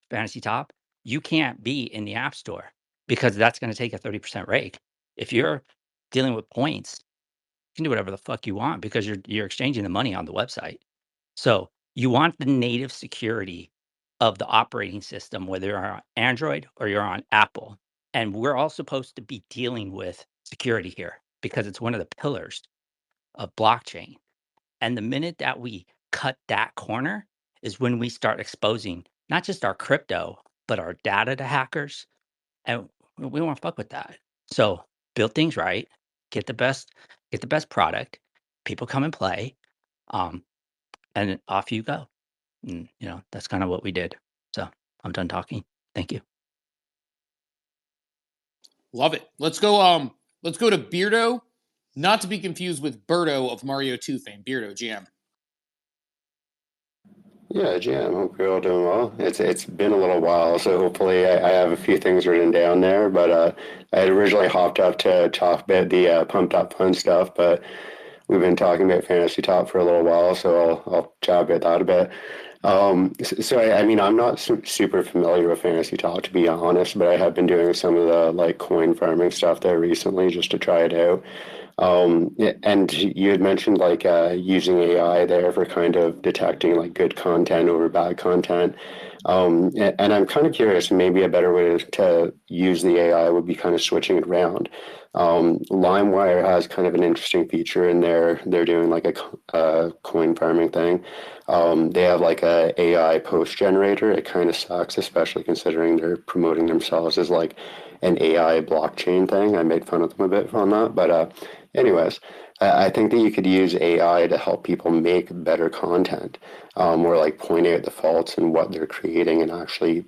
Fantasy Top, you can't be in the App Store because that's going to take a 30% rake. If you're dealing with points, you can do whatever the fuck you want because you're exchanging the money on the website. So you want the native security of the operating system, whether you're on Android or you're on Apple. And we're all supposed to be dealing with security here because it's one of the pillars of blockchain. And the minute that we cut that corner is when we start exposing not just our crypto, but our data to hackers. And we don't want to fuck with that. So build things right, get the best product, people come and play, and off you go. And that's kind of what we did. So I'm done talking. Thank you. Love it. Let's go to Beardo, not to be confused with Birdo of Mario 2 fame. Beardo, GM. Yeah, GM. Hope you're all doing well. It's been a little while, so hopefully I have a few things written down there. But I had originally hopped up to talk about the pumped up fun stuff, but we've been talking about Fantasy Top for a little while, so I'll chat about that a bit. So I mean, I'm not super familiar with Fantasy Top, to be honest, but I have been doing some of the like coin farming stuff there recently just to try it out. And you had mentioned like using AI there for kind of detecting like good content over bad content. And I'm kind of curious, maybe a better way to use the AI would be kind of switching it around. LimeWire has kind of an interesting feature in there. They're doing like a coin farming thing. They have like a AI post generator. It kind of sucks, especially considering they're promoting themselves as like an AI blockchain thing. I made fun of them a bit on that, but anyways, I think that you could use AI to help people make better content, or like point out the faults in what they're creating and actually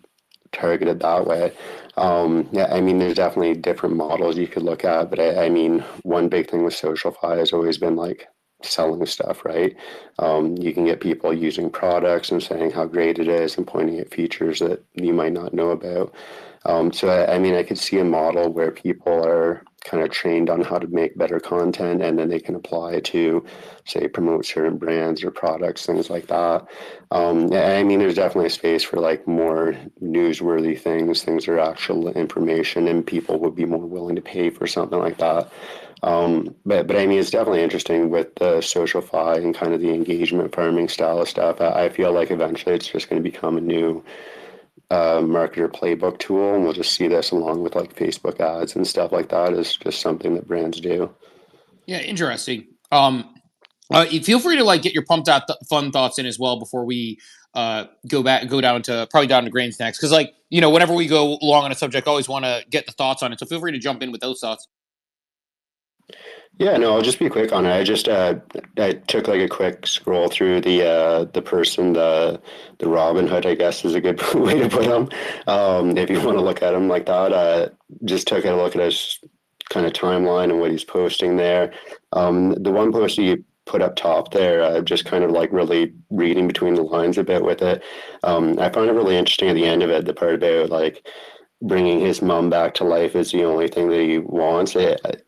target it that way. Yeah, I mean, there's definitely different models you could look at, but I mean, one big thing with SocialFi has always been like selling stuff, right? You can get people using products and saying how great it is and pointing at features that you might not know about. So I mean, I could see a model where people are kind of trained on how to make better content, and then they can apply to, say, promote certain brands or products, things like that. I mean, there's definitely a space for like more newsworthy things that are actual information, and people would be more willing to pay for something like that. But I mean, it's definitely interesting with the SocialFi and kind of the engagement farming style of stuff. I feel like eventually it's just going to become a new marketer playbook tool, and we'll just see this along with like Facebook ads and stuff like that is just something that brands do. Yeah, interesting. Feel free to like get your pumped out fun thoughts in as well before we go down to grains next, because like whenever we go long on a subject, I always want to get the thoughts on it. So feel free to jump in with those thoughts. Yeah, no, I'll just be quick on it. I just I took like a quick scroll through the person, the Robin Hood, I guess is a good way to put him. If you want to look at him like that, just took a look at his kind of timeline and what he's posting there. The one post you put up top there, just kind of like really reading between the lines a bit with it. I found it really interesting at the end of it, the part about like bringing his mom back to life is the only thing that he wants.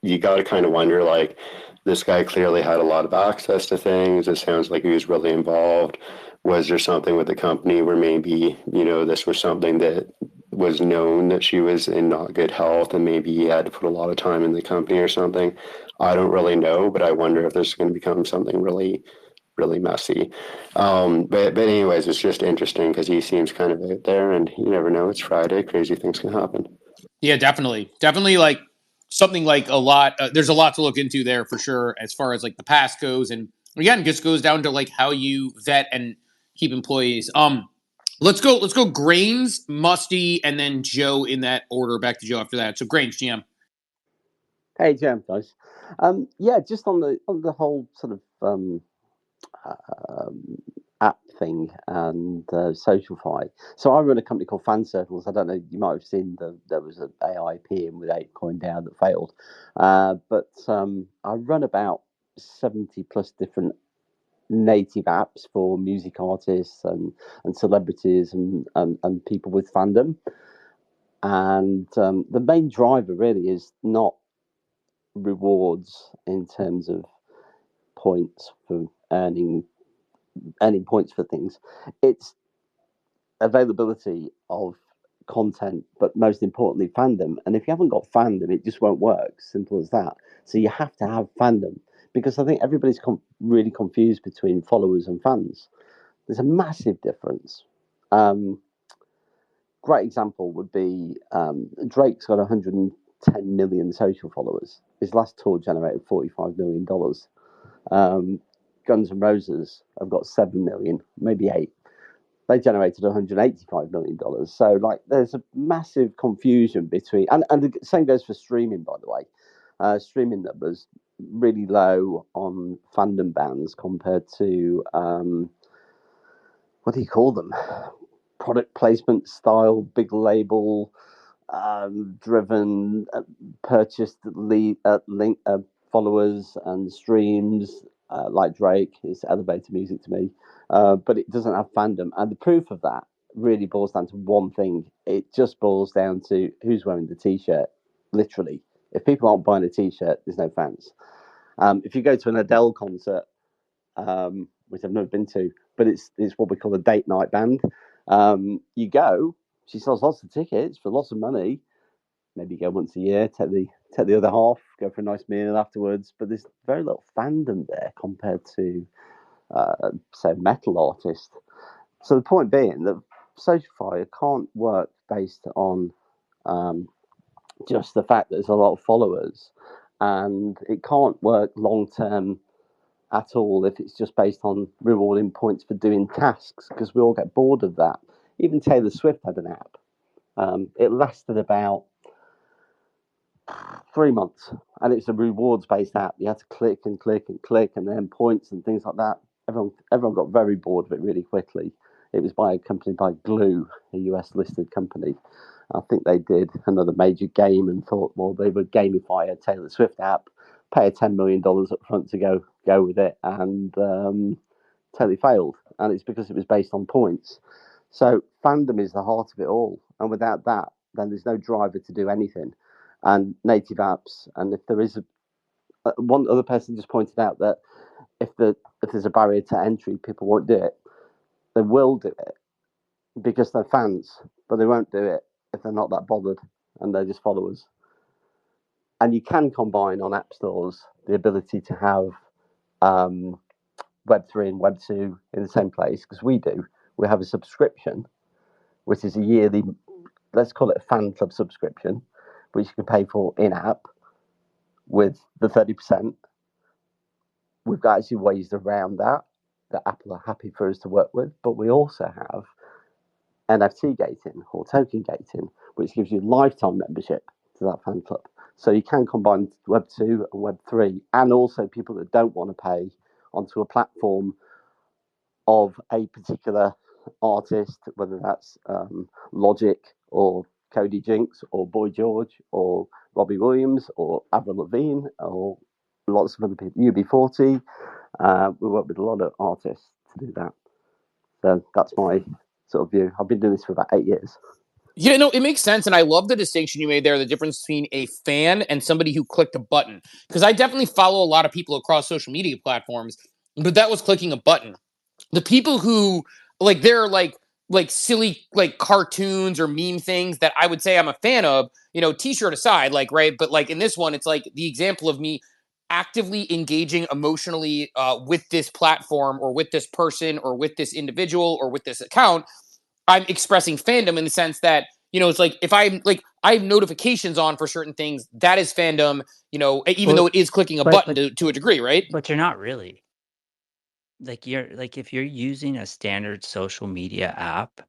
You got to kind of wonder, like, this guy clearly had a lot of access to things. It sounds like he was really involved. Was there something with the company where maybe, this was something that was known that she was in not good health and maybe he had to put a lot of time in the company or something? I don't really know, but I wonder if this is going to become something really messy. But anyways, it's just interesting because he seems kind of out there, and you never know. It's Friday. Crazy things can happen. Yeah, definitely. Like something like a lot. There's a lot to look into there for sure, as far as like the past goes. And again, just goes down to like how you vet and keep employees. Let's go Grains, Musty, and then Joe in that order. Back to Joe after that. So Grains, GM. Hey, GM guys. Yeah, just on the whole sort of app thing and SocialFi. So I run a company called Fan Circles. I don't know, you might have seen there was an AIP in with ApeCoin that failed. But I run about 70 plus different native apps for music artists and celebrities and people with fandom. And the main driver really is not rewards in terms of points for earning points for things. It's availability of content, but most importantly, fandom. And if you haven't got fandom, it just won't work. Simple as that. So you have to have fandom, because I think everybody's really confused between followers and fans. There's a massive difference. Great example would be Drake's got 110 million social followers. His last tour generated $45 million. Guns N' Roses have got 7 million, maybe 8. They generated $185 million. So, like, there's a massive confusion between, and the same goes for streaming, by the way. Streaming numbers really low on fandom bands compared to what do you call them? Product placement style, big label driven, purchased lead link followers and streams. Like Drake, it's elevator music to me, but it doesn't have fandom. And the proof of that really boils down to one thing. It just boils down to who's wearing the t-shirt. Literally, if people aren't buying a t-shirt, there's no fans. If you go to an Adele concert, which I've never been to, but it's what we call a date night band. You go, she sells lots of tickets for lots of money. Maybe go once a year, take the other half, go for a nice meal afterwards. But there's very little fandom there compared to, say, metal artists. So the point being that Socialfire can't work based on just the fact that there's a lot of followers, and it can't work long term at all if it's just based on rewarding points for doing tasks, because we all get bored of that. Even Taylor Swift had an app. It lasted about 3 months, and it's a rewards-based app. You had to click and click and click, and then points and things like that. Everyone got very bored of it really quickly. It was by a company by Glue, a US-listed company. I think they did another major game and thought, well, they would gamify a Taylor Swift app, pay a $10 million up front to go with it, and totally failed. And it's because it was based on points. So fandom is the heart of it all, and without that, then there's no driver to do anything. And native apps, and if there is one other person just pointed out that if there's a barrier to entry, people won't do it. They will do it because they're fans, but they won't do it if they're not that bothered and they're just followers. And you can combine on app stores the ability to have Web3 and Web2 in the same place, because we do. We have a subscription, which is a yearly, let's call it a fan club subscription, which you can pay for in-app with the 30%. We've got actually ways around that Apple are happy for us to work with, but we also have NFT gating or token gating, which gives you lifetime membership to that fan club. So you can combine Web2 and Web3, and also people that don't want to pay onto a platform of a particular artist, whether that's Logic or Cody Jinks or Boy George or Robbie Williams or Avril Lavigne or lots of other people, UB40. We work with a lot of artists to do that. So that's my sort of view. I've been doing this for about 8 years. Yeah, no, it makes sense. And I love the distinction you made there, the difference between a fan and somebody who clicked a button. Because I definitely follow a lot of people across social media platforms, but that was clicking a button. The people who, like, they're like silly, like, cartoons or meme things that I would say I'm a fan of, t-shirt aside, like, right? But, like, in this one, it's like the example of me actively engaging emotionally with this platform or with this person or with this individual or with this account. I'm expressing fandom in the sense that, it's like if I have notifications on for certain things, that is fandom, even though it is clicking a button to a degree, right? But you're not really. If you're using a standard social media app,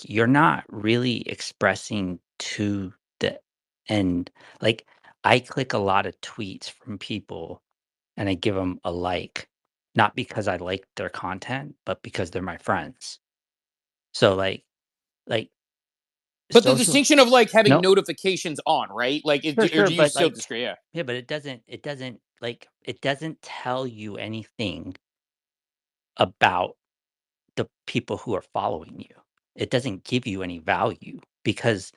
you're not really expressing to the end. I click a lot of tweets from people and I give them a like, not because I like their content, but because they're my friends. So like But the distinction of having No. notifications on, right? For do sure, you but still disagree? Yeah. yeah, but it doesn't tell you anything about the people who are following you. It doesn't give you any value because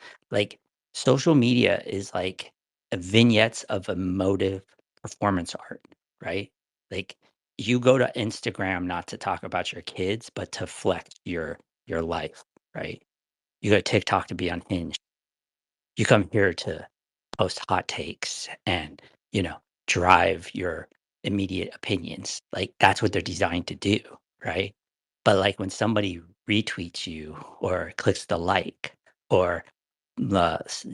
social media is like vignettes of emotive performance art, right? you go to Instagram not to talk about your kids, but to flex your life, right? You go to TikTok to be unhinged. You come here to post hot takes and, drive your immediate opinions. Like that's what they're designed to do, right? But like when somebody retweets you or clicks the like or replies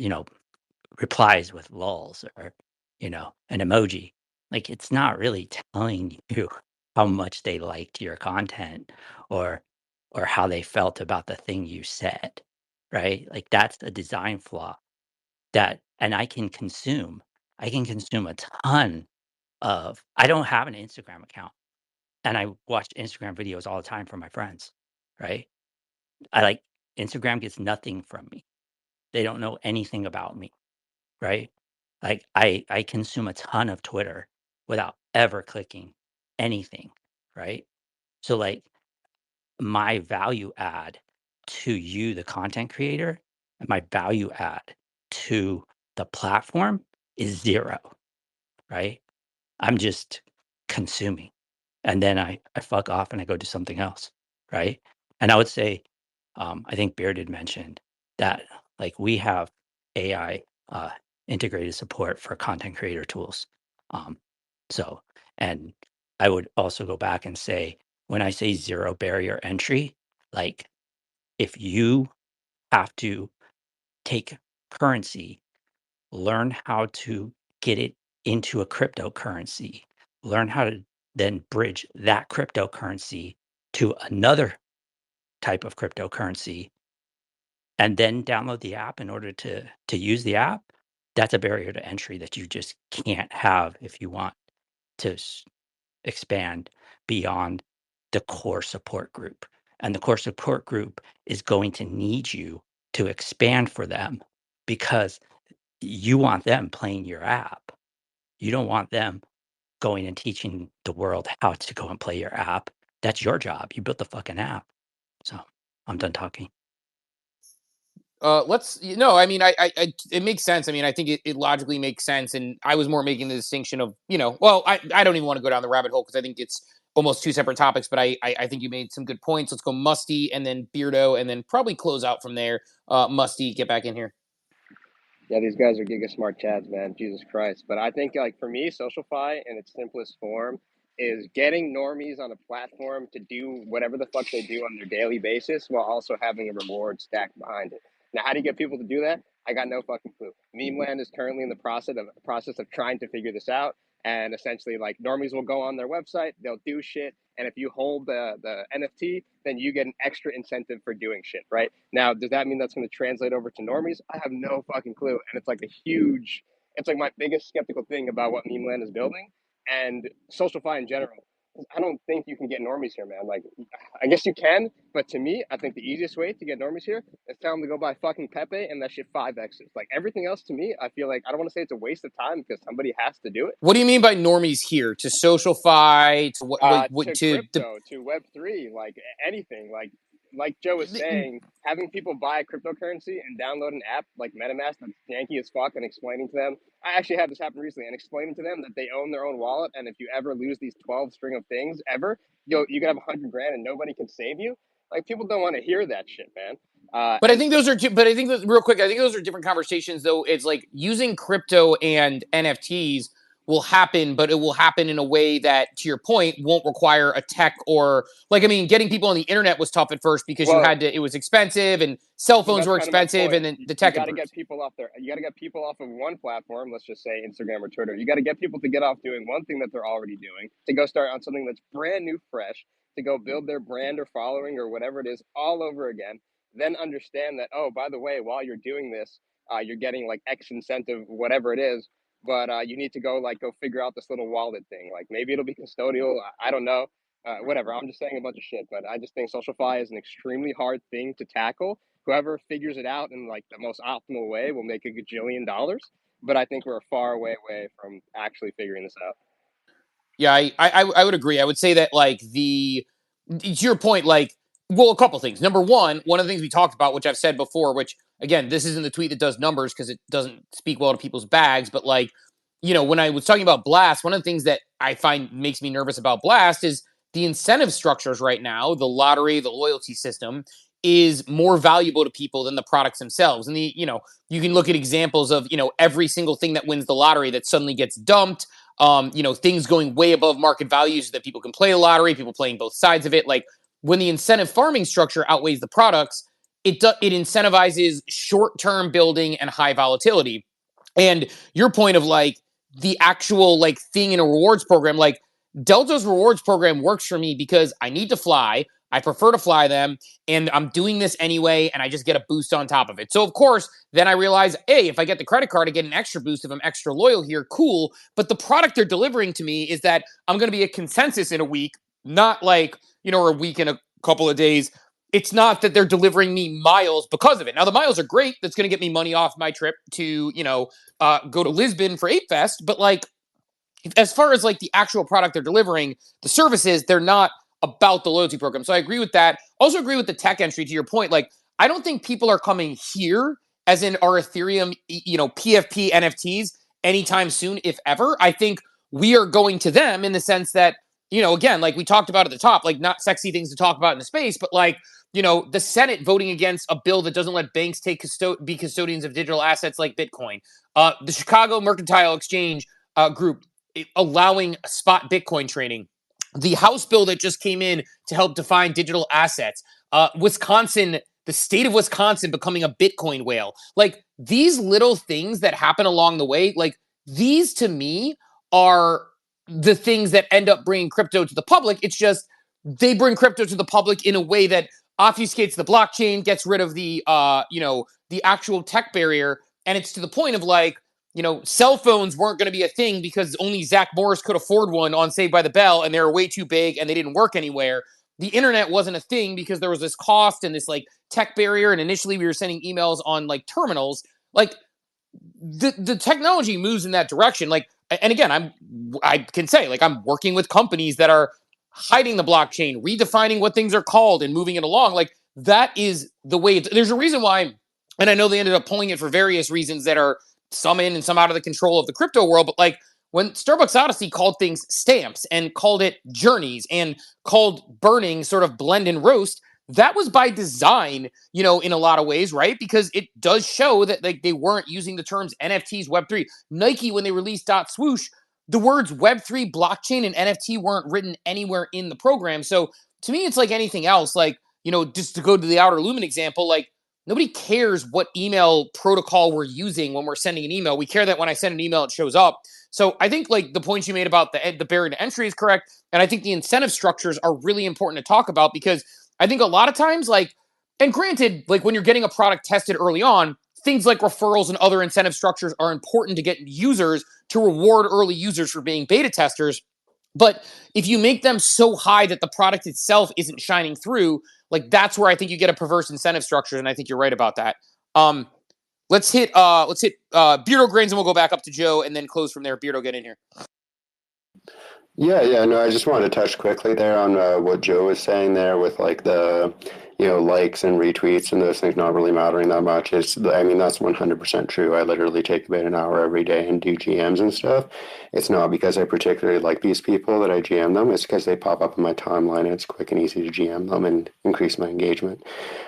with lulls or an emoji, like it's not really telling you how much they liked your content or how they felt about the thing you said, right? Like that's a design flaw and I can consume a ton of. I don't have an Instagram account, and I watch Instagram videos all the time from my friends, right? I like Instagram gets nothing from me. They don't know anything about me, right? Like I consume a ton of Twitter without ever clicking anything, right? So like my value add to you, the content creator, and my value add to the platform is zero, right? I'm just consuming. And then I fuck off and I go do something else, right? And I would say, I think Bearded mentioned that like we have AI integrated support for content creator tools. So, and I would also go back and say, when I say zero barrier entry, like if you have to take currency, learn how to get it into a cryptocurrency, learn how to then bridge that cryptocurrency to another type of cryptocurrency, and then download the app in order to use the app, that's a barrier to entry that you just can't have if you want to expand beyond the core support group. And the core support group is going to need you to expand for them because you want them playing your app. You don't want them going and teaching the world how to go and play your app. That's your job. You built the fucking app. So I'm done talking. I mean, it makes sense. I mean, I think it logically makes sense. And I was more making the distinction of, I don't even want to go down the rabbit hole because I think it's almost two separate topics, but I think you made some good points. Let's go Musty and then Beardo and then probably close out from there. Musty, get back in here. Yeah, these guys are giga smart chads, man. Jesus Christ. But I think, like, for me, SocialFi in its simplest form is getting normies on a platform to do whatever the fuck they do on their daily basis while also having a reward stacked behind it. Now, how do you get people to do that? I got no fucking clue. Memeland is currently in the process of trying to figure this out. And essentially, like, normies will go on their website, they'll do shit, and if you hold the NFT, then you get an extra incentive for doing shit, right? Now, does that mean that's going to translate over to normies? I have no fucking clue. And it's like it's like my biggest skeptical thing about what Memeland is building and SocialFi in general. I don't think you can get normies here, man. Like, I guess you can, but to me, I think the easiest way to get normies here is tell them to go buy fucking Pepe and that shit 5x's. Like, everything else to me, I feel like, I don't want to say it's a waste of time because somebody has to do it. What do you mean by normies here? To SocialFi, to what, to crypto, to Web3, like anything. Like Joe was saying, having people buy a cryptocurrency and download an app like MetaMask that's janky as fuck and explaining to them. I actually had this happen recently and explaining to them that they own their own wallet. And if you ever lose these 12 string of things ever, you can have $100 grand and nobody can save you. Like, people don't want to hear that shit, man. But I think those are real quick. I think those are different conversations, though. It's like using crypto and NFTs will happen, but it will happen in a way that, to your point, won't require a tech or getting people on the internet was tough at first because it was expensive and cell phones were expensive and then the tech. You got to get people off there. You got to get people off of one platform. Let's just say Instagram or Twitter. You got to get people to get off doing one thing that they're already doing, to go start on something that's brand new, fresh, to go build their brand or following or whatever it is all over again. Then understand that, oh, by the way, while you're doing this, you're getting like X incentive, whatever it is. But you need to go figure out this little wallet thing. Like, maybe it'll be custodial. I don't know. Whatever. I'm just saying a bunch of shit. But I just think SocialFi is an extremely hard thing to tackle. Whoever figures it out in like the most optimal way will make $1 gajillion. But I think we're far away from actually figuring this out. Yeah, I would agree. I would say that to your point, a couple things. Number one of the things we talked about, which I've said before, which again, this isn't the tweet that does numbers because it doesn't speak well to people's bags, but when I was talking about Blast, one of the things that I find makes me nervous about Blast is the incentive structures right now, the lottery, the loyalty system is more valuable to people than the products themselves. And you can look at examples of, every single thing that wins the lottery that suddenly gets dumped, things going way above market values so that people can play the lottery, people playing both sides of it. Like when the incentive farming structure outweighs the products, it incentivizes short-term building and high volatility. And your point of like the actual like thing in a rewards program, like Delta's rewards program works for me because I need to fly. I prefer to fly them, and I'm doing this anyway, and I just get a boost on top of it. So, of course, then I realize, hey, if I get the credit card, I get an extra boost if I'm extra loyal here. Cool. But the product they're delivering to me is that I'm going to be a consensus in a week, not like, or a week in a couple of days. It's not that they're delivering me miles because of it. Now, the miles are great. That's going to get me money off my trip to, go to Lisbon for 8Fest. But, like, as far as, like, the actual product they're delivering, the services, they're not about the loyalty program. So I agree with that. Also agree with the tech entry to your point. Like, I don't think people are coming here as in our Ethereum, PFP NFTs anytime soon, if ever. I think we are going to them in the sense that, again, like we talked about at the top, like not sexy things to talk about in the space, but like, the Senate voting against a bill that doesn't let banks be custodians of digital assets like Bitcoin. The Chicago Mercantile Exchange group allowing spot Bitcoin trading. The House bill that just came in to help define digital assets, Wisconsin, the state of Wisconsin becoming a Bitcoin whale. Like these little things that happen along the way, like these to me are the things that end up bringing crypto to the public. It's just they bring crypto to the public in a way that obfuscates the blockchain, gets rid of the, the actual tech barrier. And it's to the point of like, cell phones weren't going to be a thing because only Zach Morris could afford one on Saved by the Bell, and they were way too big and they didn't work anywhere. The internet wasn't a thing because there was this cost and this like tech barrier. And initially we were sending emails on like terminals. Like the technology moves in that direction. Like, and again, I can say like I'm working with companies that are hiding the blockchain, redefining what things are called and moving it along. Like that is the way. There's a reason why, and I know they ended up pulling it for various reasons that are some in and some out of the control of the crypto world. But like when Starbucks Odyssey called things stamps and called it journeys and called burning sort of blend and roast, that was by design, in a lot of ways, right? Because it does show that like they weren't using the terms NFTs, Web3. Nike, when they released .swoosh, the words Web3, blockchain, and NFT weren't written anywhere in the program. So to me, it's like anything else. Like, just to go to the Outer Lumen example, like nobody cares what email protocol we're using when we're sending an email. We care that when I send an email, it shows up. So I think like the points you made about the barrier to entry is correct. And I think the incentive structures are really important to talk about because I think a lot of times, like, and granted, like when you're getting a product tested early on, things like referrals and other incentive structures are important to get users to reward early users for being beta testers. But if you make them so high that the product itself isn't shining through, like that's where I think you get a perverse incentive structure. And I think you're right about that. Let's hit Beardo Grains and we'll go back up to Joe and then close from there. Beardo, get in here. Yeah, no, I just wanted to touch quickly there on what Joe was saying there with like the, likes and retweets and those things not really mattering that much. That's 100% true. I literally take about an hour every day and do GMs and stuff. It's not because I particularly like these people that I GM them. It's because they pop up in my timeline and it's quick and easy to GM them and increase my engagement.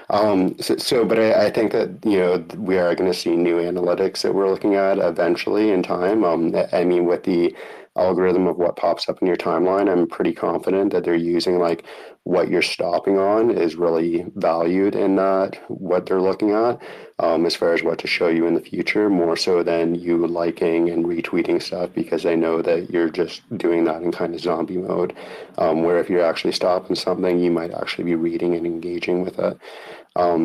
But I think that, we are going to see new analytics that we're looking at eventually in time. With the algorithm of what pops up in your timeline, I'm pretty confident that they're using like what you're stopping on is really valued in that what they're looking at as far as what to show you in the future, more so than you liking and retweeting stuff because they know that you're just doing that in kind of zombie mode, where if you're actually stopping something, you might actually be reading and engaging with it.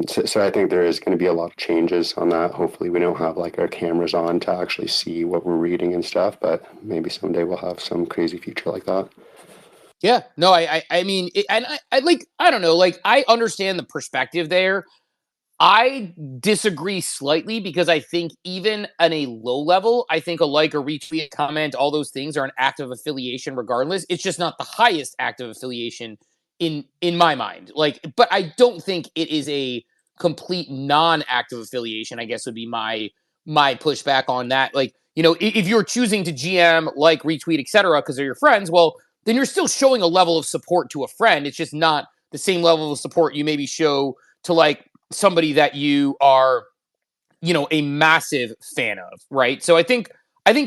So I think there is going to be a lot of changes on that. Hopefully we don't have like our cameras on to actually see what we're reading and stuff, but maybe someday we'll have some crazy feature like that. Yeah, no, I don't know, like I understand the perspective there. I disagree slightly because I think even on a low level, I think a like, a retweet, a comment, all those things are an act of affiliation regardless. It's just not the highest act of affiliation in my mind. Like, but I don't think it is a complete non-act of affiliation, I guess would be my pushback on that. Like, you know, if you're choosing to GM, like, retweet, etc., because they're your friends, well, then you're still showing a level of support to a friend. It's just not the same level of support you maybe show to like somebody that you are, you know, a massive fan of, right? So I think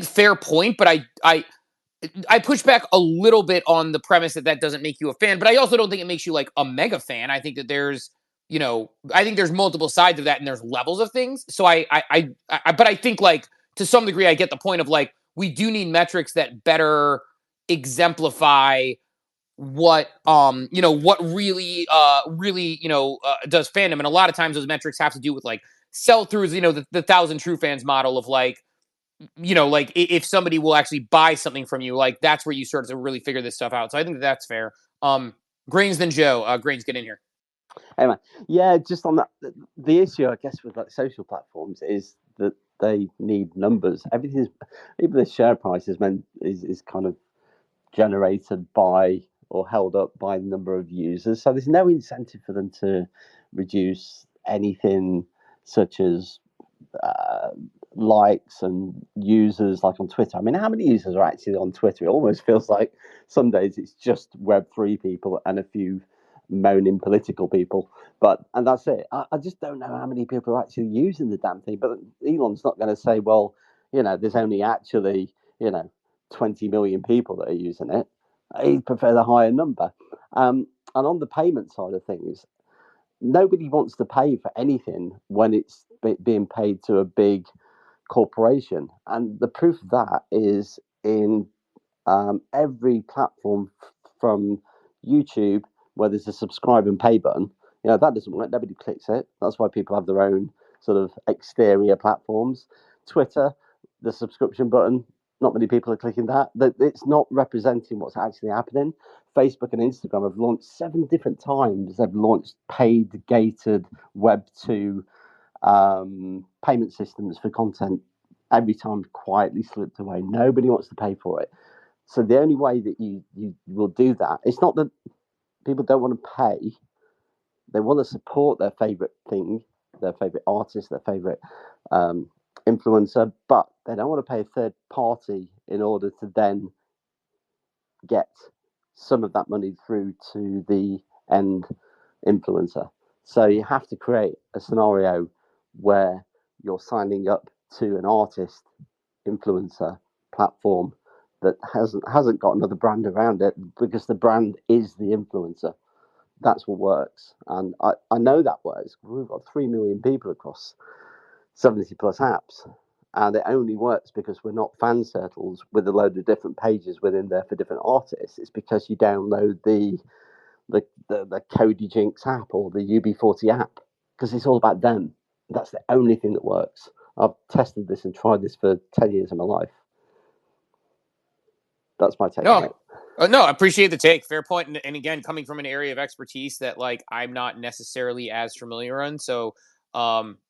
fair point, but I push back a little bit on the premise that that doesn't make you a fan, but I also don't think it makes you like a mega fan. I think that there's, you know, I think there's multiple sides of that and there's levels of things. So but I think like to some degree, I get the point of like, we do need metrics that better exemplify what you know, what really does fandom. And a lot of times those metrics have to do with like sell throughs, you know, the 1,000 true fans model of like, you know, like if somebody will actually buy something from you, like that's where you start to really figure this stuff out. So I think that's fair. Grains then Joe. Grains, get in here. Hey man, yeah, just on that, the issue I guess with like social platforms is that they need numbers. Everything is, even the share price is kind of generated by or held up by the number of users. So there's no incentive for them to reduce anything such as likes and users like on Twitter. I mean, how many users are actually on Twitter? It almost feels like some days it's just Web3 people and a few moaning political people, and that's it. I just don't know how many people are actually using the damn thing. But Elon's not going to say, well, you know, there's only actually, you know, 20 million people that are using it. He'd prefer the higher number. And on the payment side of things, nobody wants to pay for anything when it's being paid to a big corporation. And the proof of that is in every platform from YouTube, where there's a subscribe and pay button. You know, that doesn't work. Nobody clicks it. That's why people have their own sort of exterior platforms. Twitter, the subscription button, not many people are clicking that. It's not representing what's actually happening. Facebook and Instagram have launched 7 different times. They've launched paid, gated Web 2 payment systems for content. Every time quietly slipped away. Nobody wants to pay for it. So the only way that you will do that, it's not that people don't want to pay. They want to support their favorite thing, their favorite artist, their favorite influencer, but they don't want to pay a third party in order to then get some of that money through to the end influencer. So you have to create a scenario where you're signing up to an artist influencer platform that hasn't got another brand around it, because the brand is the influencer. That's what works, and I know that works. We've got 3 million people across 70 plus apps, and it only works because we're not fan circles with a load of different pages within there for different artists. It's because you download the Cody Jinks app or the UB40 app, because it's all about them. That's the only thing that works. I've tested this and tried this for 10 years of my life. That's my take on it. No, I appreciate the take. Fair point. And again, coming from an area of expertise that like I'm not necessarily as familiar in. So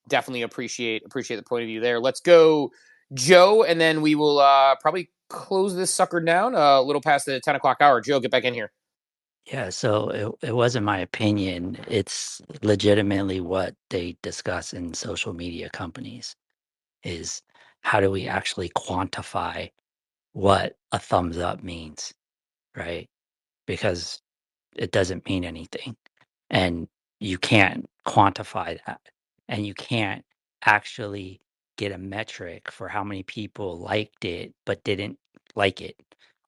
definitely appreciate the point of view there. Let's go, Joe, and then we will probably close this sucker down a little past the 10 o'clock hour. Joe, get back in here. Yeah, so it wasn't my opinion. It's legitimately what they discuss in social media companies is how do we actually quantify what a thumbs up means, right? Because it doesn't mean anything. And you can't quantify that. And you can't actually get a metric for how many people liked it but didn't like it,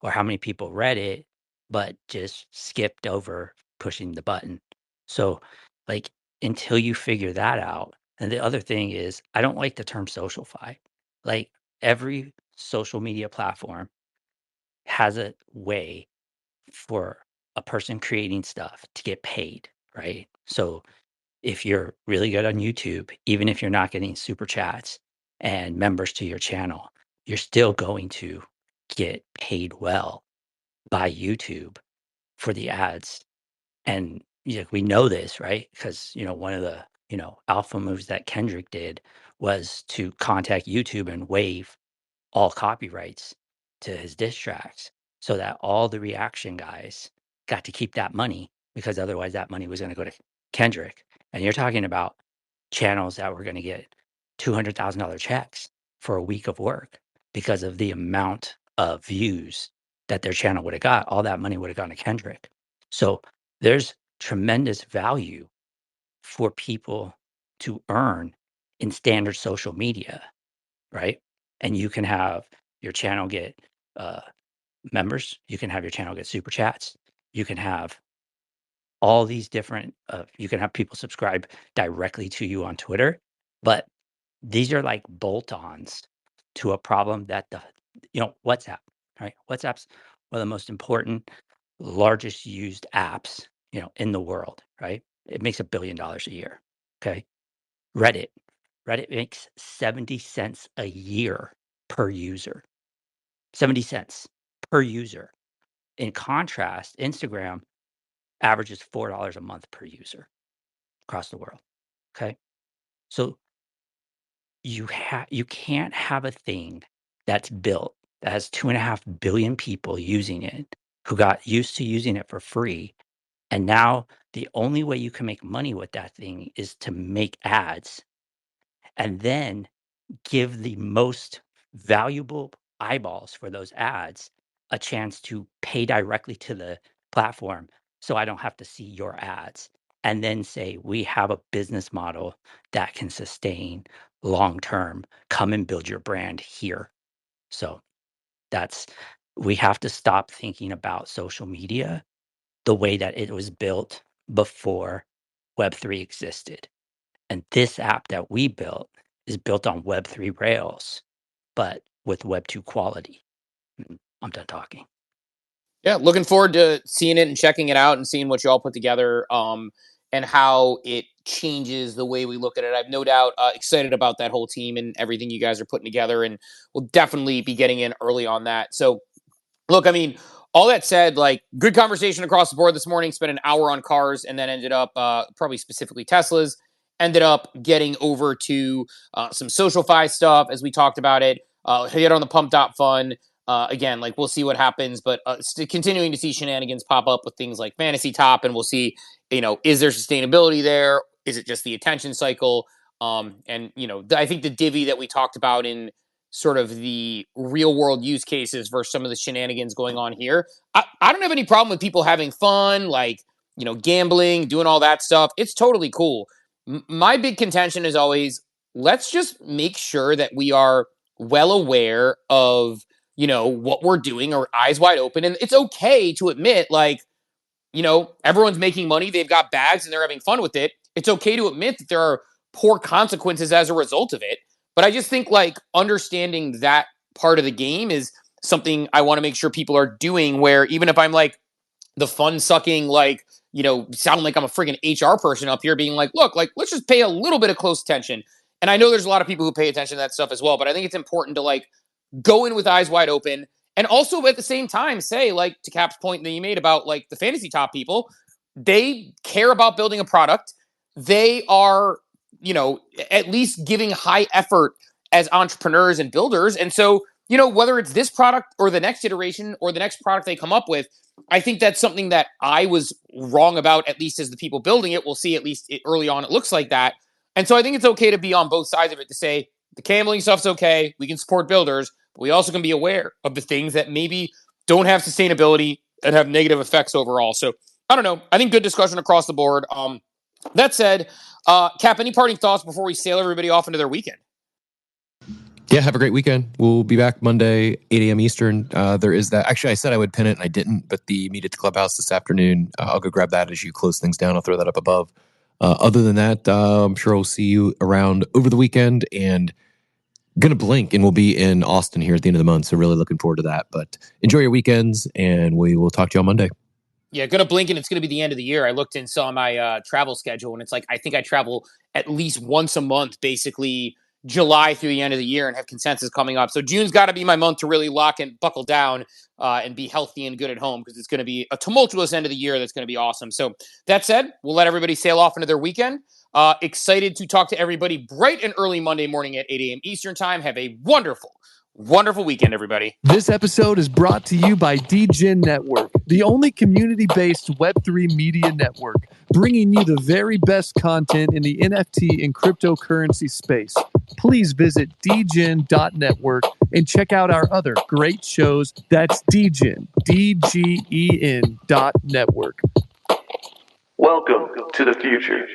or how many people read it but just skipped over pushing the button. So, like, until you figure that out. And the other thing is, I don't like the term socialfy. Like, every social media platform has a way for a person creating stuff to get paid, right? So if you're really good on YouTube, even if you're not getting super chats and members to your channel, you're still going to get paid well by YouTube for the ads. And we know this, right? Because, one of the, alpha moves that Kendrick did was to contact YouTube and waive all copyrights to his diss tracks so that all the reaction guys got to keep that money, because otherwise that money was going to go to Kendrick. And you're talking about channels that were going to get $200,000 checks for a week of work because of the amount of views that their channel would have got. All that money would have gone to Kendrick. So there's tremendous value for people to earn in standard social media, right? And you can have your channel get members. You can have your channel get super chats. You can have all these different, you can have people subscribe directly to you on Twitter. But these are like bolt-ons to a problem that WhatsApp, right? WhatsApp's one of the most important, largest used apps, in the world, right? It makes $1 billion a year. Okay. Reddit makes 70 cents a year per user. 70 cents per user. In contrast, Instagram averages $4 a month per user across the world. Okay. So you can't have a thing that's built that has 2.5 billion people using it who got used to using it for free. And now the only way you can make money with that thing is to make ads and then give the most valuable eyeballs for those ads a chance to pay directly to the platform so I don't have to see your ads. And then say, we have a business model that can sustain long term. Come and build your brand here. So we have to stop thinking about social media the way that it was built before Web3 existed. And this app that we built is built on Web3 rails, but with Web2 quality. I'm done talking. Yeah, looking forward to seeing it and checking it out and seeing what you all put together and how it changes the way we look at it. I've no doubt excited about that whole team and everything you guys are putting together, and we'll definitely be getting in early on that. So, look, I mean, all that said, like, good conversation across the board this morning. Spent an hour on cars and then ended up probably specifically Teslas. Ended up getting over to some SocialFi stuff as we talked about it. Hit on the Pump.Fun. Again, like, we'll see what happens, but continuing to see shenanigans pop up with things like Fantasy Top, and we'll see, is there sustainability there? Is it just the attention cycle? And, I think the divvy that we talked about in sort of the real world use cases versus some of the shenanigans going on here. I don't have any problem with people having fun, like, gambling, doing all that stuff. It's totally cool. My big contention is always, let's just make sure that we are well aware of, what we're doing, or eyes wide open. And it's okay to admit, like, everyone's making money. They've got bags and they're having fun with it. It's okay to admit that there are poor consequences as a result of it. But I just think, like, understanding that part of the game is something I want to make sure people are doing, where even if I'm like the fun sucking, like, sound like I'm a friggin' HR person up here being like, look, like, let's just pay a little bit of close attention. And I know there's a lot of people who pay attention to that stuff as well, but I think it's important to, like, go in with eyes wide open. And also at the same time say, like, to Cap's point that you made about, like, the Fantasy Top people, they care about building a product. They are, at least giving high effort as entrepreneurs and builders. And so, whether it's this product or the next iteration or the next product they come up with, I think that's something that I was wrong about, at least as the people building it. We'll see, at least early on, it looks like that. And so I think it's okay to be on both sides of it, to say the gambling stuff's okay. We can support builders, but we also can be aware of the things that maybe don't have sustainability and have negative effects overall. So I don't know. I think good discussion across the board. That said, Cap, any parting thoughts before we sail everybody off into their weekend? Yeah, have a great weekend. We'll be back Monday, 8 a.m. Eastern. There is that. Actually, I said I would pin it, and I didn't, but the Meet at the Clubhouse this afternoon, I'll go grab that as you close things down. I'll throw that up above. Other than that, I'm sure we'll see you around over the weekend, and going to blink, and we'll be in Austin here at the end of the month, so really looking forward to that. But enjoy your weekends, and we will talk to you on Monday. Yeah, going to blink, and it's going to be the end of the year. I looked and saw my travel schedule, and it's like, I think I travel at least once a month, basically July through the end of the year, and have consensus coming up. So June's got to be my month to really lock and buckle down and be healthy and good at home, because it's going to be a tumultuous end of the year that's going to be awesome. So that said, we'll let everybody sail off into their weekend. Excited to talk to everybody bright and early Monday morning at 8 a.m. Eastern time. Have a wonderful, wonderful weekend, everybody. This episode is brought to you by DGen Network, the only community-based Web3 media network, bringing you the very best content in the NFT and cryptocurrency space. Please visit dgen.network and check out our other great shows. That's DGen, DGEN.network. Welcome to the future.